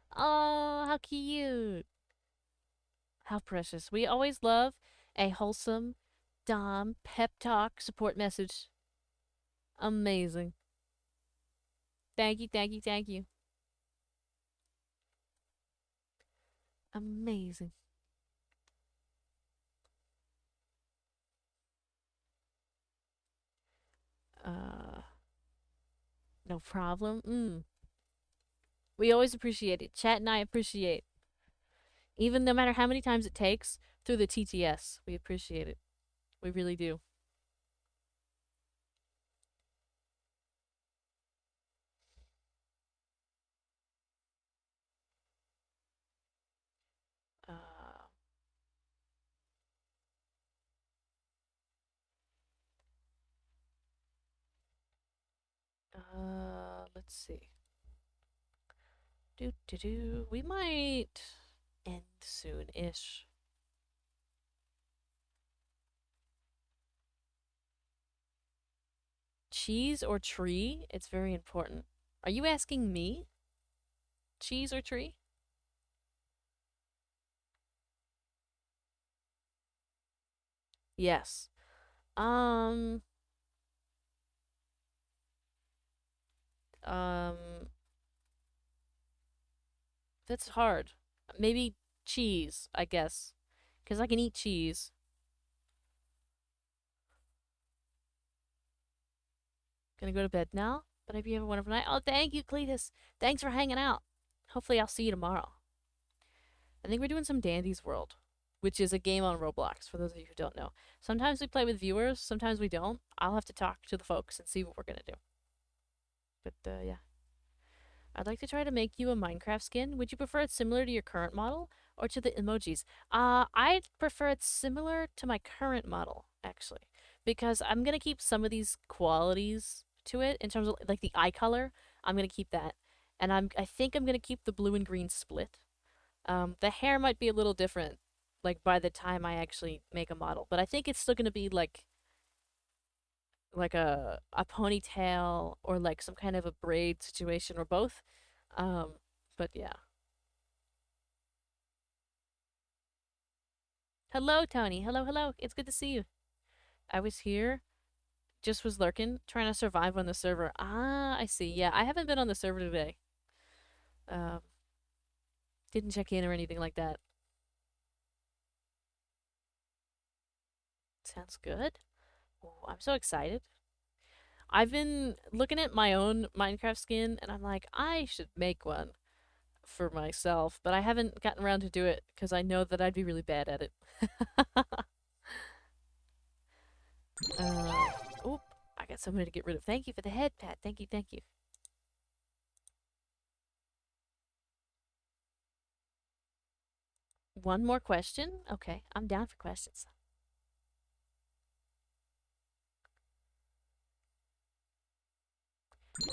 Oh, how cute. How precious. We always love a wholesome Dom pep talk support message. Amazing. Thank you, thank you, thank you. Amazing. Uh, no problem. We always appreciate it. Chat and I appreciate. Even no matter how many times it takes through the TTS, we appreciate it. We really do. Uh, let's see. Do do do. We might end soon-ish. Cheese or tree? It's very important. Are you asking me? Cheese or tree? Yes. Um, um, that's hard. Maybe cheese, I guess. Because I can eat cheese. Gonna go to bed now, but I hope you have a wonderful night. Oh, thank you, Cletus. Thanks for hanging out. Hopefully, I'll see you tomorrow. I think we're doing some Dandy's World, which is a game on Roblox, for those of you who don't know. Sometimes we play with viewers, sometimes we don't. I'll have to talk to the folks and see what we're gonna do. But, yeah. I'd like to try to make you a Minecraft skin. Would you prefer it similar to your current model or to the emojis? I'd prefer it similar to my current model, actually. because I'm gonna keep some of these qualities to it in terms of like the eye color. I'm gonna keep that, and I think I'm gonna keep the blue and green split. The hair might be a little different, like by the time I actually make a model, but I think it's still gonna be like a ponytail or like some kind of a braid situation or both. Um, but yeah. Hello, Tony. Hello, hello. It's good to see you. I was here, just was lurking, trying to survive on the server. Ah, I see. Yeah, I haven't been on the server today. Um, didn't check in or anything like that. Sounds good. Oh, I'm so excited. I've been looking at my own Minecraft skin and I'm like, I should make one for myself, but I haven't gotten around to do it because I know that I'd be really bad at it. Oop, I got somebody to get rid of. Thank you for the head pat. Thank you, thank you. One more question? Okay, I'm down for questions.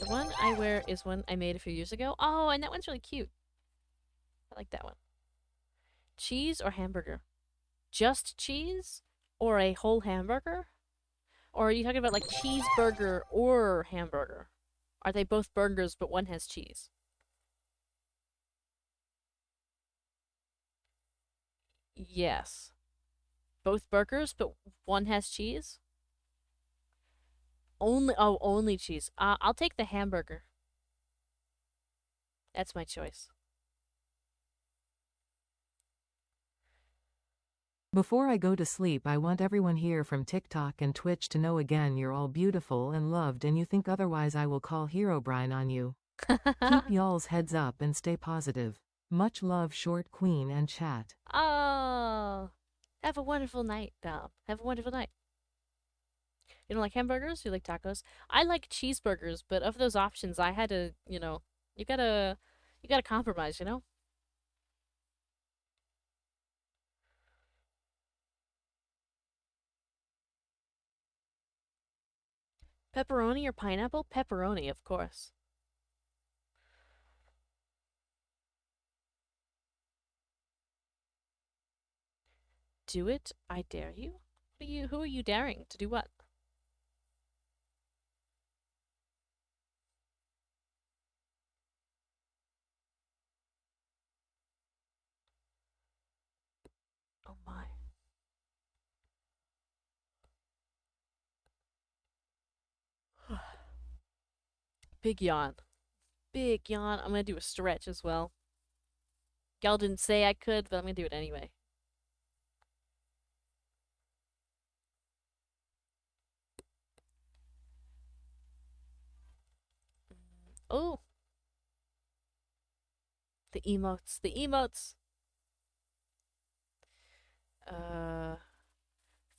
The one I wear is one I made a few years ago. Oh, and that one's really cute. I like that one. Cheese or hamburger? Just cheese? Or a whole hamburger? Or are you talking about like cheeseburger or hamburger? Are they both burgers but one has cheese? Yes. Both burgers but one has cheese? Only cheese. I'll take the hamburger. That's my choice. Before I go to sleep, I want everyone here from TikTok and Twitch to know again you're all beautiful and loved, and you think otherwise I will call Herobrine on you. Keep y'all's heads up and stay positive. Much love, Short Queen and chat. Oh, have a wonderful night, Dom. Have a wonderful night. You don't like hamburgers? You like tacos? I like cheeseburgers, but of those options, I had to, you gotta compromise, you know? Pepperoni or pineapple? Pepperoni, of course. Do it, I dare you. Who are you daring to do what? Oh my. Big yawn. Big yawn. I'm gonna do a stretch as well. Y'all didn't say I could, but I'm gonna do it anyway. Oh, the emotes. The emotes. Uh,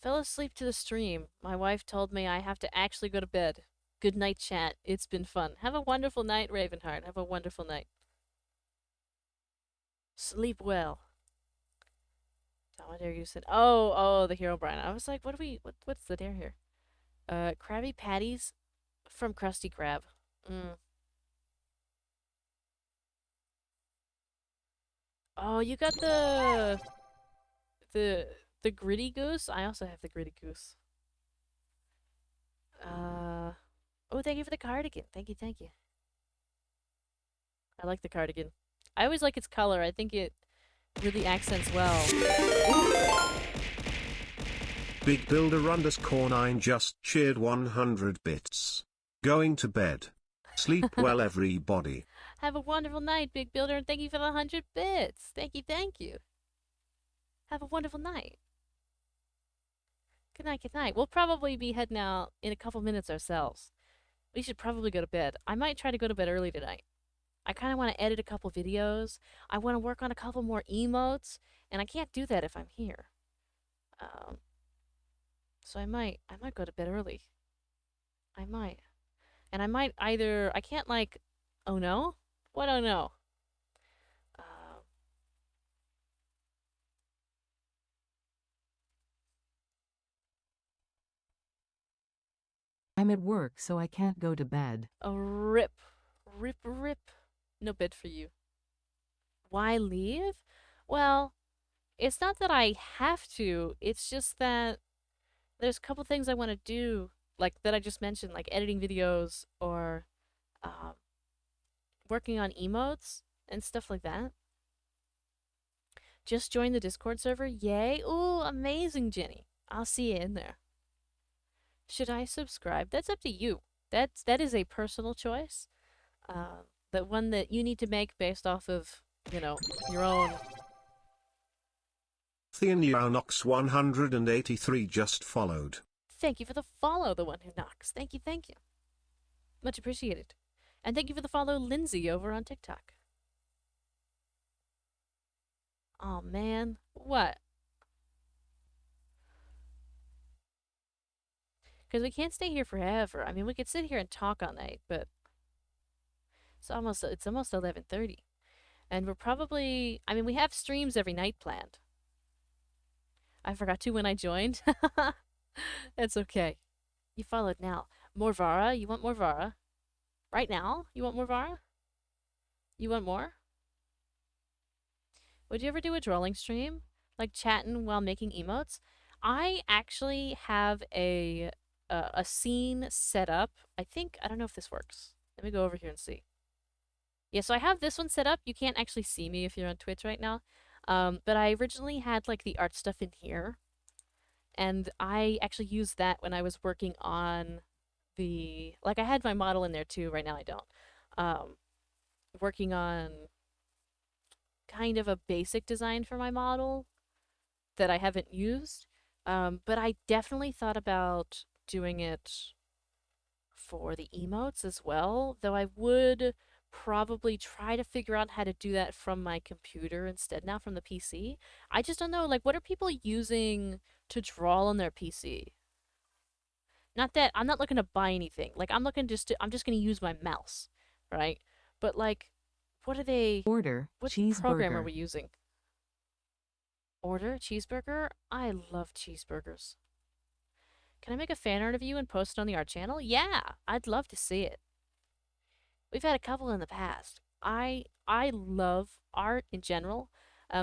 fell asleep to the stream. My wife told me I have to actually go to bed. Good night, chat. It's been fun. Have a wonderful night, Ravenheart. Have a wonderful night. Sleep well. How dare you said, oh, the hero Brian. I was like, what's the dare here? Krabby Patties from Krusty Krab. Mm. Oh, you got the the gritty goose. I also have the gritty goose. Uh, oh, thank you for the cardigan. Thank you, thank you. I like the cardigan. I always like its color. I think it really accents well. Big Builder underscore 9 just cheered 100 bits. Going to bed. Sleep well, everybody. Have a wonderful night, Big Builder, and thank you for the 100 bits. Thank you, thank you. Have a wonderful night. Good night, good night. We'll probably be heading out in a couple minutes ourselves. We should probably go to bed. I might try to go to bed early tonight. I kind of want to edit a couple videos. I want to work on a couple more emotes, and I can't do that if I'm here. So I might go to bed early. I might. And I might either, I can't like, oh no? What oh no? Um, I'm at work, so I can't go to bed. A rip. Rip, rip. No bed for you. Why leave? Well, it's not that I have to, it's just that there's a couple things I want to do, like that I just mentioned, like editing videos or um, working on emotes and stuff like that. Just join the Discord server. Yay. Ooh, amazing, Jenny. I'll see you in there. Should I subscribe? That's up to you. That is a personal choice. The one that you need to make based off of, your own. Theonox 183 just followed. Thank you for the follow, the one who knocks. Thank you, thank you. Much appreciated. And thank you for the follow, Lindsay, over on TikTok. Oh man, what? Because we can't stay here forever. I mean, we could sit here and talk all night, but it's almost 11:30, and we're probably. I mean, we have streams every night planned. I forgot to when I joined. It's okay. You followed now. More Vara? You want more Vara? Right now? You want more Vara? You want more? Would you ever do a drawing stream? Like chatting while making emotes? I actually have a scene set up. I don't know if this works. Let me go over here and see. Yeah, so I have this one set up. You can't actually see me if you're on Twitch right now. But I originally had like the art stuff in here. And I actually used that when I was working on I had my model in there too. Right now I don't. Working on kind of a basic design for my model that I haven't used. But I definitely thought about doing it for the emotes as well, though I would probably try to figure out how to do that from my computer instead now from the PC. I just don't know, like, what are people using to draw on their PC? Not that I'm not looking to buy anything. Like, I'm just going to use my mouse, right? But like, Order what program are cheeseburger. we using? Order cheeseburger? I love cheeseburgers. Can I make a fan art of you and post it on the art channel? Yeah, I'd love to see it. We've had a couple in the past. I love art in general.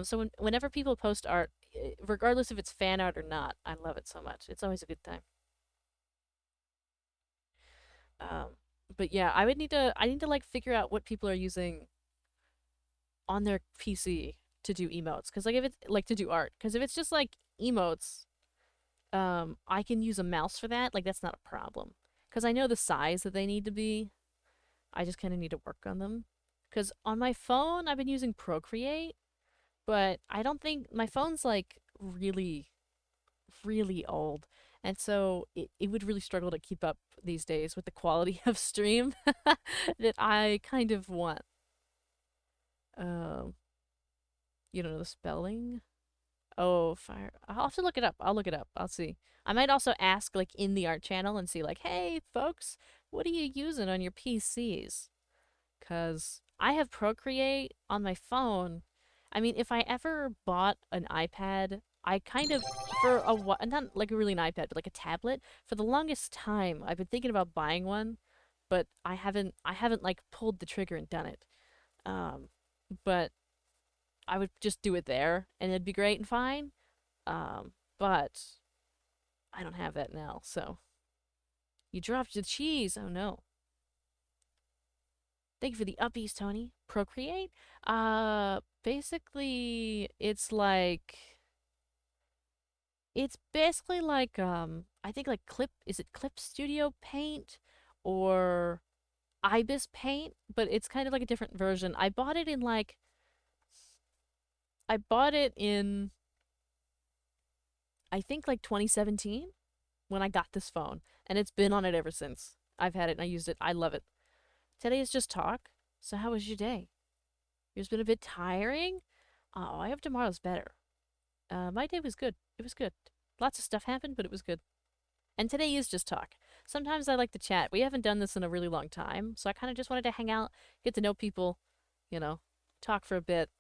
So whenever people post art, regardless if it's fan art or not, I love it so much. It's always a good time. Um, but yeah, I need to like figure out what people are using on their PC to do emotes. Cause like if it's like to do art, cause if it's just like emotes, I can use a mouse for that. Like that's not a problem. Cause I know the size that they need to be. I just kind of need to work on them. Cause on my phone, I've been using Procreate, but I don't think my phone's like really, really old. And so it would really struggle to keep up these days with the quality of stream that I kind of want. Um, you don't know the spelling? Oh, fire. I'll have to look it up. I'll look it up. I'll see. I might also ask, like, in the art channel and see, like, hey, folks, what are you using on your PCs? Because I have Procreate on my phone. I mean, if I ever bought an iPad, I kind of, for a while, not like really an iPad, but like a tablet, for the longest time, I've been thinking about buying one, but I haven't like pulled the trigger and done it. Um, but I would just do it there, and it'd be great and fine. But I don't have that now, so you dropped the cheese. Oh no. Thank you for the uppies, Tony. Procreate? Basically it's basically like I think like Clip Studio Paint or Ibis Paint, but it's kind of like a different version. I bought it in I think like 2017 when I got this phone, and it's been on it ever since. I've had it and I used it. I love it. Today is just talk. So how was your day? Yours been a bit tiring? Oh, I hope tomorrow's better. My day was good. It was good. Lots of stuff happened, but it was good. And today is just talk. Sometimes I like to chat. We haven't done this in a really long time, so I kind of just wanted to hang out, get to know people, you know, talk for a bit.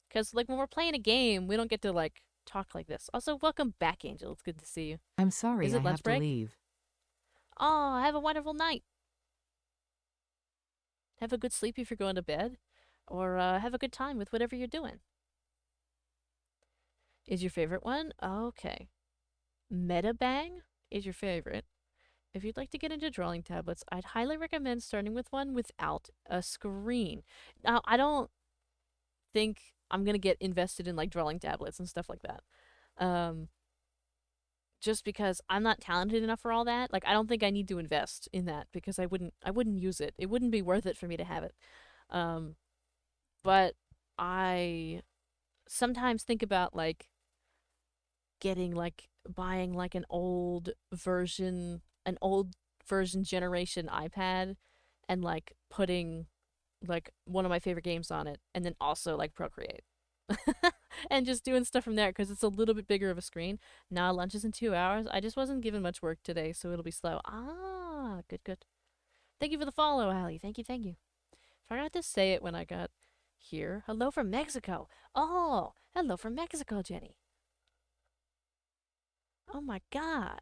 Because, like, when we're playing a game, we don't get to, like, talk like this. Also, welcome back, Angel. It's good to see you. I'm Is sorry I it lunch have to break? leave. Oh, have a wonderful night. Have a good sleep if you're going to bed, or have a good time with whatever you're doing. Is your favorite one? Okay. Meta Bang is your favorite. If you'd like to get into drawing tablets, I'd highly recommend starting with one without a screen. Now, I don't think I'm gonna get invested in like drawing tablets and stuff like that. Um, just because I'm not talented enough for all that. Like I don't think I need to invest in that because I wouldn't use it. It wouldn't be worth it for me to have it. Um, but I sometimes think about like getting like buying like an old version generation iPad and like putting like one of my favorite games on it and then also like Procreate. And just doing stuff from there because it's a little bit bigger of a screen. Now lunch is in 2 hours. I just wasn't given much work today, so it'll be slow. Ah, good, good. Thank you for the follow, Allie. Thank you, thank you. Forgot to say it when I got here. Hello from Mexico. Oh, hello from Mexico, Jenny. Oh my god.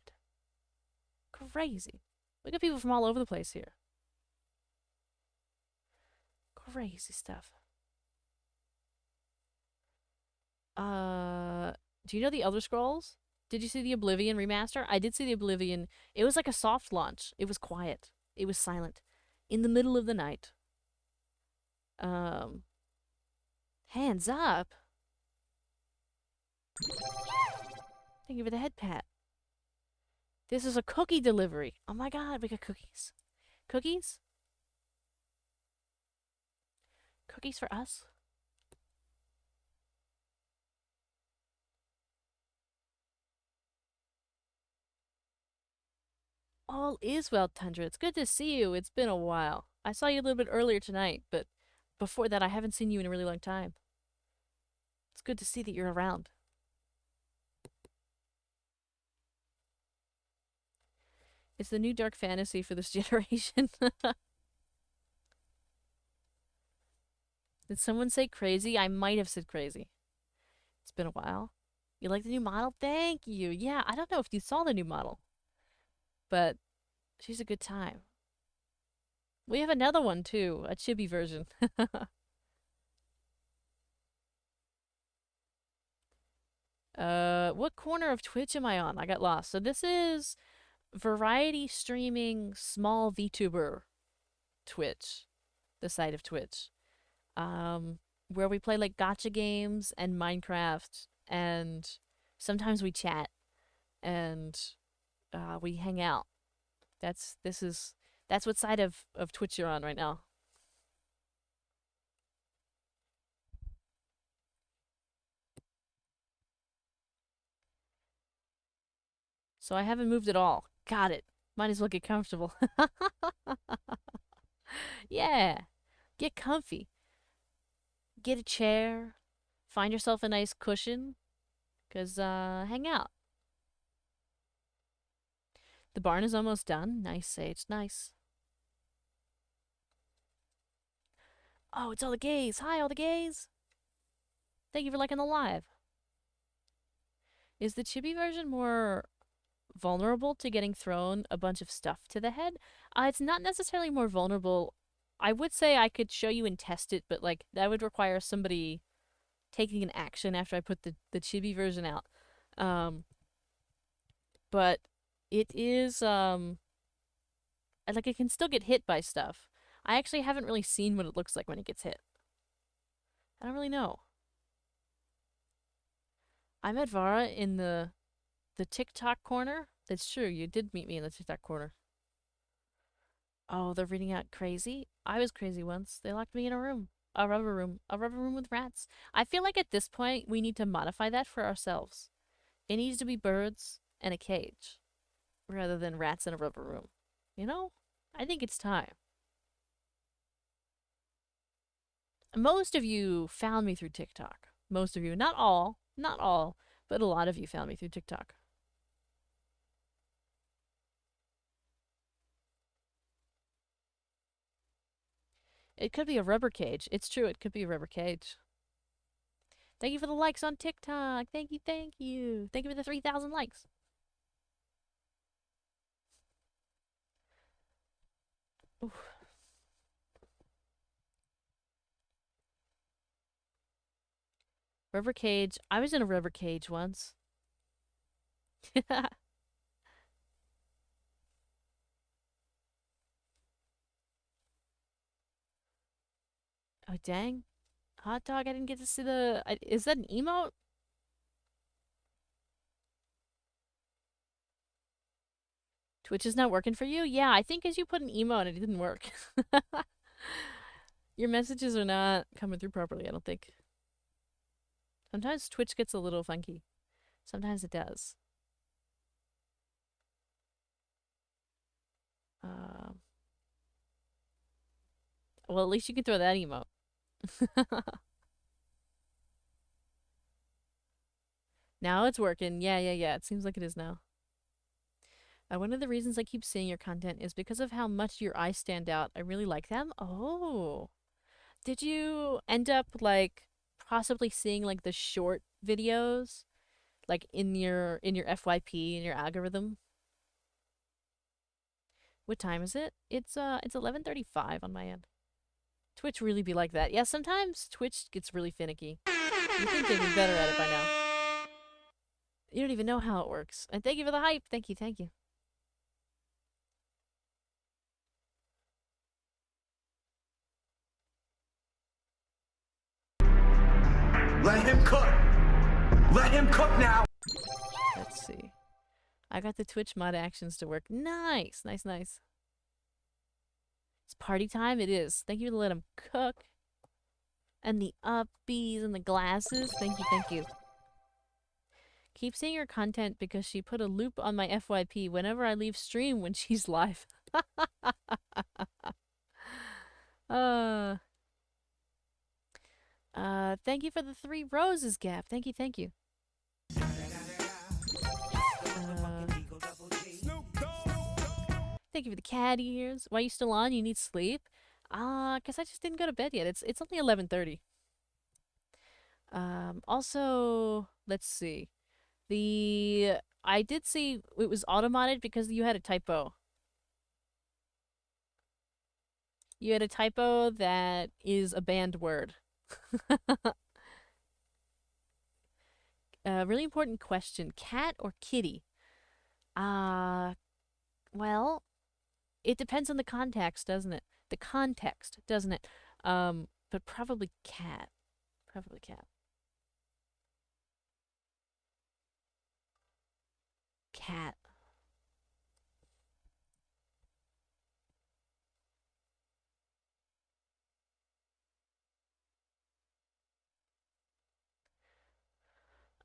Crazy. We got people from all over the place here. Crazy stuff. Uh, do you know the Elder Scrolls? Did you see the Oblivion remaster? I did see the Oblivion. It was like a soft launch. It was quiet. It was silent. In the middle of the night. Um, hands up. Thank you for the head pat. This is a cookie delivery. Oh my god, we got cookies. Cookies? Cookies for us? All is well, Tundra. It's good to see you. It's been a while. I saw you a little bit earlier tonight, but before that, I haven't seen you in a really long time. It's good to see that you're around. It's the new dark fantasy for this generation. Did someone say crazy? I might have said crazy. It's been a while. You like the new model? Thank you. Yeah, I don't know if you saw the new model, but she's a good time. We have another one too, a chibi version. What corner of Twitch am I on? I got lost. So this is variety streaming small VTuber Twitch, the site of Twitch. Where we play like gotcha games and Minecraft, and sometimes we chat and we hang out. That's what side of Twitch you're on right now. So I haven't moved at all. Got it. Might as well get comfortable. Yeah. Get comfy. Get a chair. Find yourself a nice cushion. Cause hang out. The barn is almost done. Nice, Sage. Nice. Oh, it's all the gays. Hi, all the gays. Thank you for liking the live. Is the chibi version more vulnerable to getting thrown a bunch of stuff to the head? It's not necessarily more vulnerable. I would say I could show you and test it, but like that would require somebody taking an action after I put the chibi version out. Um, but it is like it can still get hit by stuff. I actually haven't really seen what it looks like when it gets hit. I don't really know. I met Vara in the TikTok corner. That's true. You did meet me in the TikTok corner. Oh, they're reading out crazy. I was crazy once. They locked me in a room. A rubber room with rats. I feel like at this point we need to modify that for ourselves. It needs to be birds and a cage rather than rats in a rubber room. You know? I think it's time. Most of you found me through TikTok. Most of you, not all, but a lot of you found me through TikTok. It could be a rubber cage. It's true, it could be a rubber cage. Thank you for the likes on TikTok. Thank you, thank you. Thank you for the 3,000 likes. Oof. River cage. I was in a river cage once. Oh, dang. Hot dog, I didn't get to see the... is that an emote? Twitch is not working for you? Yeah, I think as you put an emote and it didn't work. Your messages are not coming through properly, I don't think. Sometimes Twitch gets a little funky. Sometimes it does. Uh, well, at least you can throw that emote. Now it's working. Yeah, yeah, yeah. It seems like it is now. One of the reasons I keep seeing your content is because of how much your eyes stand out. I really like them. Oh. Did you end up, like, possibly seeing, like, the short videos? Like, in your FYP, in your algorithm? What time is it? It's 11:35 on my end. Twitch really be like that. Yeah, sometimes Twitch gets really finicky. You think they'd be better at it by now. You don't even know how it works. And thank you for the hype. Thank you, thank you. Let him cook. Let him cook now. Let's see. I got the Twitch mod actions to work. Nice, nice, nice. It's party time. It is. Thank you to let him cook. And the upbees and the glasses. Thank you, thank you. Keep seeing her content because she put a loop on my FYP whenever I leave stream when she's live. uh, thank you for the 3 roses, Gap. Thank you, thank you. Thank you for the cat ears. Why are you still on? You need sleep? Cause I just didn't go to bed yet. It's only 11:30. Also, let's see. I did see it was automated because you had a typo. You had a typo that is a banned word. Really important question. Cat or kitty? Uh, well, it depends on the context, doesn't it? The context, doesn't it? But probably cat. Probably cat. Cat.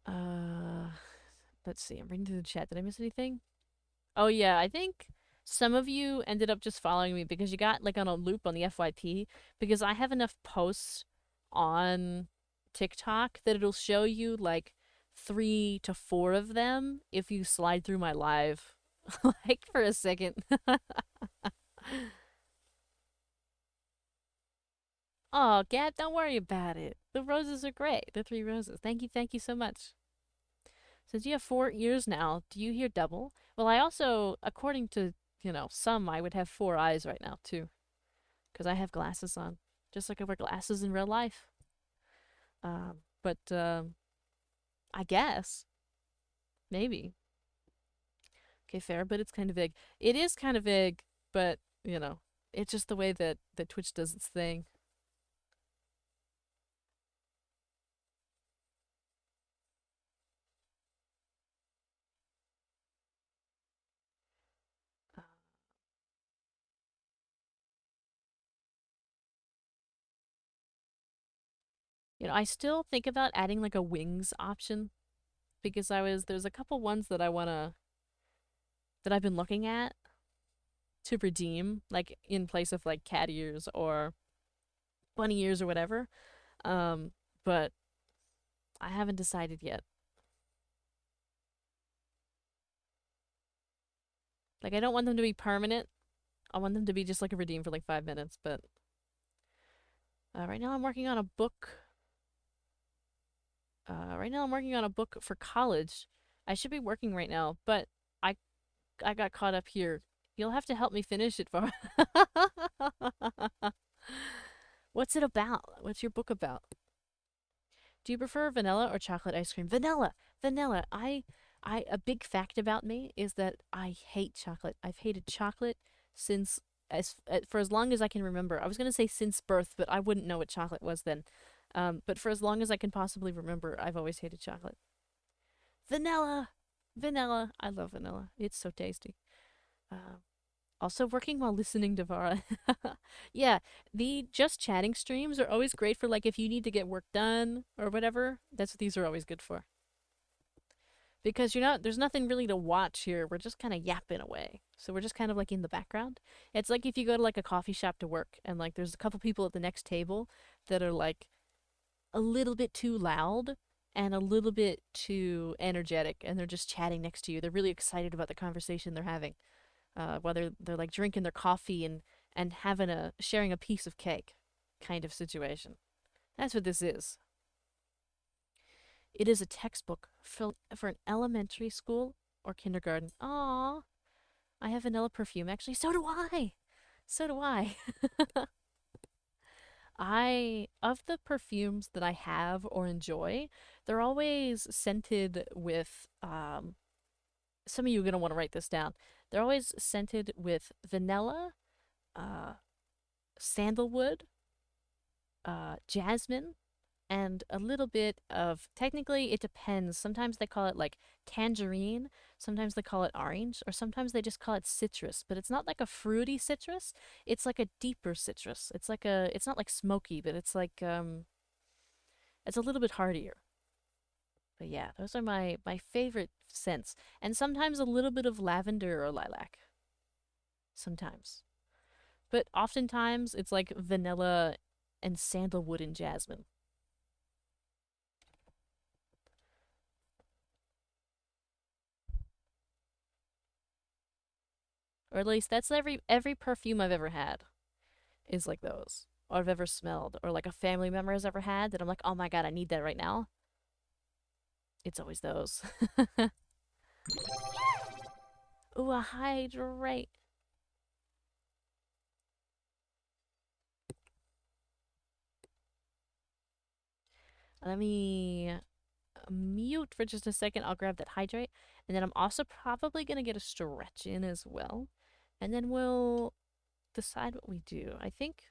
Uh, let's see. I'm reading through the chat. Did I miss anything? Oh yeah, I think some of you ended up just following me because you got like on a loop on the FYP because I have enough posts on TikTok that it'll show you like 3 to 4 of them if you slide through my live like for a second. Oh, Gab, don't worry about it. The roses are great. The 3 roses. Thank you so much. Since you have 4 ears now, do you hear double? Well, I also, according to, some, I would have 4 eyes right now, too. Because I have glasses on. Just like I wear glasses in real life. But I guess. Maybe. Okay, fair, but it's kind of vague. It is kind of vague, but, it's just the way that Twitch does its thing. I still think about adding like a wings option because there's a couple ones that that I've been looking at to redeem, like in place of like cat ears or bunny ears or whatever. But I haven't decided yet. Like I don't want them to be permanent. I want them to be just like a redeem for like 5 minutes. But right now I'm working on a book. Right now I'm working on a book for college. I should be working right now, but I I got caught up here You'll have to help me finish it for. What's it about? What's your book about? Do you prefer vanilla or chocolate ice cream? Vanilla. Vanilla. A big fact about me is that I hate chocolate. I've hated chocolate since for as long as I can remember. I was going to say since birth, but I wouldn't know what chocolate was then. But for as long as I can possibly remember, I've always hated chocolate. Vanilla. Vanilla. I love vanilla. It's so tasty. Also working while listening to Vara. Yeah, the just chatting streams are always great for like if you need to get work done or whatever. That's what these are always good for. Because there's nothing really to watch here. We're just kind of yapping away. So we're just kind of like in the background. It's like if you go to like a coffee shop to work and like there's a couple people at the next table that are like a little bit too loud and a little bit too energetic and they're just chatting next to you. They're really excited about the conversation they're having. Whether they're like drinking their coffee and sharing a piece of cake kind of situation. That's what this is. It is a textbook for an elementary school or kindergarten. Aww. I have vanilla perfume. Actually, so do I. So do I. Of the perfumes that I have or enjoy, they're always scented with, some of you are going to want to write this down. They're always scented with vanilla, sandalwood, jasmine, and a little bit of, technically it depends. Sometimes they call it like tangerine, sometimes they call it orange, or sometimes they just call it citrus, but it's not like a fruity citrus. It's like a deeper citrus. It's not like smoky, but it's like, it's a little bit heartier. But yeah, those are my favorite scents. And sometimes a little bit of lavender or lilac. Sometimes. But oftentimes it's like vanilla and sandalwood and jasmine. Or at least that's every perfume I've ever had is like those. Or I've ever smelled. Or like a family member has ever had that I'm like, oh my god, I need that right now. It's always those. Ooh, a hydrate. Let me mute for just a second. I'll grab that hydrate. And then I'm also probably going to get a stretch in as well. And then we'll decide what we do. I think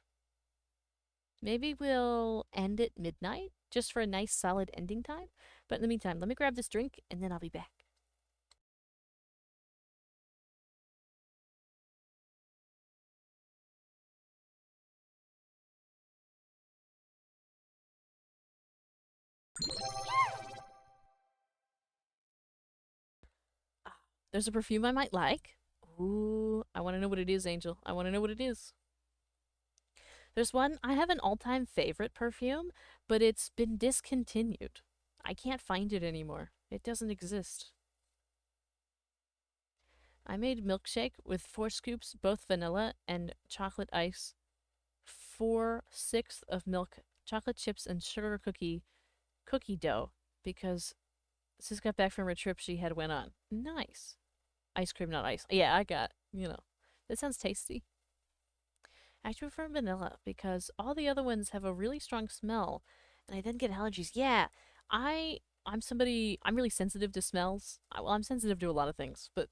maybe we'll end at midnight just for a nice solid ending time. But in the meantime, let me grab this drink and then I'll be back. There's a perfume I might like. Ooh, I want to know what it is, Angel. I want to know what it is. There's one, I have an all-time favorite perfume, but it's been discontinued. I can't find it anymore. It doesn't exist. I made milkshake with 4 scoops, both vanilla and chocolate ice, 4/6 of milk, chocolate chips, and sugar cookie dough because sis got back from her trip she had went on. Nice. Ice cream, not ice. Yeah, I got, that sounds tasty. I actually prefer vanilla because all the other ones have a really strong smell and I then get allergies. Yeah, I'm really sensitive to smells. I'm sensitive to a lot of things, but,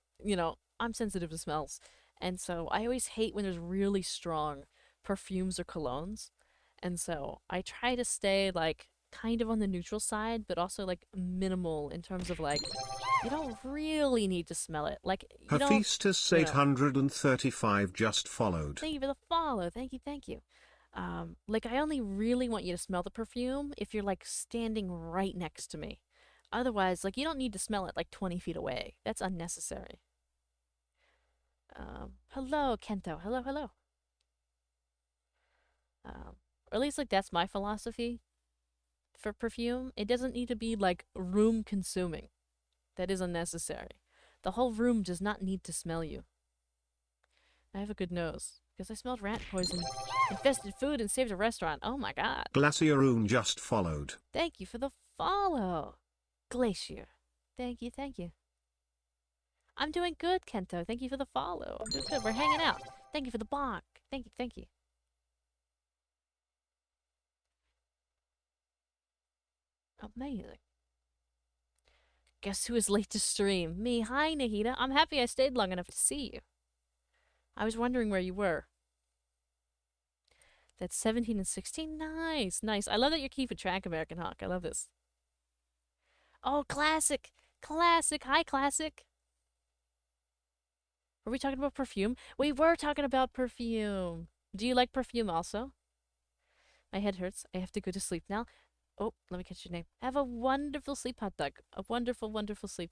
I'm sensitive to smells. And so I always hate when there's really strong perfumes or colognes. And so I try to stay, like, kind of on the neutral side, but also, like, minimal in terms of, like, you don't really need to smell it. Like, you don't, Hephaestus you know. 835 just followed. Thank you for the follow. Thank you, thank you. Like, I only really want you to smell the perfume if you're, like, standing right next to me. Otherwise, like, you don't need to smell it, like, 20 feet away. That's unnecessary. Hello, Kento. Hello, hello. Or at least, like, that's my philosophy for perfume. It doesn't need to be, like, room-consuming. That is unnecessary. The whole room does not need to smell you. I have a good nose because I smelled rat poison, infested food, and saved a restaurant. Oh my god. Glacieroon just followed. Thank you for the follow. Glacier. Thank you, thank you. I'm doing good, Kento. Thank you for the follow. I'm doing good. We're hanging out. Thank you for the bonk. Thank you, thank you. Amazing. Guess who is late to stream? Me. Hi, Nahida. I'm happy I stayed long enough to see you. I was wondering where you were. That's 17 and 16. Nice, nice. I love that you're keeping track, American Hawk. I love this. Oh, classic. Classic. Hi, classic. Were we talking about perfume? We were talking about perfume. Do you like perfume also? My head hurts. I have to go to sleep now. Oh, let me catch your name. Have a wonderful sleep, hot dog. A wonderful, wonderful sleep.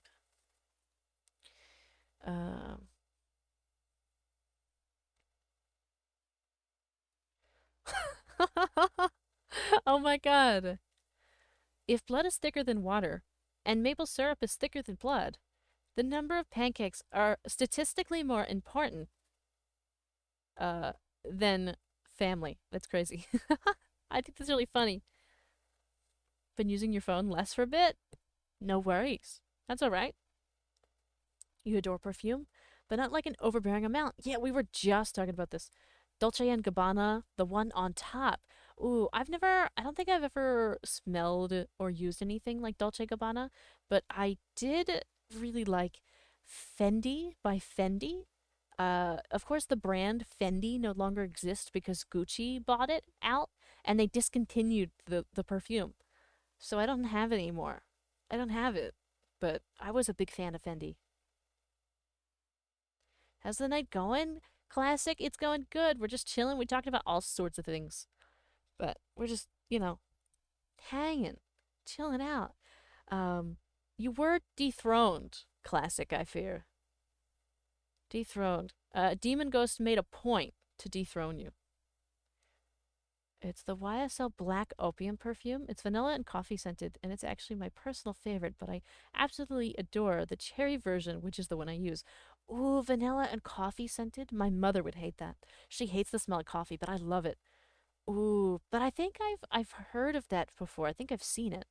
Um. Oh my god. If blood is thicker than water, and maple syrup is thicker than blood, the number of pancakes are statistically more important uh, than family. That's crazy. I think that's really funny. Been using your phone less for a bit? No worries. That's alright. You adore perfume, but not like an overbearing amount. Yeah, we were just talking about this. Dolce and Gabbana, the one on top. Ooh, I don't think I've ever smelled or used anything like Dolce Gabbana, but I did really like Fendi by Fendi. Of course, the brand Fendi no longer exists because Gucci bought it out and they discontinued the perfume. So I don't have it anymore. I don't have it, but I was a big fan of Fendi. How's the night going? Classic, it's going good. We're just chilling. We talked about all sorts of things. But we're just, hanging, chilling out. Um, you were dethroned. Classic, I fear. Dethroned. Demon Ghost made a point to dethrone you. It's the YSL Black Opium perfume. It's vanilla and coffee scented, and it's actually my personal favorite, but I absolutely adore the cherry version, which is the one I use. Ooh, vanilla and coffee scented? My mother would hate that. She hates the smell of coffee, but I love it. Ooh, but I think I've heard of that before. I think I've seen it.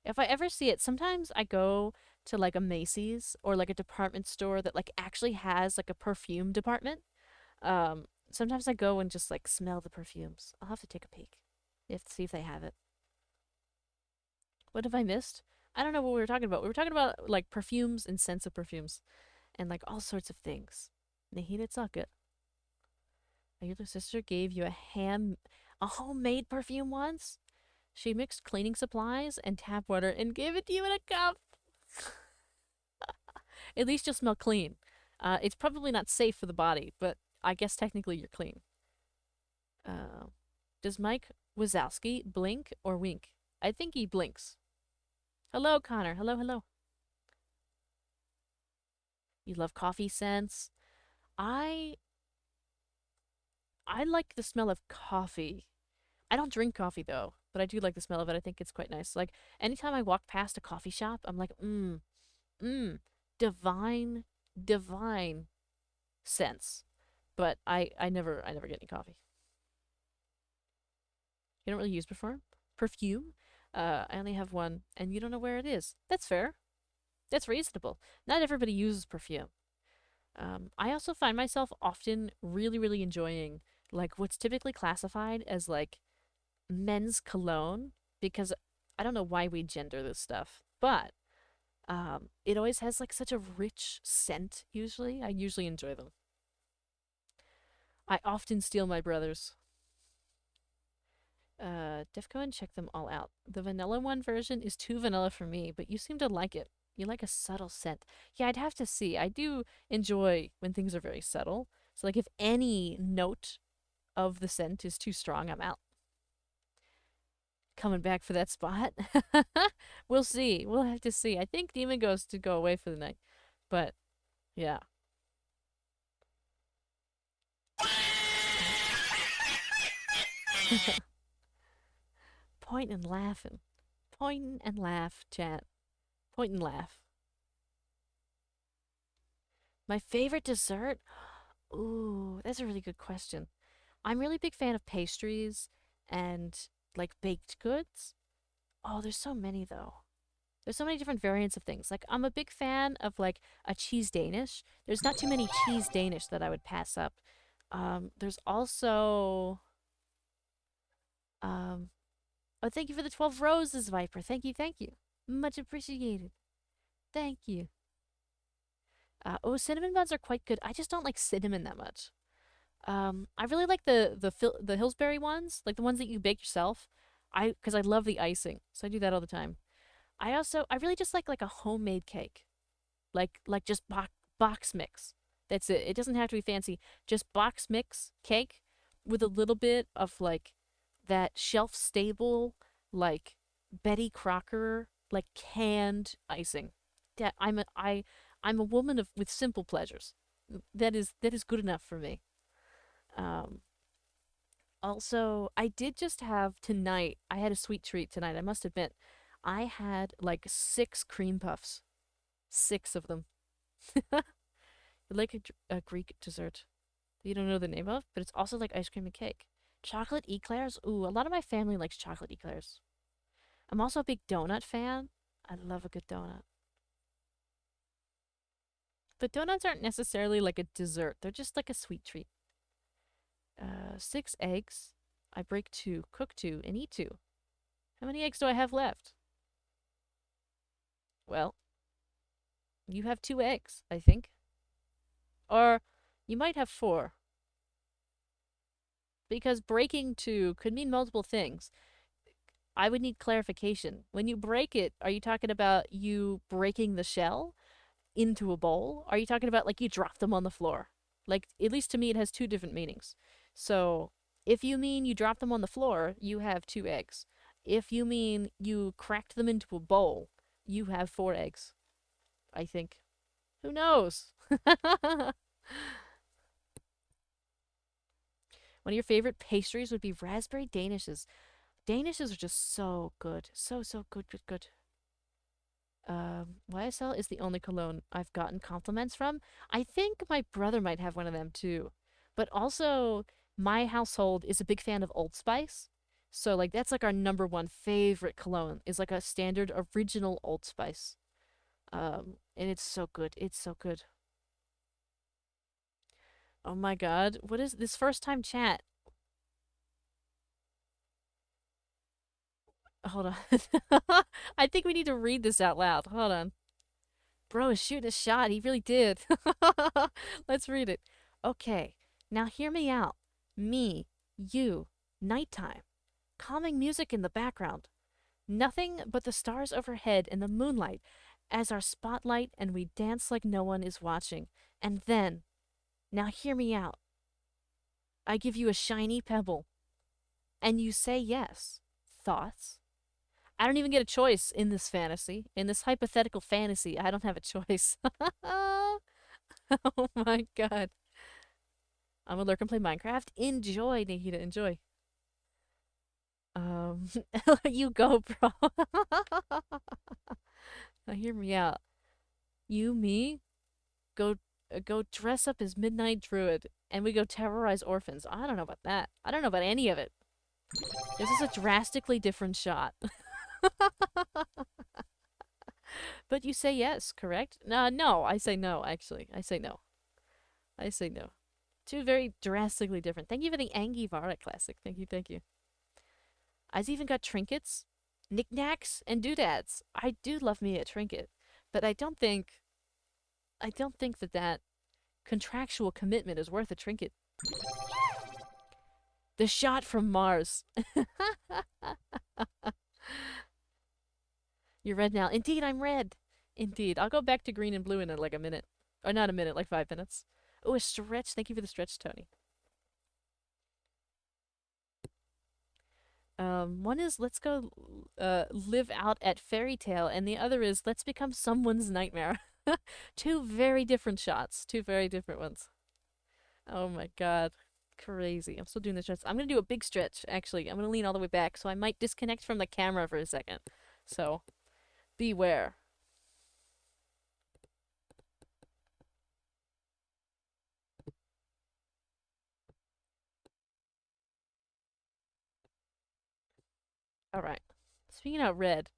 If I ever see it, sometimes I go to like a Macy's or like a department store that like actually has like a perfume department. Sometimes I go and just like smell the perfumes. I'll have to take a peek. You have to see if they have it. What have I missed? I don't know what we were talking about. We were talking about like perfumes and scents of perfumes and like all sorts of things. Nahida Tsucket. My older sister gave you a homemade perfume once? She mixed cleaning supplies and tap water and gave it to you in a cup. At least you'll smell clean. It's probably not safe for the body, but I guess technically you're clean. Uh, does Mike Wazowski blink or wink? I think he blinks. Hello, Connor. Hello, hello. You love coffee scents. I I like the smell of coffee. I don't drink coffee though, but I do like the smell of it. I think it's quite nice. Like anytime I walk past a coffee shop, I'm like, divine, divine scents. But I never get any coffee. You don't really use perfume. I only have one, and you don't know where it is. That's fair. That's reasonable. Not everybody uses perfume. I also find myself often really, really enjoying like what's typically classified as like men's cologne because I don't know why we gender this stuff, but it always has like such a rich scent. Usually, I usually enjoy them. I often steal my brother's. Defco and check them all out. The vanilla one version is too vanilla for me, but you seem to like it. You like a subtle scent. Yeah, I'd have to see. I do enjoy when things are very subtle. So, like, if any note of the scent is too strong, I'm out. Coming back for that spot? We'll see. We'll have to see. I think Demon goes to go away for the night. But, yeah. Point and laughing. Point and laugh, chat. Point and laugh. My favorite dessert? Ooh, that's a really good question. I'm really big fan of pastries and like baked goods. Oh, there's so many though. There's so many different variants of things. Like, I'm a big fan of like a cheese Danish. There's not too many cheese Danish that I would pass up. There's also um oh, thank you for the 12 roses, Viper. Thank you, thank you. Much appreciated. Thank you. Oh, cinnamon buns are quite good. I just don't like cinnamon that much. I really like the Hillsbury ones, like the ones that you bake yourself. Because I love the icing, so I do that all the time. I really just like a homemade cake, like just box mix. That's it. It doesn't have to be fancy. Just box mix cake with a little bit of like that shelf stable like Betty Crocker like canned icing. That I'm a woman of with simple pleasures. That is good enough for me. Um, Also, I did just have tonight. I had a sweet treat tonight. I must admit, I had like 6 cream puffs, 6 of them. Like a Greek dessert that you don't know the name of, but it's also like ice cream and cake. Chocolate eclairs. Ooh, a lot of my family likes chocolate eclairs. I'm also a big donut fan. I love a good donut. But donuts aren't necessarily like a dessert. They're just like a sweet treat. 6 eggs. I break 2, cook 2, and eat 2. How many eggs do I have left? Well, you have 2 eggs, I think. Or you might have 4. Because breaking 2 could mean multiple things. I would need clarification. When you break it, are you talking about you breaking the shell into a bowl? Are you talking about like you drop them on the floor? Like, at least to me, it has 2 different meanings. So, if you mean you drop them on the floor, you have 2 eggs. If you mean you cracked them into a bowl, you have 4 eggs, I think. Who knows? One of your favorite pastries would be raspberry danishes. Danishes are just so good. So, so good, good, good. YSL is the only cologne I've gotten compliments from. I think my brother might have one of them too. But also, my household is a big fan of Old Spice. So, like, that's like our number one favorite cologne, is like a standard original Old Spice. And it's so good. It's so good. Oh my god. What is this first time chat? Hold on. I think we need to read this out loud. Hold on. Bro is shooting a shot. He really did. Let's read it. Okay. Now hear me out. Me, you, nighttime. Calming music in the background. Nothing but the stars overhead and the moonlight as our spotlight, and we dance like no one is watching. And then, now hear me out. I give you a shiny pebble. And you say yes. Thoughts? I don't even get a choice in this fantasy. In this hypothetical fantasy, I don't have a choice. Oh my god. I'm gonna lurk and play Minecraft. Enjoy, Nikita, enjoy. Um, you go, bro. Now hear me out. You, me, go dress up as Midnight Druid, and we go terrorize orphans. I don't know about that. I don't know about any of it. This is a drastically different shot. But you say yes, correct? No, I say no, actually. I say no. I say no. 2 very drastically different. Thank you for the Angie Vara Classic. Thank you, thank you. I've even got trinkets, knickknacks, and doodads. I do love me a trinket, but I don't think that contractual commitment is worth a trinket. The shot from Mars. You're red now. Indeed, I'm red. Indeed. I'll go back to green and blue in like a minute. Or not a minute, like 5 minutes. Oh, a stretch. Thank you for the stretch, Tony. One is let's go live out at Fairy Tale, and the other is let's become someone's nightmare. 2 very different shots. 2 very different ones. Oh my god. Crazy. I'm still doing the stretch. I'm gonna do a big stretch, actually. I'm gonna lean all the way back, so I might disconnect from the camera for a second. So, beware. Alright. Speaking of red,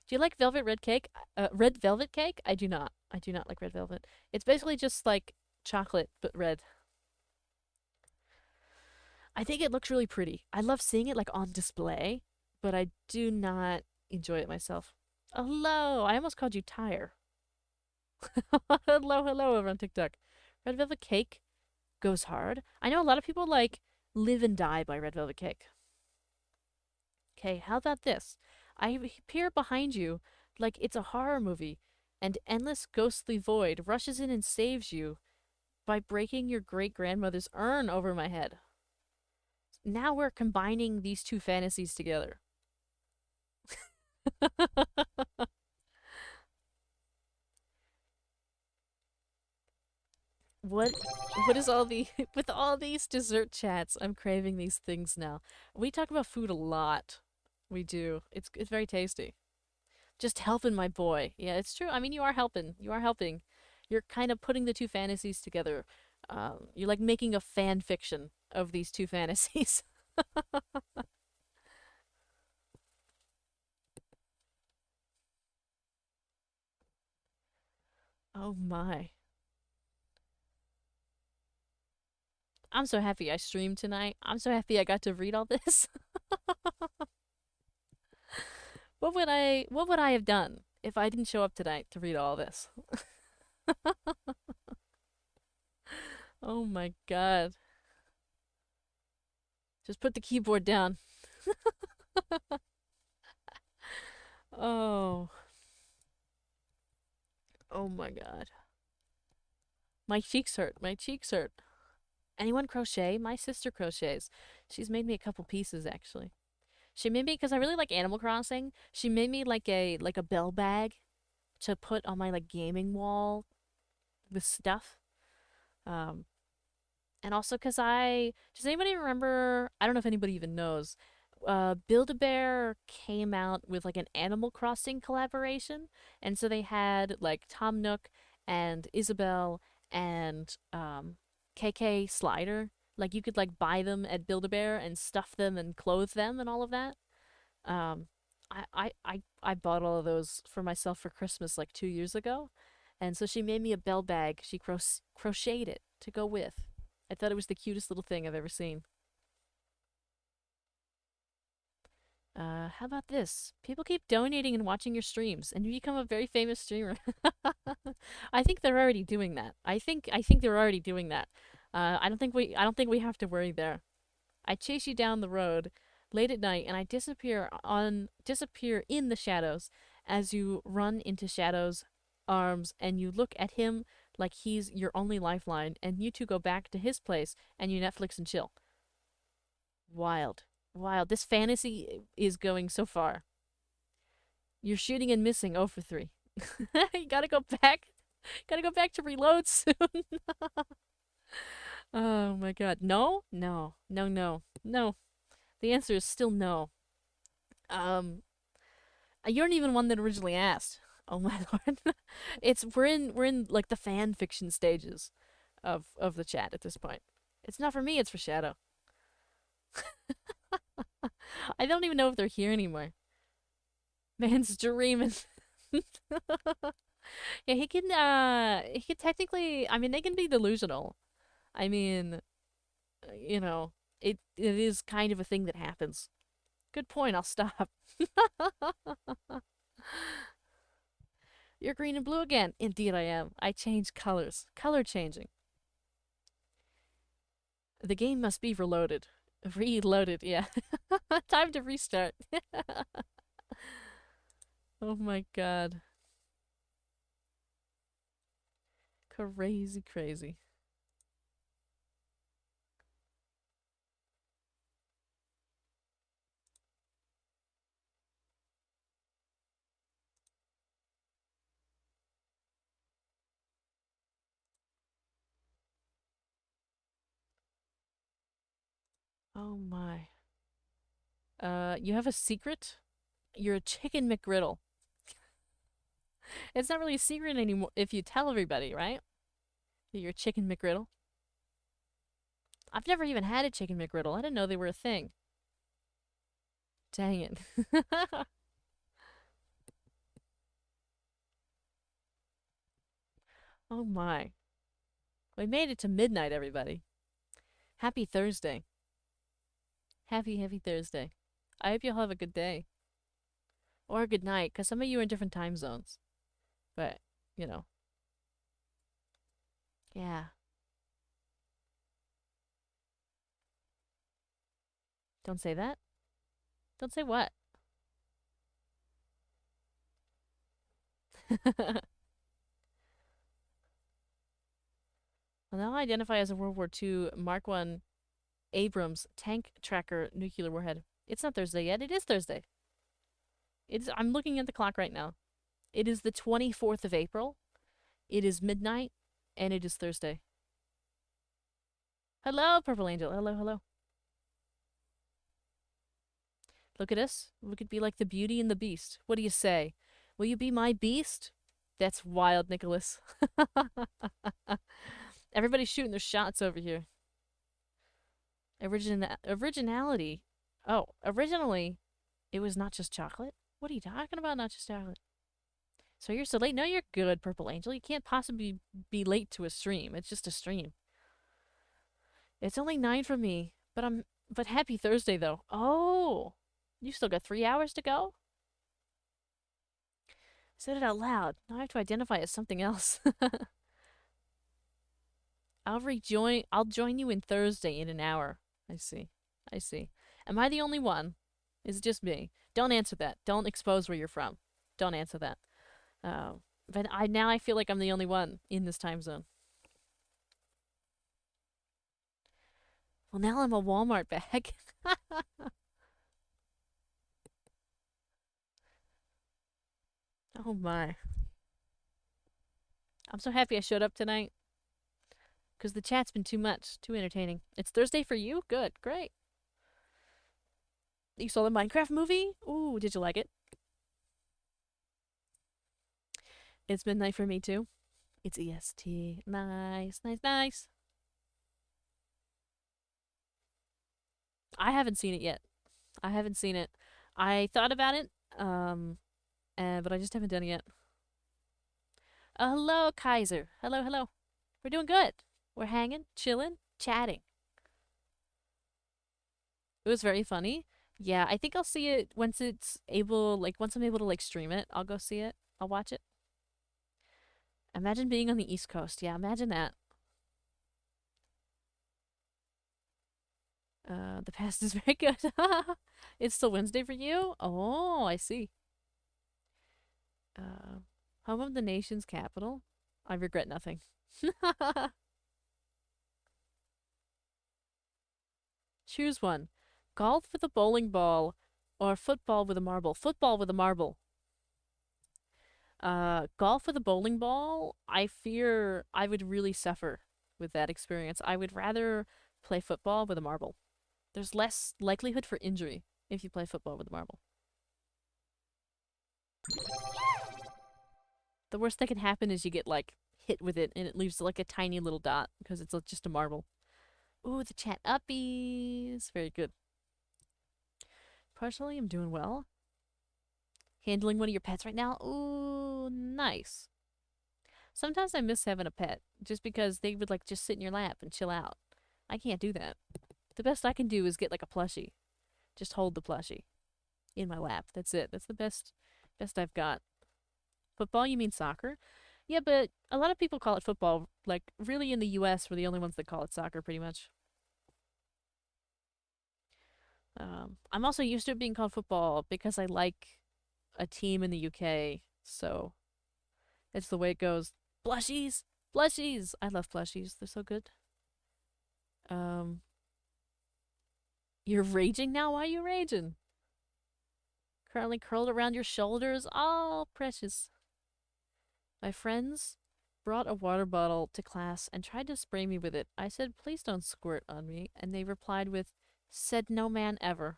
Do you like velvet red cake? Red velvet cake? I do not. I do not like red velvet. It's basically just like chocolate but red. I think it looks really pretty. I love seeing it like on display, but I do not enjoy it myself. Oh, hello. I almost called you Tyre. Hello, hello over on TikTok. Red velvet cake goes hard. I know a lot of people like live and die by red velvet cake. Okay, how about this? I appear behind you like it's a horror movie, and endless ghostly void rushes in and saves you by breaking your great grandmother's urn over my head. Now we're combining these two fantasies together. what what is all the with all these dessert chats? I'm craving these things now. We talk about food a lot. We do. It's very tasty. Just helping my boy. Yeah, it's true. I mean, you are helping. You are helping. You're kind of putting the two fantasies together. You're like making a fan fiction of these two fantasies. Oh my. I'm so happy I streamed tonight. I'm so happy I got to read all this. What would I have done if I didn't show up tonight to read all this? Oh my god. Just put the keyboard down. Oh. Oh my god. My cheeks hurt. My cheeks hurt. Anyone crochet? My sister crochets. She's made me a couple pieces actually. She made me because I really like Animal Crossing. She made me like a bell bag to put on my like gaming wall with stuff. Um, and also because I does anybody remember? I don't know if anybody even knows. Build-A-Bear came out with like an Animal Crossing collaboration, and so they had like Tom Nook and Isabelle and KK Slider. Like you could like buy them at Build-A-Bear and stuff them and clothe them and all of that. Um, I bought all of those for myself for Christmas like 2 years ago, and so she made me a bell bag. She crocheted it to go with. I thought it was the cutest little thing I've ever seen. How about this? People keep donating and watching your streams, and you become a very famous streamer. I think they're already doing that. I think they're already doing that. I don't think we have to worry there. I chase you down the road late at night, and I disappear in the shadows as you run into Shadow's arms, and you look at him like he's your only lifeline, and you two go back to his place, and you Netflix and chill. Wild. Wild. This fantasy is going so far. You're shooting and missing 0 for 3. You gotta go back. Gotta go back to reload soon. Oh my god. No? No. No, no. No. The answer is still no. Um, you aren't even one that originally asked. Oh my lord. We're in like the fan fiction stages of the chat at this point. It's not for me, it's for Shadow. I don't even know if they're here anymore. Man's dreaming. Yeah, he can technically, I mean they can be delusional. I mean, you know, it is kind of a thing that happens. Good point, I'll stop. You're green and blue again. Indeed I am. I change colors. Color changing. The game must be reloaded. Reloaded, yeah. Time to restart. Oh my god. Crazy, crazy. Oh my. You have a secret? You're a chicken McGriddle. It's not really a secret anymore if you tell everybody, right? That you're a chicken McGriddle. I've never even had a chicken McGriddle. I didn't know they were a thing. Dang it. Oh my. We made it to midnight, everybody. Happy Thursday. Happy Thursday. I hope you'll have a good day. Or a good night, because some of you are in different time zones. But, you know. Yeah. Don't say that. Don't say what? Well, now I identify as a World War II Mark I Abrams tank tracker nuclear warhead. It's not Thursday yet. It is Thursday. I'm looking at the clock right now. It is the 24th of April. It is midnight, and it is Thursday. Hello, Purple Angel. Hello, hello. Look at us. We could be like the Beauty and the Beast. What do you say? Will you be my beast? That's wild, Nicholas. Everybody's shooting their shots over here. Originality. Oh, originally, it was not just chocolate. What are you talking about? Not just chocolate. So you're so late? No, you're good, Purple Angel. You can't possibly be late to a stream. It's just a stream. It's only 9 for me, but happy Thursday though. Oh, you still got 3 hours to go? Said it out loud. Now I have to identify as something else. I'll join you in Thursday in an hour. I see. I see. Am I the only one? Is it just me? Don't answer that. Don't expose where you're from. Don't answer that. Uh, but I feel like I'm the only one in this time zone. Well, now I'm a Walmart bag. Oh my. I'm so happy I showed up tonight. Because the chat's been too much. Too entertaining. It's Thursday for you? Good. Great. You saw the Minecraft movie? Ooh, did you like it? It's midnight for me too. It's EST. Nice, nice, nice. I haven't seen it yet. I haven't seen it. I thought about it, but I just haven't done it yet. Hello, Kaiser. Hello, hello. We're doing good. We're hanging, chilling, chatting. It was very funny. Yeah, I think I'll see it once once I'm able to like stream it. I'll go see it. I'll watch it. Imagine being on the East Coast. Yeah, imagine that. The past is very good. It's still Wednesday for you? Oh, I see. Home of the nation's capital? I regret nothing. Choose one. Golf with a bowling ball or football with a marble. Football with a marble. Golf with a bowling ball, I fear I would really suffer with that experience. I would rather play football with a marble. There's less likelihood for injury if you play football with a marble. The worst that can happen is you get like hit with it and it leaves like a tiny little dot because it's just a marble. Ooh, the chat uppies. Very good. Personally, I'm doing well. Handling one of your pets right now? Ooh, nice. Sometimes I miss having a pet just because they would like just sit in your lap and chill out. I can't do that. The best I can do is get like a plushie. Just hold the plushie in my lap. That's it. That's the best I've got. Football, you mean soccer? Yeah, but a lot of people call it football. Like, really in the US, we're the only ones that call it soccer, pretty much. I'm also used to it being called football because I like a team in the UK, so it's the way it goes. Plushies! Plushies! I love plushies. They're so good. Um, you're raging now? Why are you raging? Currently curled around your shoulders? Oh, precious. My friends brought a water bottle to class and tried to spray me with it. I said, please don't squirt on me. And they replied with, said no man ever.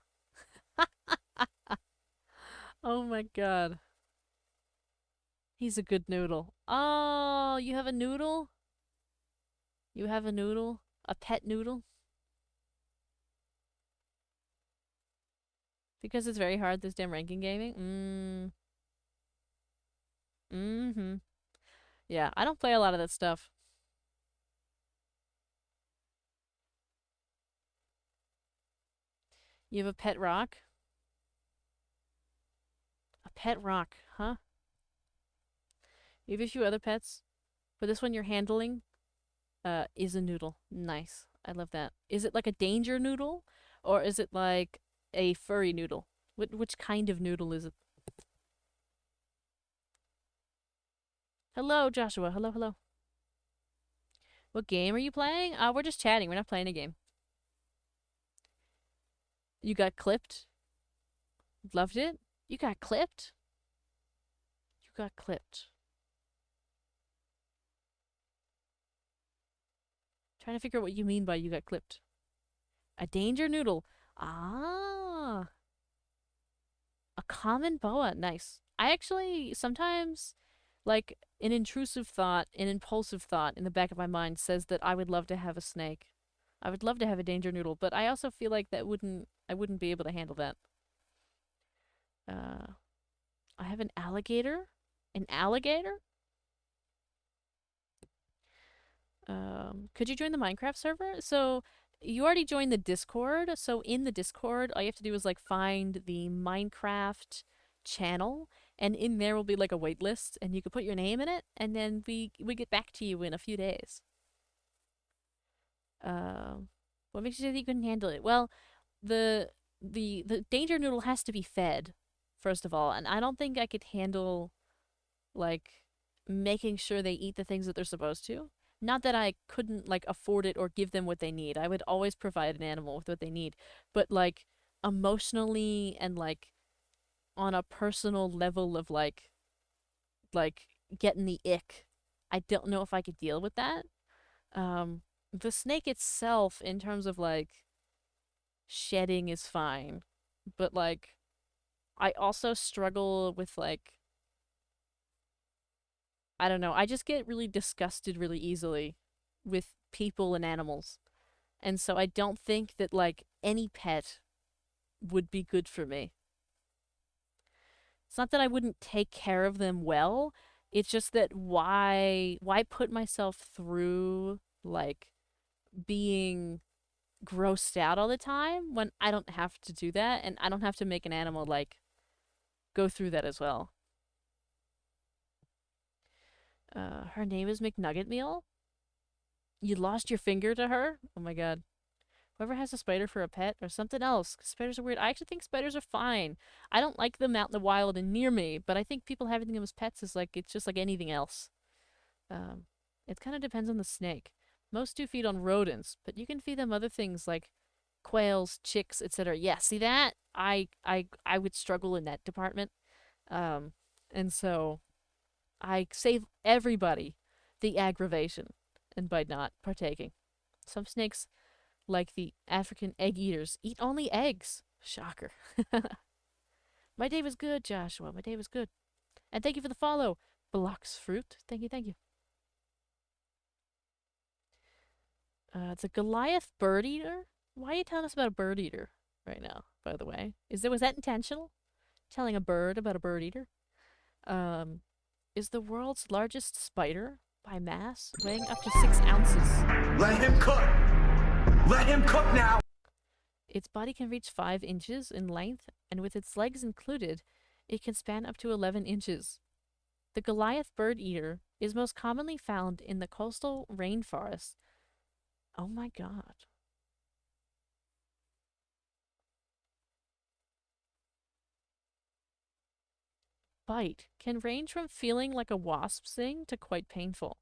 Oh my god. He's a good noodle. Oh, you have a noodle? You have a noodle? A pet noodle? Because it's very hard, this damn ranking gaming? Mm-hmm. Yeah, I don't play a lot of that stuff. You have a pet rock? A pet rock, huh? You have a few other pets, but this one you're handling is a noodle. Nice. I love that. Is it like a danger noodle, or is it like a furry noodle? Which kind of noodle is it? Hello, Joshua. Hello, hello. What game are you playing? We're just chatting. We're not playing a game. You got clipped? Loved it? You got clipped? You got clipped. Trying to figure out what you mean by you got clipped. A danger noodle. Ah, a common boa. Nice. I actually sometimes, like, an intrusive thought, an impulsive thought in the back of my mind says that I would love to have a snake. I would love to have a danger noodle, but I also feel like I wouldn't be able to handle that. Uh, I have an alligator. An alligator? Could you join the Minecraft server? So you already joined the Discord. So in the Discord, all you have to do is like find the Minecraft channel, and in there will be like a wait list, and you can put your name in it, and then we get back to you in a few days. Um, what makes you say that you couldn't handle it? Well, the the danger noodle has to be fed first of all, and I don't think I could handle like making sure they eat the things that they're supposed to. Not that I couldn't like afford it or give them what they need. I would always provide an animal with what they need. But like emotionally and like on a personal level of like getting the ick, I don't know if I could deal with that. The snake itself in terms of like shedding is fine. But like I also struggle with like I don't know. I just get really disgusted really easily with people and animals. And so I don't think that like any pet would be good for me. It's not that I wouldn't take care of them well. It's just that why put myself through like being grossed out all the time when I don't have to do that and I don't have to make an animal like go through that as well. Her name is McNugget Meal. You lost your finger to her? Oh my god. Whoever has a spider for a pet or something else. Spiders are weird. I actually think spiders are fine. I don't like them out in the wild and near me, but I think people having them as pets is like it's just like anything else. Um, it kind of depends on the snake. Most do feed on rodents, but you can feed them other things like quails, chicks, etc. Yeah, see that? I would struggle in that department. Um, and so I save everybody the aggravation and by not partaking. Some snakes like the African egg eaters, eat only eggs. Shocker. My day was good, Joshua. My day was good. And thank you for the follow. Blocks fruit. Thank you, thank you. It's a Goliath bird eater. Why are you telling us about a bird eater right now, by the way? Was that intentional? Telling a bird about a bird eater? Um, is the world's largest spider by mass, weighing up to 6 ounces. Let him cook. Let him cook now. Its body can reach 5 inches in length, and with its legs included, it can span up to 11 inches. The Goliath bird eater is most commonly found in the coastal rainforest. Oh my god. Bite can range from feeling like a wasp sting to quite painful.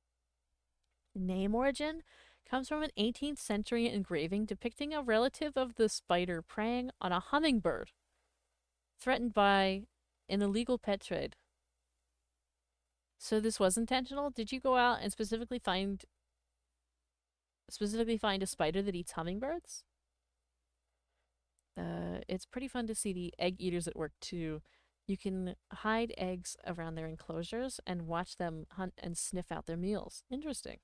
Name origin comes from an 18th century engraving depicting a relative of the spider preying on a hummingbird, threatened by an illegal pet trade. So this was intentional? Did you go out and specifically find a spider that eats hummingbirds? It's pretty fun to see the egg eaters at work too. You can hide eggs around their enclosures and watch them hunt and sniff out their meals. Interesting.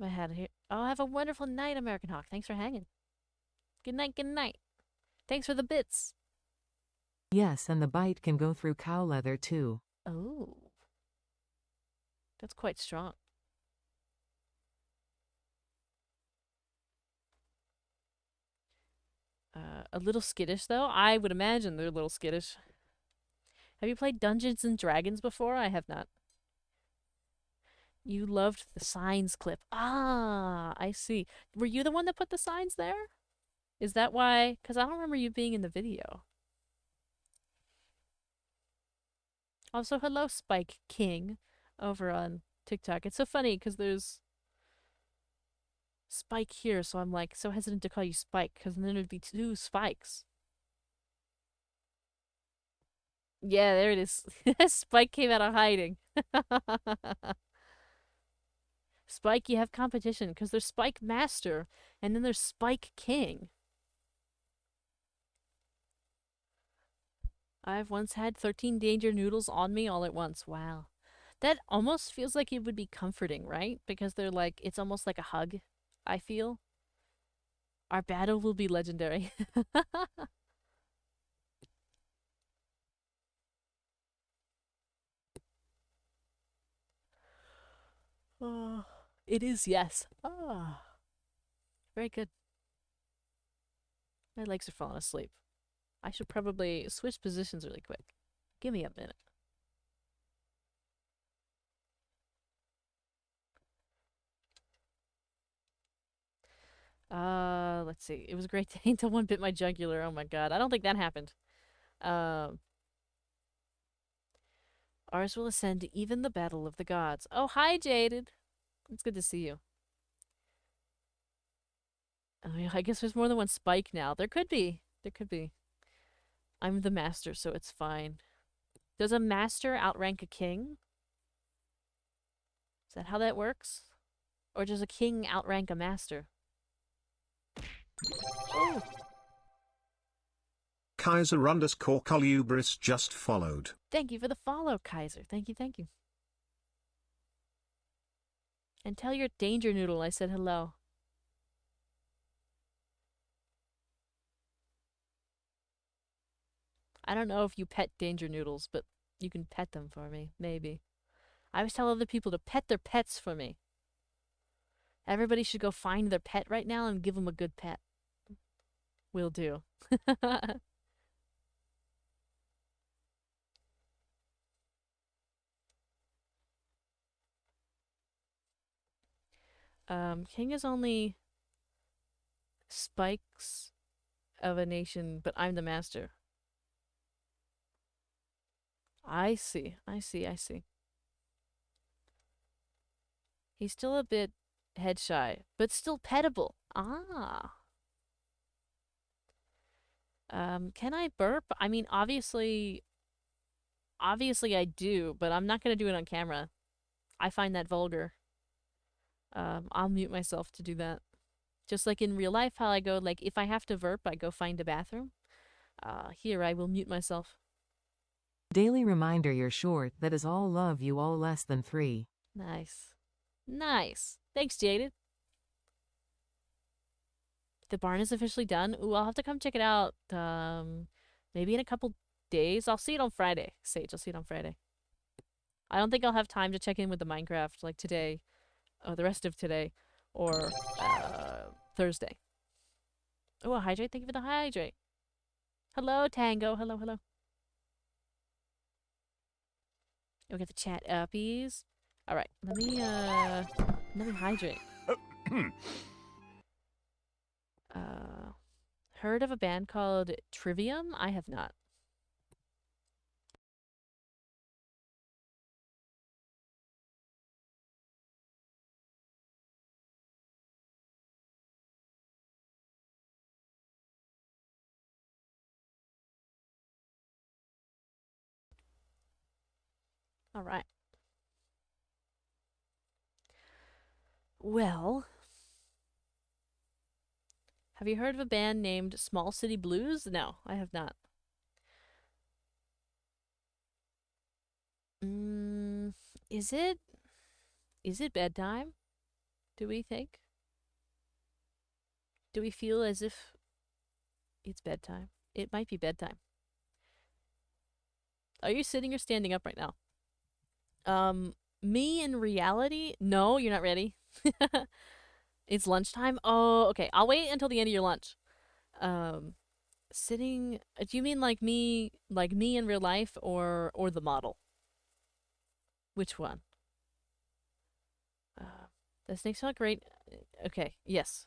I had here. Oh, have a wonderful night, American Hawk. Thanks for hanging. Good night, good night. Thanks for the bits. Yes, and the bite can go through cow leather too. Oh. That's quite strong. A little skittish, though. I would imagine they're a little skittish. Have you played Dungeons and Dragons before? I have not. You loved the signs clip. Ah, I see. Were you the one that put the signs there? Is that why? Because I don't remember you being in the video. Also, hello, Spike King, over on TikTok. It's so funny because there's Spike here, so I'm like so hesitant to call you Spike because then there'd be two Spikes. Yeah, there it is. Spike came out of hiding. Spike, you have competition because there's Spike Master and then there's Spike King. I've once had 13 danger noodles on me all at once. Wow. That almost feels like it would be comforting, right? Because they're like, it's almost like a hug, I feel. Our battle will be legendary. Oh, it is, yes. Ah, very good. My legs are falling asleep. I should probably switch positions really quick. Give me a minute. Let's see. It was a great day until one bit my jugular. Oh my god. I don't think that happened. Um, ours will ascend to even the battle of the gods. Oh, hi, Jaded. It's good to see you. I mean, I guess there's more than one Spike now. There could be. There could be. I'm the master, so it's fine. Does a master outrank a king? Is that how that works? Or does a king outrank a master? Oh, Kaiser underscore Colubris just followed. thank you for the follow, Kaiser. Thank you, thank you. And tell your danger noodle I said hello. I don't know if you pet danger noodles, but you can pet them for me, maybe. I always tell other people to pet their pets for me. Everybody should go find their pet right now and give them a good pet. Will do. King is only spikes of a nation, but I'm the master. I see, I see, I see. He's still a bit head shy, but still pettable. Ah. Can I burp? I mean, obviously I do, but I'm not gonna do it on camera. I find that vulgar. I'll mute myself to do that. Just like in real life, how I go, like, if I have to burp, I go find a bathroom. Here I will mute myself. Daily reminder you're short, that is all love you all less than 3. Nice. Nice. Thanks, Jaded. The barn is officially done. Ooh, I'll have to come check it out. Maybe in a couple days. I'll see it on Friday. Sage, I'll see it on Friday. I don't think I'll have time to check in with the Minecraft like today, or the rest of today, or Thursday. Oh, a hydrate. Thank you for the hydrate. Hello, Tango. Hello, hello. We'll get the chat uppies. All right, let me hydrate. Heard of a band called Trivium? I have not. All right. Well, have you heard of a band named Small City Blues? No, I have not. Mm, is it bedtime? Do we think? Do we feel as if it's bedtime? It might be bedtime. Are you sitting or standing up right now? Me in reality? No, you're not ready. It's lunchtime. Oh, okay. I'll wait until the end of your lunch. Um, sitting. Do you mean like me in real life, or the model? Which one? The snakes smell great. Okay. Yes.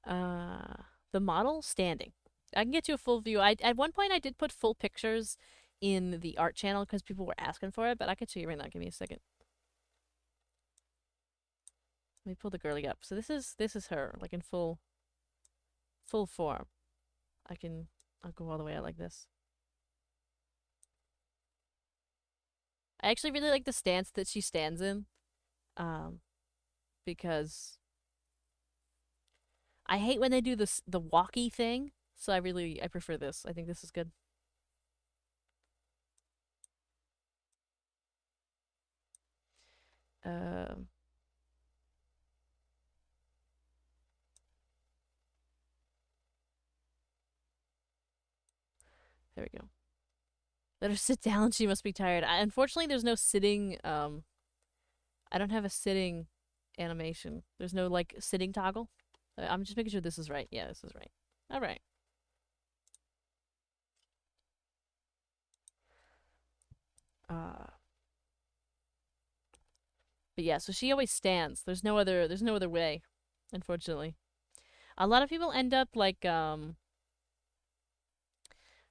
Uh, the model standing. I can get you a full view. I at one point I did put full pictures in the art channel because people were asking for it, but I could show you right now. Give me a second. Let me pull the girly up. So this is her like in full form. I'll go all the way out like this. I actually really like the stance that she stands in, um, because I hate when they do the walkie thing. So I prefer this. I think this is good. Um, there we go. Let her sit down. She must be tired. Unfortunately, there's no sitting. I don't have a sitting animation. There's no like sitting toggle. I'm just making sure this is right. Yeah, this is right. All right. Uh, but yeah, so she always stands. There's no other way, unfortunately. A lot of people end up like a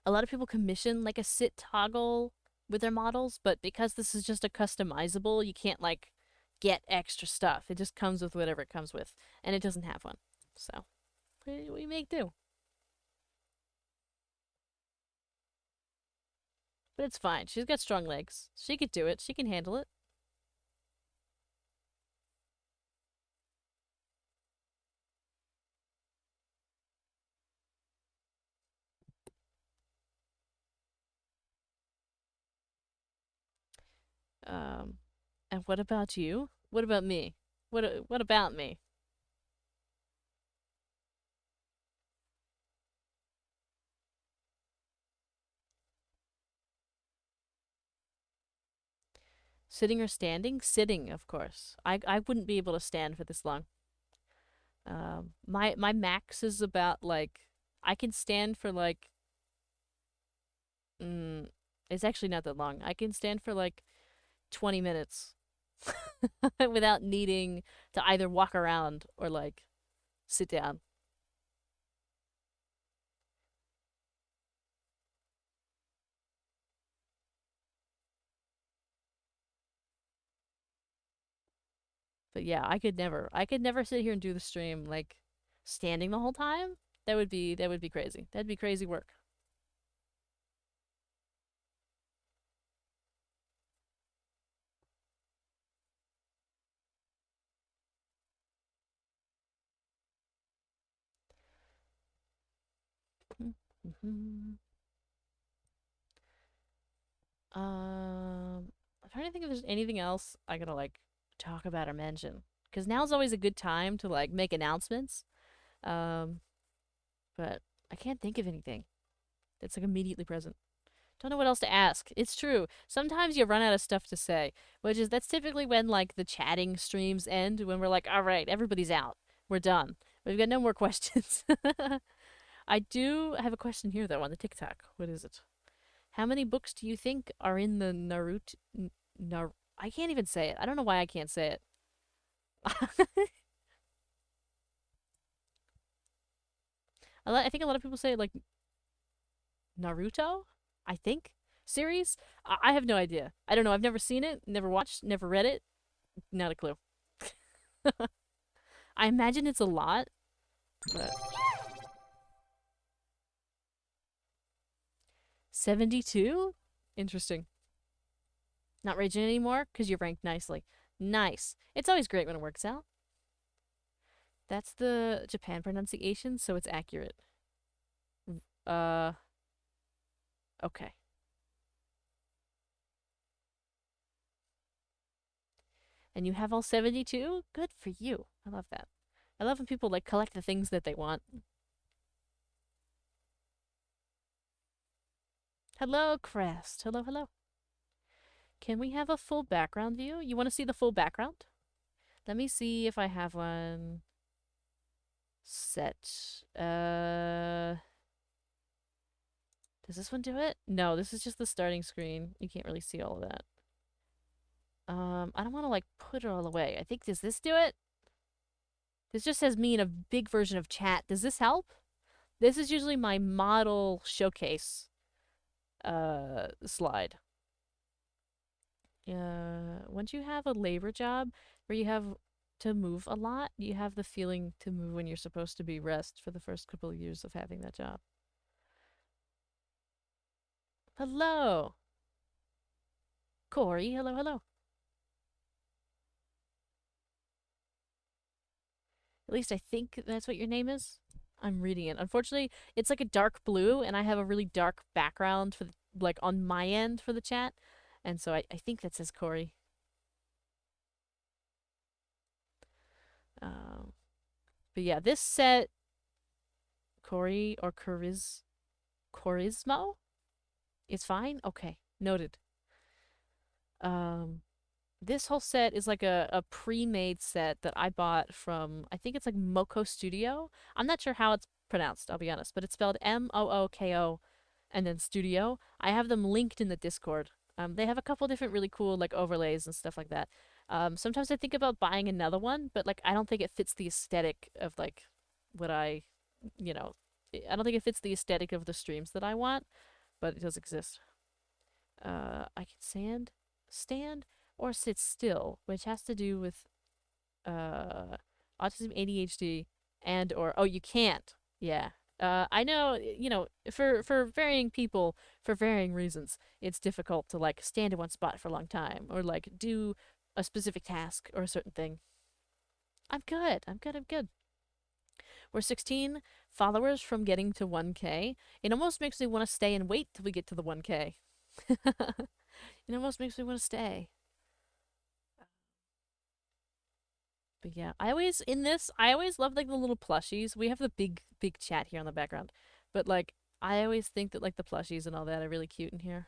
lot of people commission like a sit toggle with their models, but because this is just a customizable, you can't like get extra stuff. It just comes with whatever it comes with, and it doesn't have one. So we make do. But it's fine. She's got strong legs. She could do it. She can handle it. Um, and what about you? What about me? What about me? Sitting or standing? Sitting, of course. I wouldn't be able to stand for this long. My max is about like I can stand for like mm, it's actually not that long. I can stand for like 20 minutes without needing to either walk around or like sit down. But yeah, I could never sit here and do the stream like standing the whole time. That would be crazy. That'd be crazy work. I'm trying to think if there's anything else I gotta like talk about or mention. Because now's always a good time to like make announcements. Um, but I can't think of anything that's like immediately present. Don't know what else to ask. It's true. Sometimes you run out of stuff to say, which is that's typically when like the chatting streams end, when we're like, all right, everybody's out. We're done. We've got no more questions. I do have a question here though on the TikTok. What is it? How many books do you think are in the Naruto? I can't even say it. I don't know why I can't say it. I think a lot of people say like Naruto. I think series. I have no idea. I don't know. I've never seen it. Never watched. Never read it. Not a clue. I imagine it's a lot, but 72. Interesting. Not raging anymore because you're ranked nicely. Nice. It's always great when it works out. That's the Japan pronunciation, so it's accurate. Uh, okay. And you have all 72? Good for you. I love that. I love when people like collect the things that they want. Hello, Crest. Hello, hello. Can we have a full background view? You want to see the full background? Let me see if I have one set. Does this one do it? No, this is just the starting screen. You can't really see all of that. I don't want to like put it all away. I think, does this do it? This just says me in a big version of chat. Does this help? This is usually my model showcase slide. Once you have a labor job where you have to move a lot, you have the feeling to move when you're supposed to be rest for the first couple of years of having that job. Hello. Corey, hello, hello. At least I think that's what your name is. I'm reading it. Unfortunately, it's like a dark blue, and I have a really dark background for the, like on my end for the chat, and so I think that says Corey. Um, but yeah, this set, Corey or Chorismo, is fine. Okay, noted. Um, this whole set is like a pre-made set that I bought from, I think it's like Moko Studio. I'm not sure how it's pronounced, I'll be honest, but it's spelled Mooko and then Studio. I have them linked in the Discord. They have a couple different really cool like overlays and stuff like that. Sometimes I think about buying another one, but like I don't think it fits the aesthetic of like what you know, I don't think it fits the aesthetic of the streams that I want, but it does exist. I can stand, or sit still, which has to do with autism, ADHD, and or oh, you can't. Yeah. I know, for varying people, for varying reasons, it's difficult to like stand in one spot for a long time or like do a specific task or a certain thing. I'm good. I'm good. I'm good. We're 16 followers from getting to 1K. It almost makes me want to stay and wait till we get to the 1K. It almost makes me want to stay. But yeah, I always love like the little plushies. We have the big chat here on the background. But like, I always think that like the plushies and all that are really cute in here.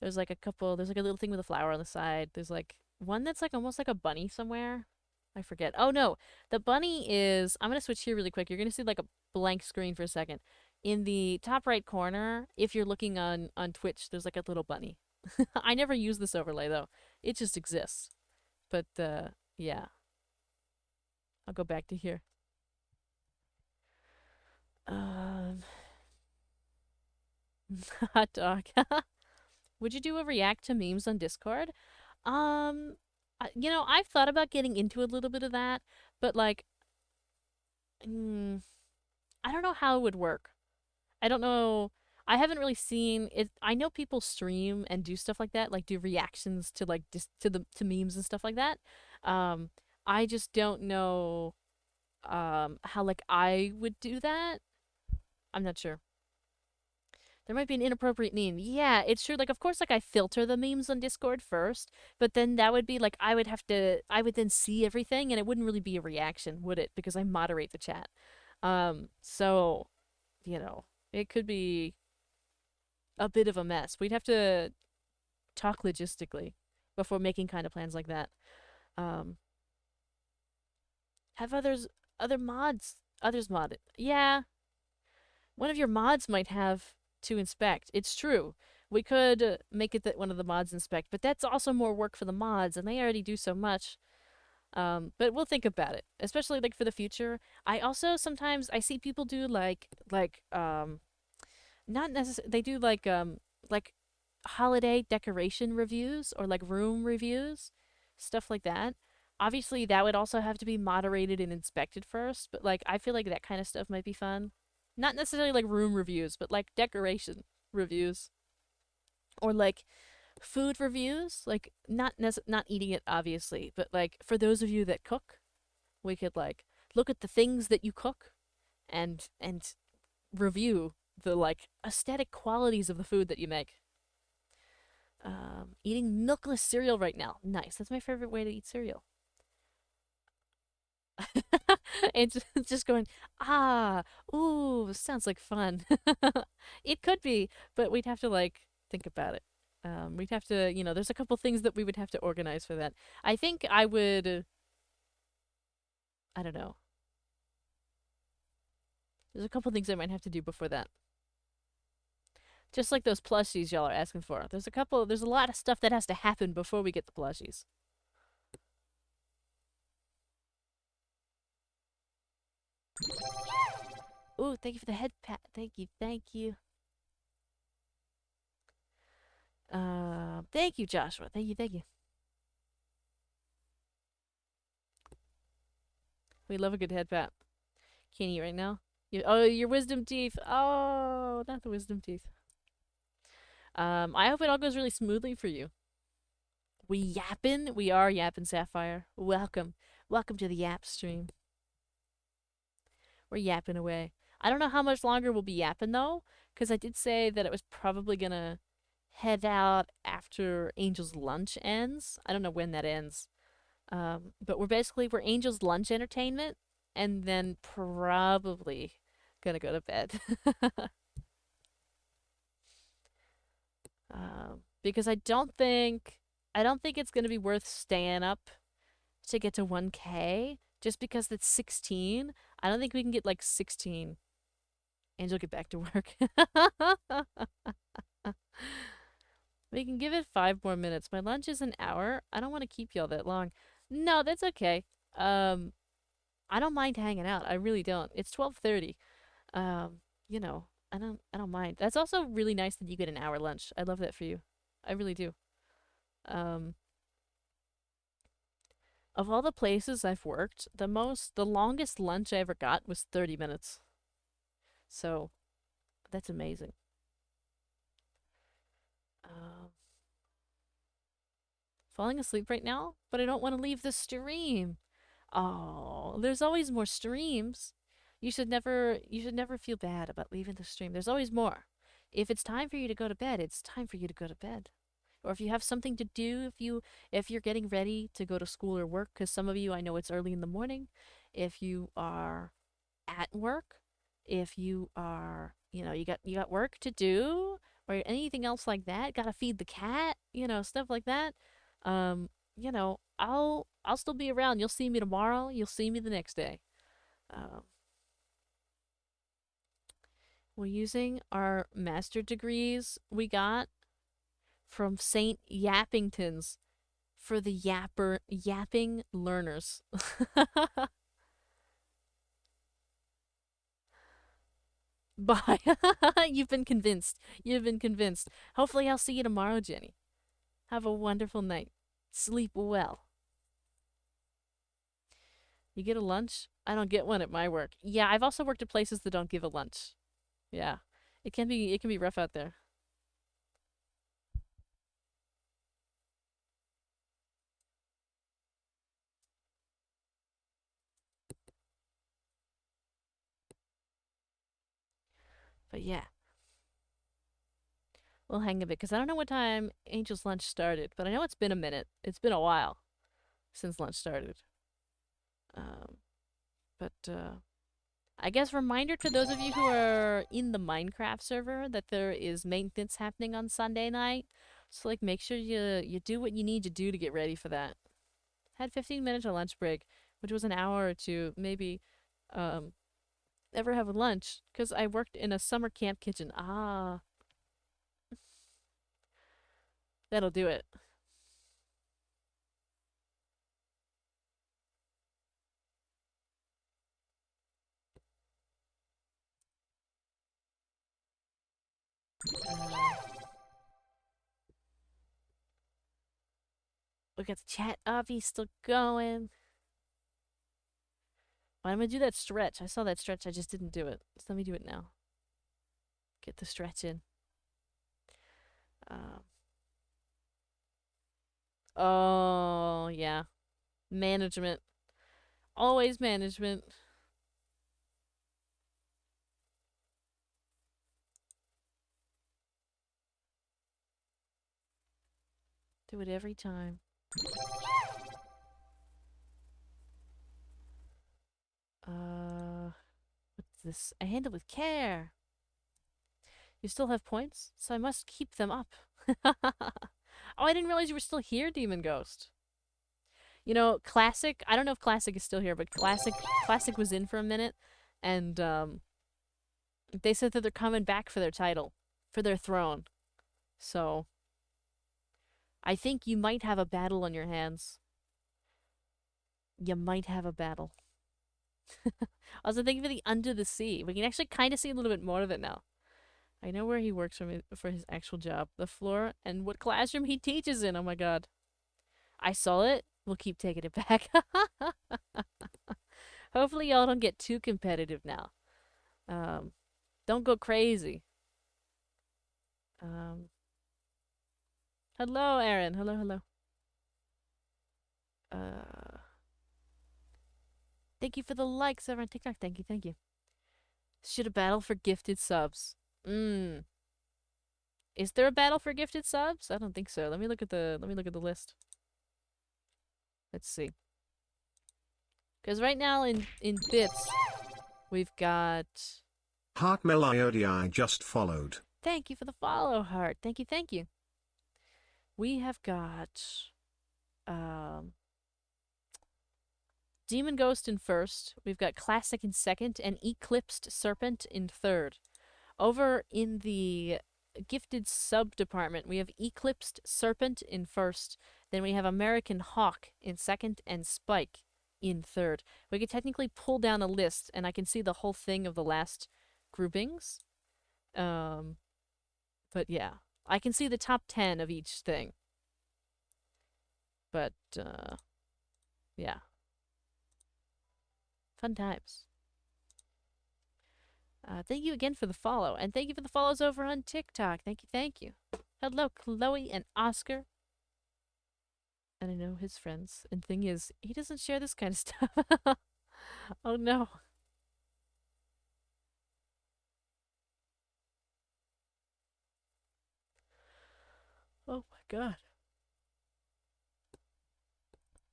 There's like a little thing with a flower on the side. There's like one that's like almost like a bunny somewhere. I forget. Oh no, the bunny is, I'm gonna switch here really quick. You're gonna see like a blank screen for a second. In the top right corner, if you're looking on Twitch, there's like a little bunny. I never use this overlay though. It just exists. But yeah. I'll go back to here. Um, hot dog. Would you do a react to memes on Discord? Um, I've thought about getting into a little bit of that, but like, I don't know how it would work. I don't know. I haven't really seen it. I know people stream and do stuff like that, like do reactions to like to memes and stuff like that. Um, I just don't know how like I would do that. I'm not sure. There might be an inappropriate meme. Yeah, it's true. Like, of course, like I filter the memes on Discord first, but then that would be like I would then see everything, and it wouldn't really be a reaction, would it? Because I moderate the chat. So you know, it could be a bit of a mess. We'd have to talk logistically before making kind of plans like that. Um, have others mod it? Yeah, one of your mods might have to inspect. It's true. We could make it that one of the mods inspect, but that's also more work for the mods, and they already do so much. But we'll think about it, especially like for the future. I also sometimes I see people do not necessarily they do like holiday decoration reviews or like room reviews, stuff like that. Obviously, that would also have to be moderated and inspected first, but like I feel like that kind of stuff might be fun. Not necessarily like room reviews, but like decoration reviews or like food reviews, like not eating it obviously, but like for those of you that cook, we could like look at the things that you cook and review the like aesthetic qualities of the food that you make. Eating milkless cereal right now. Nice. That's my favorite way to eat cereal. It's just going, ah, ooh, sounds like fun. It could be, but we'd have to like think about it. We'd have to, there's a couple things that we would have to organize for that. I think I would, I don't know. There's a couple things I might have to do before that. Just like those plushies y'all are asking for. There's a lot of stuff that has to happen before we get the plushies. Ooh, thank you for the head pat. Thank you, thank you. Thank you, Joshua. Thank you, thank you. We love a good head pat. Can't eat right now. Your wisdom teeth. Oh, not the wisdom teeth. I hope it all goes really smoothly for you. We yappin'. We are yappin' Sapphire. Welcome. Welcome to the Yap stream. We're yapping away. I don't know how much longer we'll be yapping though, because I did say that it was probably gonna head out after Angel's lunch ends. I don't know when that ends. But we're Angel's lunch entertainment, and then probably gonna go to bed. Because I don't think it's gonna be worth staying up to get to 1K just because that's 16. I don't think we can get like 16. Angel, get back to work. We can give it 5 more minutes. My lunch is an hour. I don't want to keep y'all that long. No, that's okay. Um, I don't mind hanging out. I really don't. It's 12:30. Um, I don't mind. That's also really nice that you get an hour lunch. I love that for you. I really do. Um, of all the places I've worked, the longest lunch I ever got was 30 minutes. So, that's amazing. Um, Falling asleep right now, but I don't want to leave the stream. Oh, there's always more streams. You should never feel bad about leaving the stream. There's always more. If it's time for you to go to bed, it's time for you to go to bed. Or if you have something to do, if you're getting ready to go to school or work, cuz some of you I know it's early in the morning, if you are at work, if you are, you got work to do or anything else like that, got to feed the cat, stuff like that. I'll still be around. You'll see me tomorrow, you'll see me the next day. Um, we're using our master degrees we got from St. Yappington's for the yapping learners. Bye. You've been convinced. You've been convinced. Hopefully, I'll see you tomorrow, Jenny. Have a wonderful night. Sleep well. You get a lunch? I don't get one at my work. Yeah, I've also worked at places that don't give a lunch. Yeah. It can be rough out there. But yeah, we'll hang a bit because I don't know what time Angel's lunch started, but I know it's been a minute. It's been a while since lunch started. Um, but I guess reminder to those of you who are in the Minecraft server that there is maintenance happening on Sunday night. So like make sure you do what you need to do to get ready for that. Had 15 minutes of lunch break, which was an hour or two, maybe um ever have a lunch because I worked in a summer camp kitchen. Ah, that'll do it. We got the chat up. He's still going. Well, I'm gonna do that stretch. I saw that stretch. I just didn't do it. So let me do it now. Get the stretch in. Um, oh, yeah. Management. Always management. Do it every time. What's this? I handle with care. You still have points, so I must keep them up. Oh, I didn't realize you were still here, Demon Ghost. You know, Classic, I don't know if Classic is still here, but Classic was in for a minute, and they said that they're coming back for their title, for their throne. So, I think you might have a battle on your hands. You might have a battle. Also, thank you for the Under the Sea. We can actually kind of see a little bit more of it now. I know where he works for his actual job, the floor, and what classroom he teaches in. Oh my god. I saw it. We'll keep taking it back. Hopefully y'all don't get too competitive now. Don't go crazy. Hello, Aaron. Hello, hello. Thank you for the likes over on TikTok. Thank you, thank you. Should a battle for gifted subs? Is there a battle for gifted subs? I don't think so. Let me look at the list. Let's see. Because right now in bits, we've got. Heart Melody I just followed. Thank you for the follow, Heart. Thank you, thank you. We have got Demon Ghost in first. We've got Classic in second, and Eclipsed Serpent in third. Over in the gifted sub department, we have Eclipsed Serpent in first. Then we have American Hawk in second, and Spike in third. We could technically pull down a list, and I can see the whole thing of the last groupings. But yeah, I can see the top 10 of each thing. But yeah, fun times. Thank you again for the follow, and thank you for the follows over on TikTok. Thank you, thank you. Hello, Chloe and Oscar. And I know his friends. And thing is, he doesn't share this kind of stuff. Oh no. Oh my god.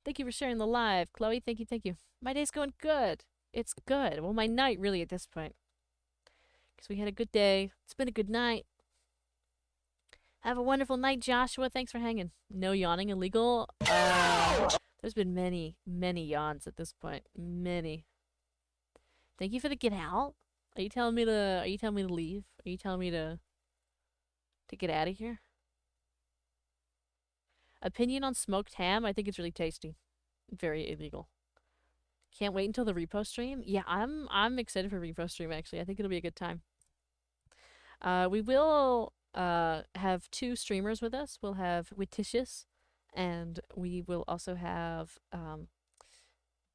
Thank you for sharing the live, Chloe. Thank you, thank you. My day's going good. It's good. Well, my night, really, at this point. Because we had a good day. It's been a good night. Have a wonderful night, Joshua. Thanks for hanging. No yawning illegal. There's been many, many yawns at this point. Many. Thank you for the get out. Are you telling me to leave? Are you telling me to get out of here? Opinion on smoked ham? I think it's really tasty. Very illegal. Can't wait until the repo stream. Yeah, I'm excited for repo stream actually. I think it'll be a good time. We will have 2 streamers with us. We'll have Wititious, and we will also have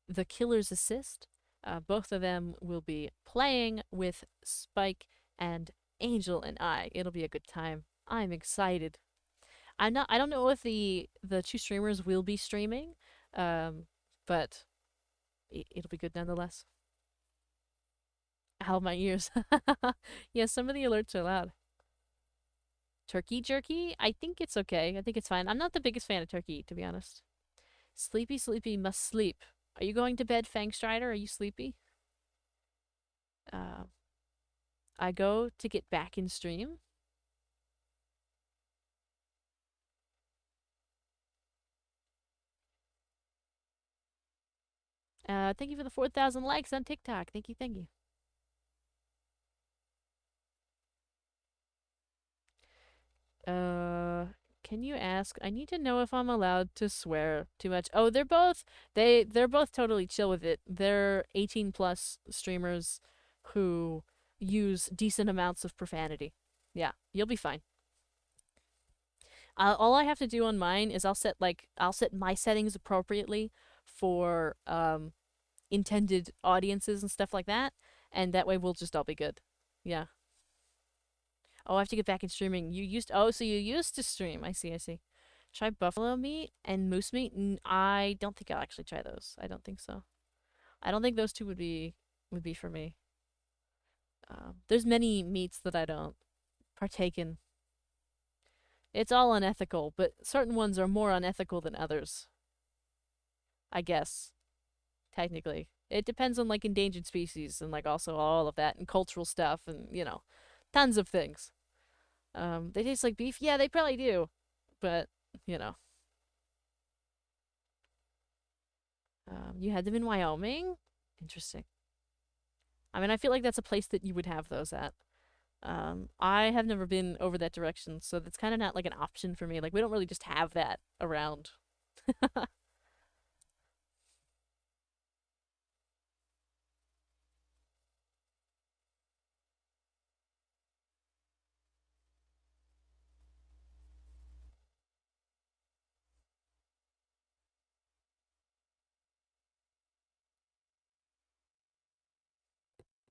the Killer's Assist. Both of them will be playing with Spike and Angel and I. It'll be a good time. I'm excited. I don't know if the 2 streamers will be streaming, but it'll be good nonetheless. Ow, my ears. Yeah, some of the alerts are loud. Turkey jerky? I think it's okay. I think it's fine. I'm not the biggest fan of turkey, to be honest. Sleepy, sleepy, must sleep. Are you going to bed, Fangstrider? Are you sleepy? I go to get back in stream. Thank you for the 4,000 likes on TikTok. Thank you, thank you. Can you ask? I need to know if I'm allowed to swear too much. Oh, they're both totally chill with it. They're 18 plus streamers who use decent amounts of profanity. Yeah, you'll be fine. All I have to do on mine is I'll set my settings appropriately for intended audiences and stuff like that, and that way we'll just all be good. Yeah. Oh, I have to get back in streaming. So you used to stream. I see, I see. Try buffalo meat and moose meat? I don't think I'll actually try those. I don't think so. I don't think those 2 would be for me. There's many meats that I don't partake in. It's all unethical, but certain ones are more unethical than others. I guess. Technically. It depends on like endangered species and like also all of that and cultural stuff and tons of things. They taste like beef. Yeah, they probably do, but you know, you had them in Wyoming. Interesting. I mean, I feel like that's a place that you would have those at. I have never been over that direction, so that's kind of not like an option for me. Like, we don't really just have that around.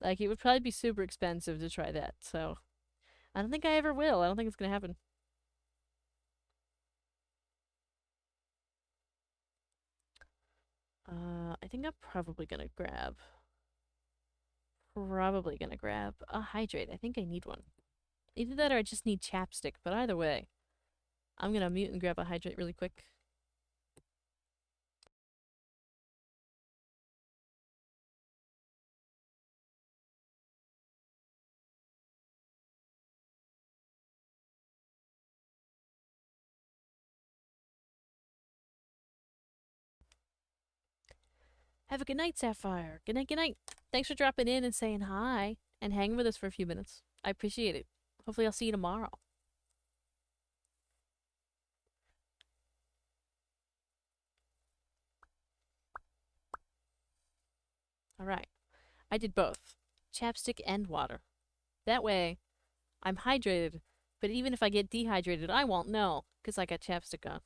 Like, it would probably be super expensive to try that, so I don't think I ever will. I don't think it's gonna happen. I think I'm probably gonna grab a hydrate. I think I need one. Either that or I just need chapstick, but either way, I'm gonna mute and grab a hydrate really quick. Have a good night, Sapphire. Good night, good night. Thanks for dropping in and saying hi and hanging with us for a few minutes. I appreciate it. Hopefully, I'll see you tomorrow. All right. I did both chapstick and water. That way, I'm hydrated, but even if I get dehydrated, I won't know because I got chapstick on.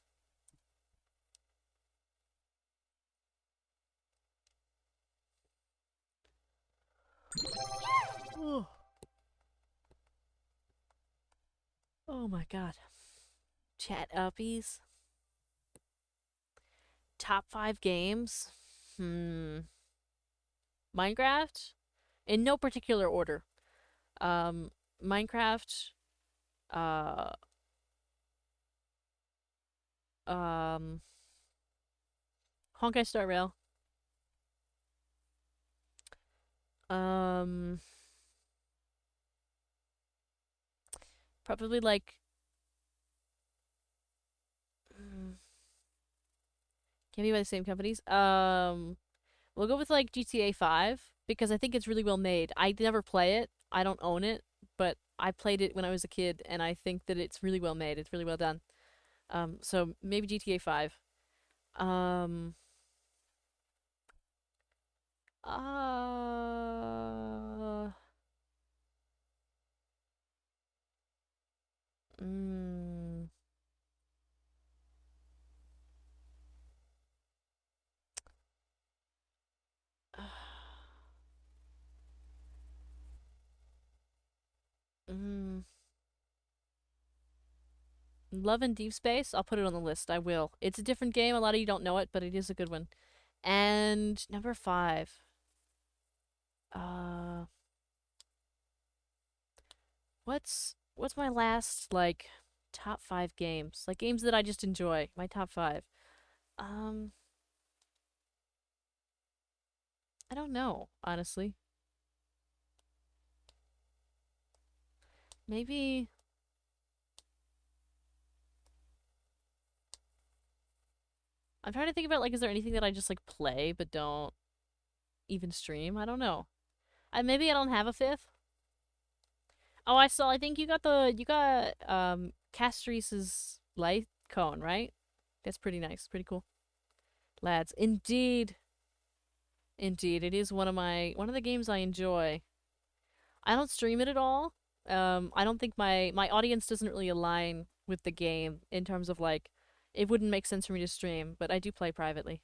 Oh, oh my god. Chat uppies. Top 5 games? Minecraft? In no particular order. Um, Minecraft, uh, um, Honkai Star Rail, um, probably like, mm, can't be by the same companies. We'll go with like GTA 5 because I think it's really well made. I never play it. I don't own it, but I played it when I was a kid and I think that it's really well made. It's really well done. So maybe GTA 5. Um, uh, mm, mm, Love and Deep Space. I'll put it on the list. I will. It's a different game. A lot of you don't know it, but it is a good one. And number 5. Uh, what's my last like top 5 games? Like games that I just enjoy. My top 5. Um, I don't know, honestly. Maybe I'm trying to think about like is there anything that I just like play but don't even stream? I don't know. Maybe I don't have a fifth. Oh, I saw. I think you got Castrese's light cone, right? That's pretty nice. Pretty cool. Lads, indeed. Indeed. It is one of the games I enjoy. I don't stream it at all. I don't think my audience doesn't really align with the game in terms of like it wouldn't make sense for me to stream, but I do play privately.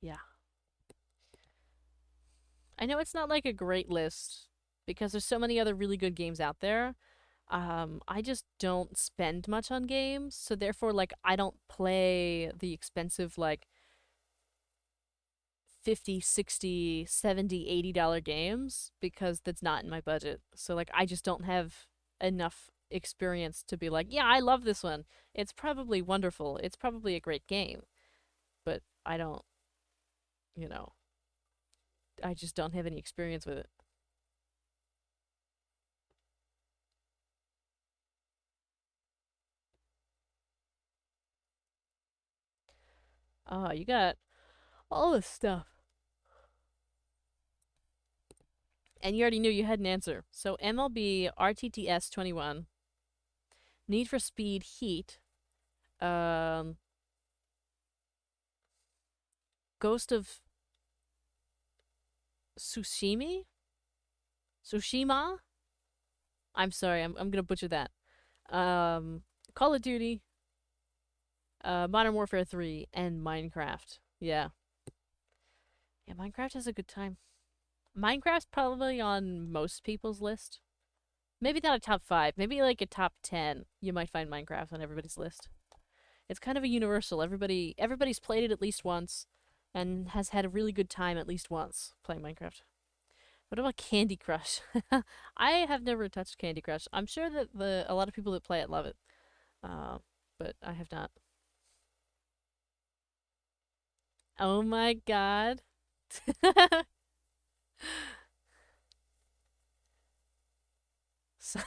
Yeah. I know it's not like a great list because there's so many other really good games out there. I just don't spend much on games, so therefore like I don't play the expensive like 50, 60, 70, $80 games because that's not in my budget. So like I just don't have enough experience to be like, yeah, I love this one. It's probably wonderful. It's probably a great game, but I don't, you know, I just don't have any experience with it. Oh, you got all this stuff. And you already knew you had an answer. So MLB RTTS 21, Need for Speed Heat, um, Ghost of Tsushima? Tsushima? I'm sorry, I'm gonna butcher that. Um, Call of Duty, Modern Warfare 3, and Minecraft. Yeah. Yeah, Minecraft has a good time. Minecraft's probably on most people's list. Maybe not a top 5, maybe like a top 10. You might find Minecraft on everybody's list. It's kind of a universal. Everybody's played it at least once and has had a really good time at least once playing Minecraft. What about Candy Crush? I have never touched Candy Crush. I'm sure that a lot of people that play it love it. Uh, but I have not. Oh my god. So-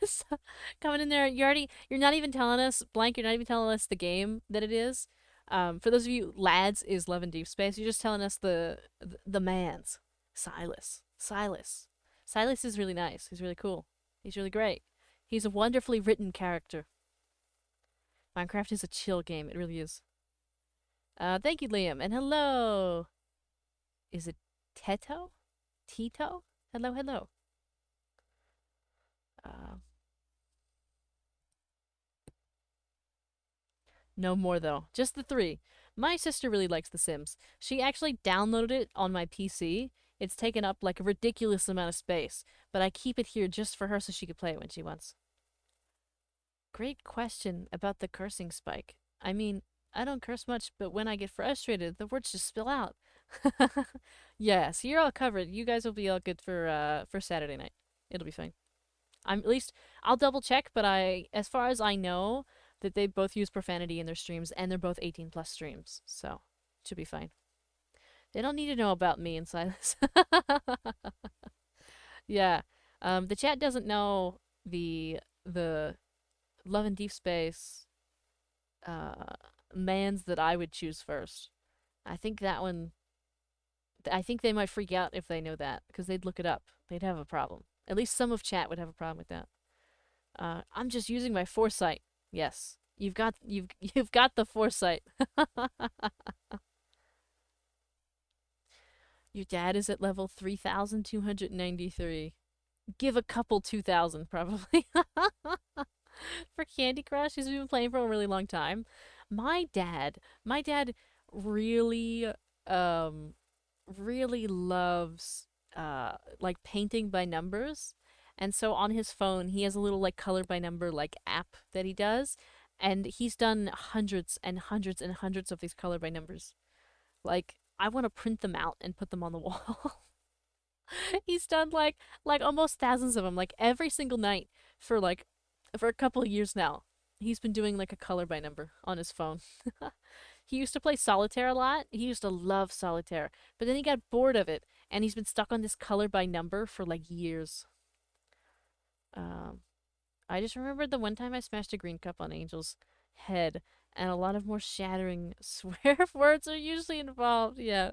so- Coming in there, you're not even telling us, blank, you're not even telling us the game that it is. For those of you, Lads is Love and Deep Space. You're just telling us the man's Silas. Silas. Silas is really nice. He's really cool. He's really great. He's a wonderfully written character. Minecraft is a chill game. It really is. Thank you, Liam, and hello. Is it Teto? Tito? Hello, hello. Uh, No more though. Just the 3. My sister really likes The Sims. She actually downloaded it on my PC. It's taken up like a ridiculous amount of space, but I keep it here just for her so she could play it when she wants. Great question about the cursing spike. I mean, I don't curse much, but when I get frustrated, the words just spill out. Yeah, so you're all covered. You guys will be all good for Saturday night. It'll be fine. I'm at least I'll double check, but as far as I know, that they both use profanity in their streams and they're both 18 plus streams. So, should be fine. They don't need to know about me and Silas. Yeah. The chat doesn't know the Love and Deep Space uh mans that I would choose first. I think that one I think they might freak out if they know that because they'd look it up. They'd have a problem. At least some of chat would have a problem with that. I'm just using my foresight. Yes, you've got the foresight. Your dad is at level 3,293. Give a couple 2,000 probably. For Candy Crush, he's been playing for a really long time. My dad really um really loves like painting by numbers. And so on his phone, he has a little like color by number like app that he does, and he's done hundreds and hundreds and hundreds of these color by numbers. Like I want to print them out and put them on the wall. He's done like almost thousands of them like every single night for a couple of years now. He's been doing like a color by number on his phone. He used to play solitaire a lot. He used to love solitaire. But then he got bored of it and he's been stuck on this color by number for like years. Um I just remembered the one time I smashed a green cup on Angel's head and a lot of more shattering swear words are usually involved. Yeah.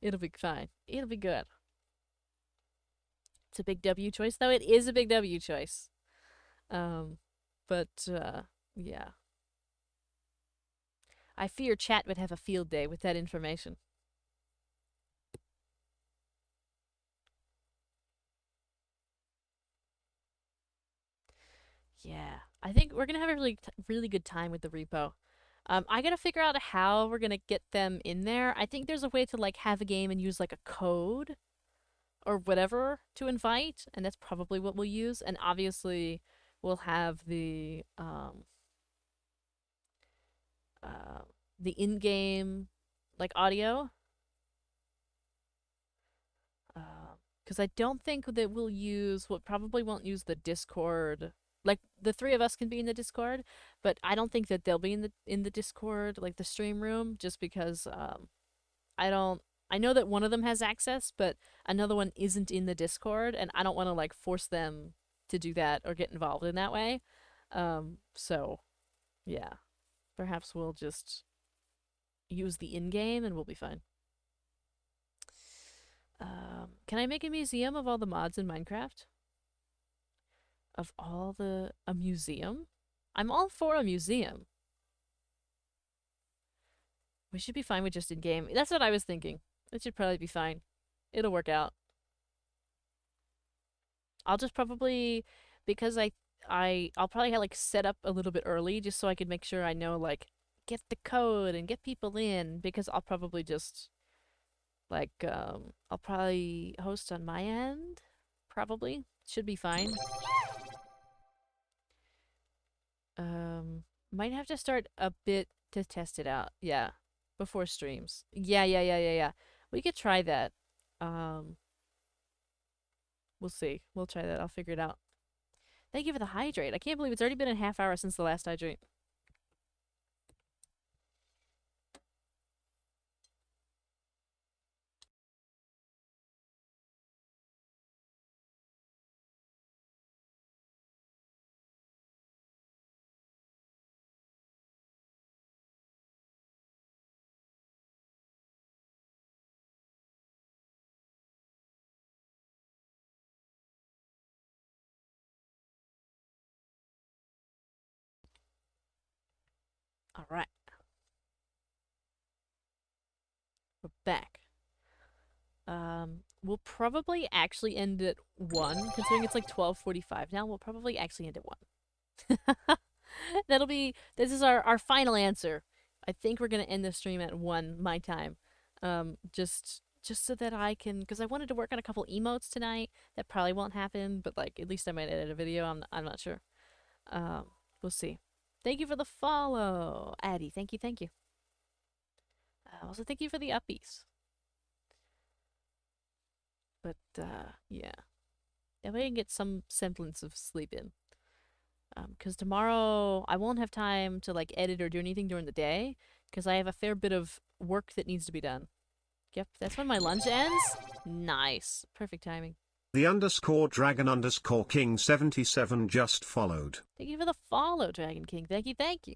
It'll be fine. It'll be good. It's a big W choice though. It is a big W choice. Um but yeah. I fear chat would have a field day with that information. Yeah, I think we're gonna have a really good time with the repo. I gotta figure out how we're gonna get them in there. I think there's a way to like have a game and use like a code or whatever to invite, and that's probably what we'll use. And obviously, we'll have uh, the in-game like audio. Because I don't think that we'll probably won't use the Discord. Like the three of us can be in the Discord, but I don't think that they'll be in the Discord, like the stream room, just because I don't. I know that one of them has access, but another one isn't in the Discord, and I don't want to like force them to do that or get involved in that way. So yeah, perhaps we'll just use the in-game and we'll be fine. Can I make a museum of all the mods in Minecraft? A museum? I'm all for a museum. We should be fine with just in-game. That's what I was thinking. It should probably be fine. It'll work out. I'll just probably, because I'll probably like set up a little bit early just so I can make sure I know like get the code and get people in, because I'll probably just like I'll probably host on my end. Probably. Should be fine. Might have to start a bit to test it out. Yeah. Before streams. Yeah. We could try that. Um, we'll see. We'll try that. I'll figure it out. Thank you for the hydrate. I can't believe it's already been a half hour since the last hydrate. All right. We're back. We'll probably actually end at 1, considering it's like 12:45 now. We'll probably actually end at 1. This is our final answer. I think we're gonna end the stream at 1 my time. Just so that I can, because I wanted to work on a couple emotes tonight. That probably won't happen, but like at least I might edit a video. I'm not sure. We'll see. Thank you for the follow, Addie. Thank you. Also, thank you for the uppies. But yeah, if I can get some semblance of sleep in. Because tomorrow I won't have time to like edit or do anything during the day, because I have a fair bit of work that needs to be done. Yep, that's when my lunch ends. Nice. Perfect timing. The _dragon_king 77 just followed. Thank you for the follow, Dragon King. Thank you.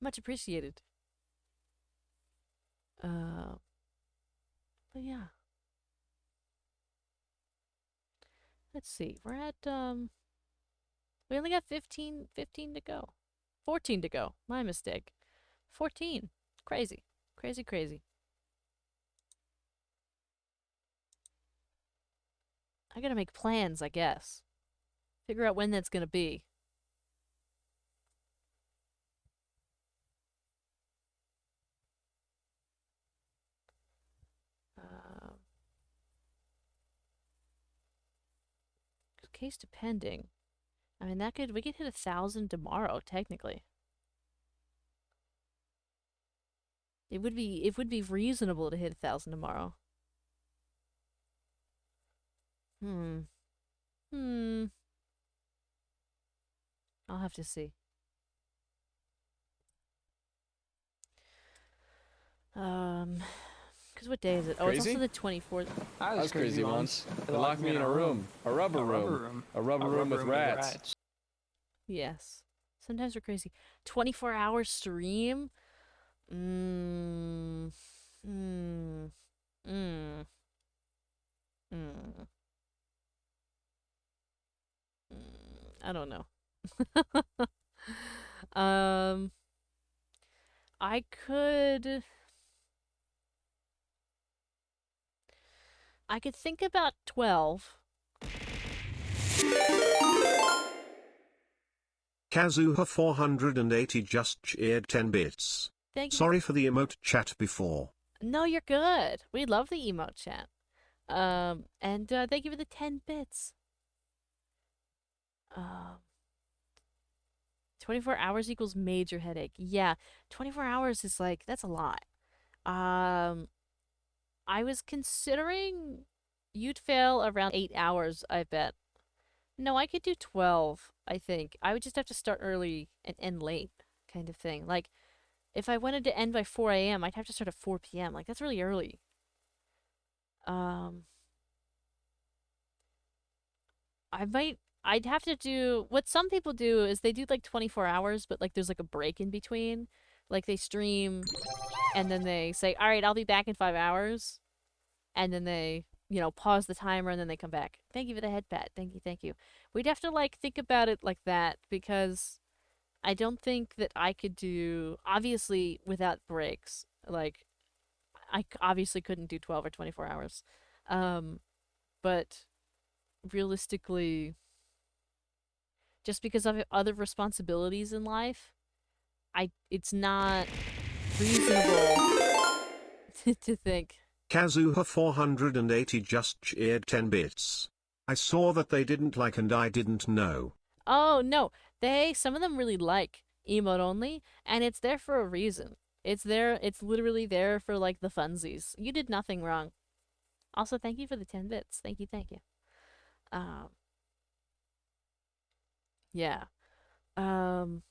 Much appreciated. But yeah. Let's see. We're at we only got 15 to go. 14 to go. My mistake. 14. Crazy. Crazy. I gotta make plans, I guess. Figure out when that's gonna be. Case depending. I mean, we could hit 1,000 tomorrow, technically. It would be reasonable to hit 1,000 tomorrow. I'll have to see. Because what day is it? Oh, it's also the 24th. I was crazy once. They locked me in a room. A rubber room. A rubber room with rats. Yes. Sometimes we're crazy. 24-hour stream? I don't know. I could think about 12. Kazuha 480 just cheered 10 bits. Thank you. Sorry for the emote chat before. No, you're good. We love the emote chat. And thank you for the 10 bits. 24 hours equals major headache. Yeah, 24 hours is like, that's a lot. I was considering You'd fail around 8 hours, I bet. No, I could do 12, I think. I would just have to start early and end late, kind of thing. Like, if I wanted to end by 4 a.m., I'd have to start at 4 p.m. Like, that's really early. Um, I'd have to do what some people do is they do like 24 hours, but like there's like a break in between. Like they stream and then they say, all right, I'll be back in 5 hours. And then they, pause the timer and then they come back. Thank you for the head pat. Thank you, thank you. We'd have to like think about it like that because I don't think that I could do, obviously, without breaks. Like, obviously couldn't do 12 or 24 hours. Um, but realistically, just because of other responsibilities in life, it's not reasonable to think. Kazuha 480 just cheered 10 bits. I saw that they didn't like and I didn't know. Oh no, some of them really like emote only, and it's there for a reason. It's literally there for like the funsies. You did nothing wrong. Also, thank you for the 10 bits. Thank you, thank you. Um, yeah. Um,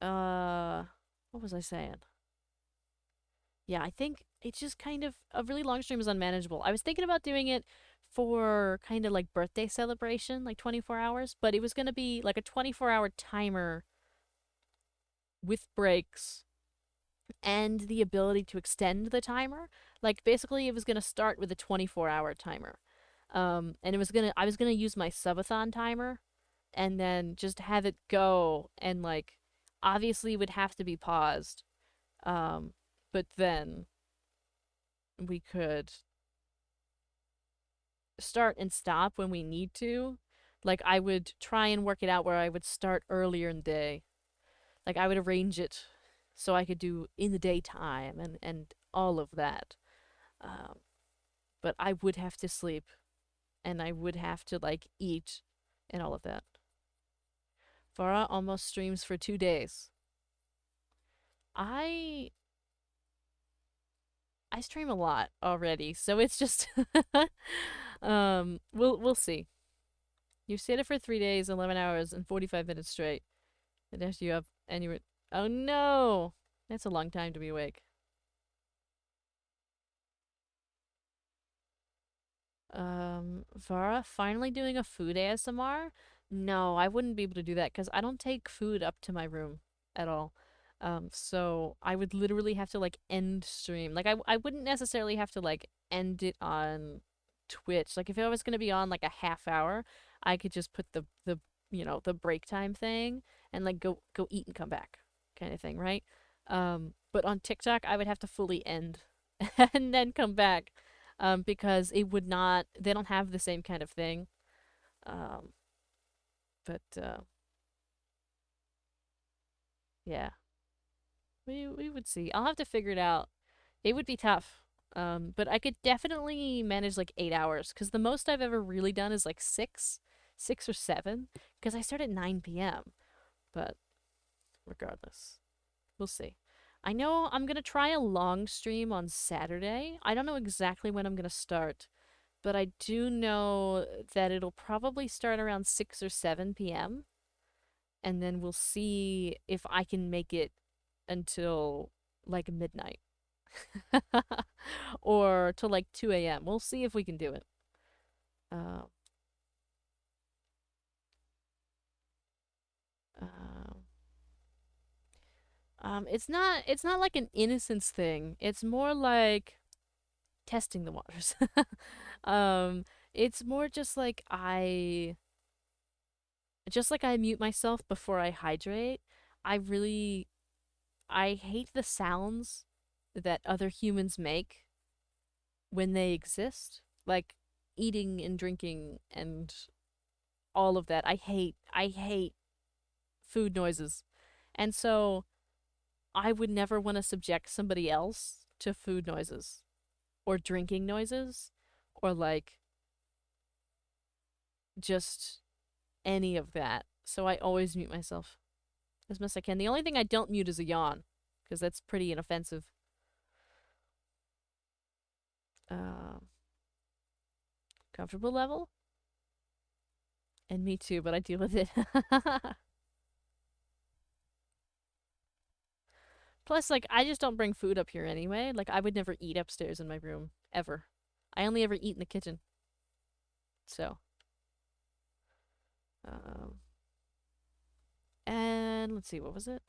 uh, what was I saying? Yeah, I think it's just kind of a really long stream is unmanageable. I was thinking about doing it for kind of like birthday celebration, like 24 hours, but it was going to be like a 24-hour timer with breaks and the ability to extend the timer. Like basically it was going to start with a 24-hour timer. And I was going to use my subathon timer and then just have it go and like obviously would have to be paused. But then we could start and stop when we need to. Like I would try and work it out where I would start earlier in the day. Like I would arrange it so I could do in the daytime and all of that. Um, but I would have to sleep and I would have to like eat and all of that. Farah almost streams for 2 days. I I stream a lot already, so it's just we'll see. You stayed up for 3 days, 11 hours, and 45 minutes straight. And after you up and you were oh no. That's a long time to be awake. Vara finally doing a food ASMR? No, I wouldn't be able to do that because I don't take food up to my room at all. So I would literally have to like end stream. Like I wouldn't necessarily have to like end it on Twitch. Like if I was gonna be on like a half hour, I could just put the break time thing and like go eat and come back kind of thing, right? But on TikTok I would have to fully end and then come back because it would not, they don't have the same kind of thing. Um, but yeah, we would see. I'll have to figure it out. It would be tough. But I could definitely manage like 8 hours because the most I've ever really done is like six or seven because I start at 9 p.m. But regardless, we'll see. I know I'm gonna try a long stream on Saturday. I don't know exactly when I'm gonna start, but I do know that it'll probably start around 6 or 7 p.m. and then we'll see if I can make it until like midnight or till like 2 a.m. We'll see if we can do it. Uh, uh, it's not like an innocence thing. It's more like testing the waters. um, it's more just like I mute myself before I hydrate. I really I hate the sounds that other humans make when they exist, like eating and drinking and all of that. I hate food noises. And so I would never want to subject somebody else to food noises or drinking noises or like just any of that. So I always mute myself as best I can. The only thing I don't mute is a yawn because that's pretty inoffensive. Um Comfortable level? And me too, but I deal with it. Plus, like, I just don't bring food up here anyway. Like, I would never eat upstairs in my room, ever. I only ever eat in the kitchen. So, um, and let's see, what was it?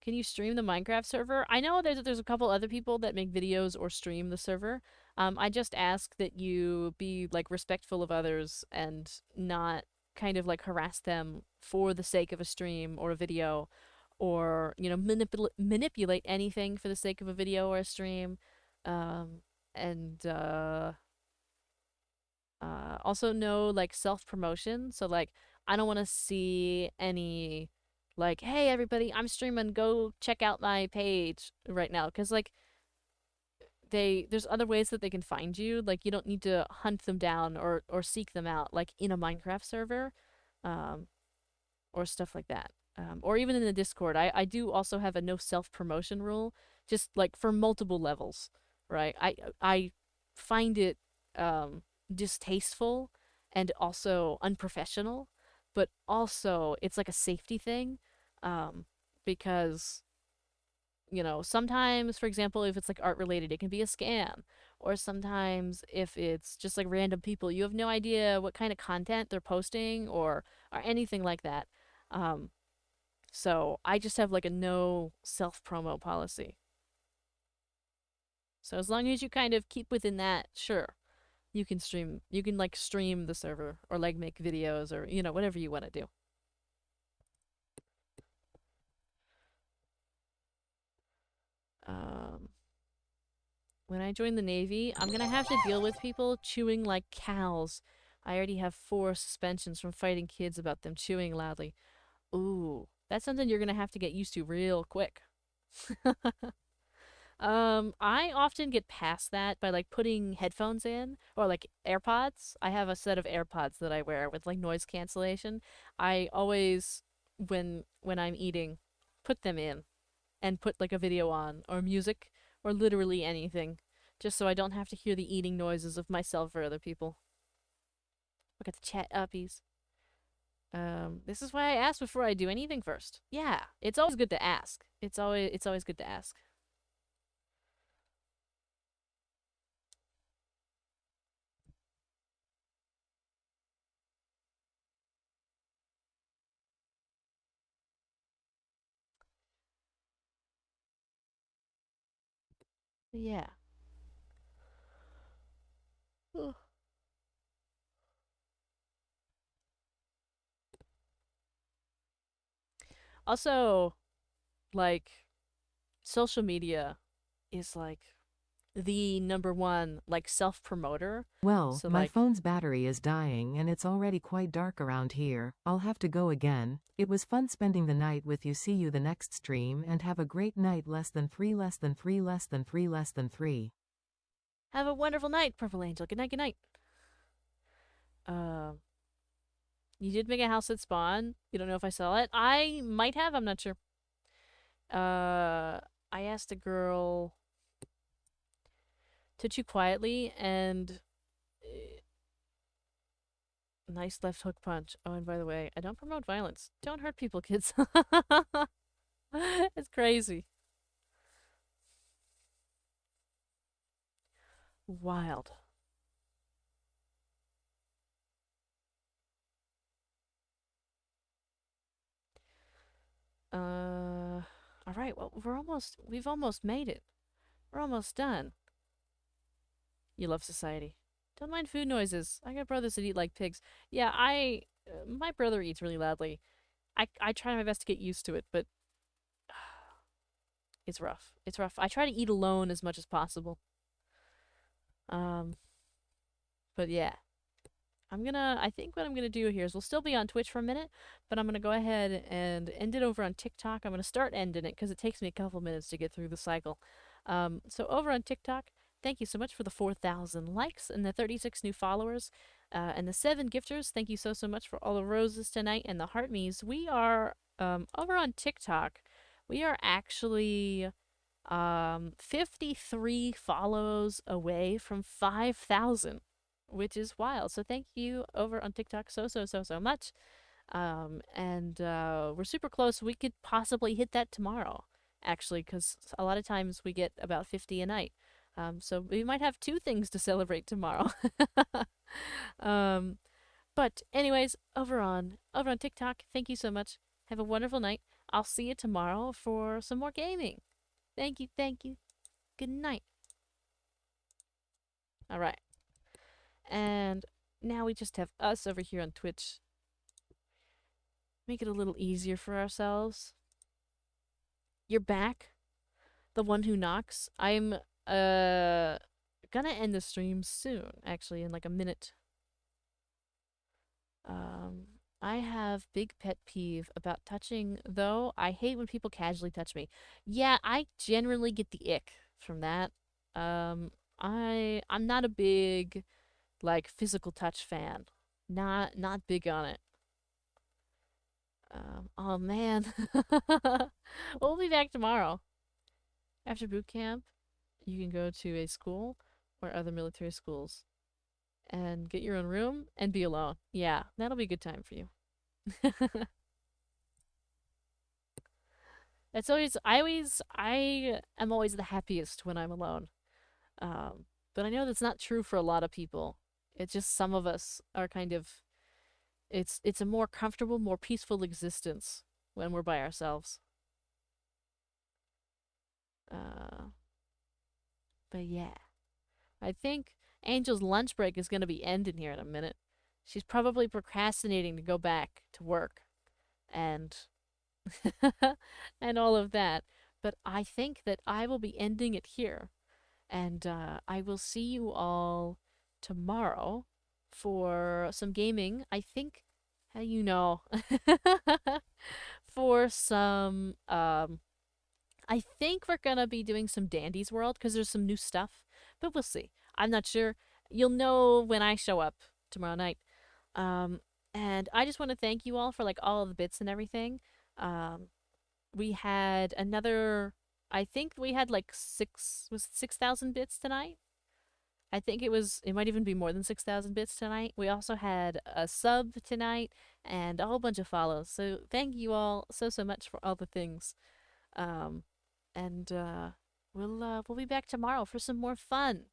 Can you stream the Minecraft server? I know there's a couple other people that make videos or stream the server. I just ask that you be like respectful of others and not kind of like harass them for the sake of a stream or a video, or manipulate anything for the sake of a video or a stream. Um, and Also no like self promotion. So like I don't want to see any like, hey everybody, I'm streaming, go check out my page right now, because like there's other ways that they can find you. Like you don't need to hunt them down or seek them out like in a Minecraft server, um, or stuff like that. Or even in the Discord. I do also have a no self promotion rule, just like for multiple levels, right? I find it distasteful and also unprofessional, but also it's like a safety thing, um, because sometimes, for example, if it's like art related, it can be a scam. Or sometimes if it's just like random people, you have no idea what kind of content they're posting or anything like that. Um, so I just have like a no self promo policy. So as long as you kind of keep within that, sure, you can like stream the server or like make videos or whatever you want to do. Um, when I join the Navy, I'm gonna have to deal with people chewing like cows. I already have 4 suspensions from fighting kids about them chewing loudly. Ooh, that's something you're gonna have to get used to real quick. I often get past that by like putting headphones in or like AirPods. I have a set of AirPods that I wear with like noise cancellation. I always, when I'm eating, put them in and put like a video on or music or literally anything, just so I don't have to hear the eating noises of myself or other people. Look at the chat uppies. This is why I ask before I do anything first. Yeah, it's always good to ask. It's always good to ask. Yeah. Ugh. Also, like social media is like the number one like self promoter. Well, So my like, phone's battery is dying and it's already quite dark around here. I'll have to go again. It was fun spending the night with you. See you the next stream and have a great night. Less than 3, less than 3, less than 3, less than 3. have a wonderful night, Purple Angel. Good night, good night. Um, you did make a house at spawn. You don't know if I saw it. I might have. I'm not sure. I asked a girl to chew quietly and nice left hook punch. Oh, and by the way, I don't promote violence. Don't hurt people, kids. It's crazy. Wild. All right. Well, we've almost made it. We're almost done. You love society. Don't mind food noises. I got brothers that eat like pigs. Yeah, my brother eats really loudly. I try my best to get used to it, but it's rough. It's rough. I try to eat alone as much as possible. Um, but yeah. I think what I'm gonna do here is we'll still be on Twitch for a minute, but I'm gonna go ahead and end it over on TikTok. I'm gonna start ending it because it takes me a couple minutes to get through the cycle. So over on TikTok, thank you so much for the 4,000 likes and the 36 new followers, and the 7 gifters. Thank you so much for all the roses tonight and the heart me's. We are over on TikTok. We are actually 53 follows away from 5,000. which is wild. So thank you over on TikTok so much. And we're super close. We could possibly hit that tomorrow, actually, because a lot of times we get about 50 a night. So we might have two things to celebrate tomorrow. um, but anyways, over on TikTok, thank you so much. Have a wonderful night. I'll see you tomorrow for some more gaming. Thank you, thank you. Good night. All right. And now we just have us over here on Twitch. Make it a little easier for ourselves. You're back, the one who knocks. I'm gonna end the stream soon, actually, in like a minute. I have big pet peeve about touching, though. I hate when people casually touch me. Yeah, I generally get the ick from that. Um, I'm not a big like physical touch fan. Not big on it. Oh man. We'll be back tomorrow. After boot camp, you can go to a school or other military schools and get your own room and be alone. Yeah, that'll be a good time for you. I am always the happiest when I'm alone. But I know that's not true for a lot of people. It's just some of us are kind of, it's a more comfortable, more peaceful existence when we're by ourselves. Uh, but yeah, I think Angel's lunch break is going to be ending here in a minute. She's probably procrastinating to go back to work and and all of that. But I think that I will be ending it here. And I will see you all tomorrow for some gaming. I think, how you know, for some, I think we're gonna be doing some Dandy's World because there's some new stuff, but we'll see. I'm not sure. You'll know when I show up tomorrow night. Um, and I just want to thank you all for like all of the bits and everything. Um, we had another. I think we had like 6,000 bits tonight. I think it might even be more than 6,000 bits tonight. We also had a sub tonight and a whole bunch of follows. So thank you all so much for all the things. Um, and we'll be back tomorrow for some more fun.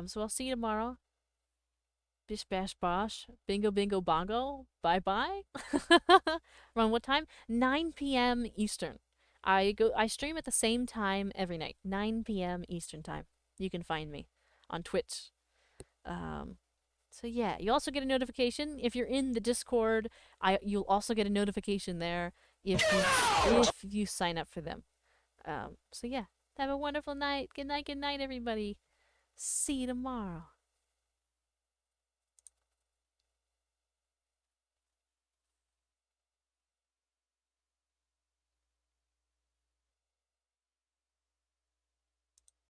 So I'll see you tomorrow. Bish bash bosh. Bingo bingo bongo. Bye bye. Around what time? 9 p.m. Eastern. I stream at the same time every night. 9 p.m. Eastern time. You can find me on Twitch. Um so yeah, you also get a notification if you're in the Discord. You'll also get a notification there if you sign up for them. So yeah, have a wonderful night. Good night, everybody. See you tomorrow.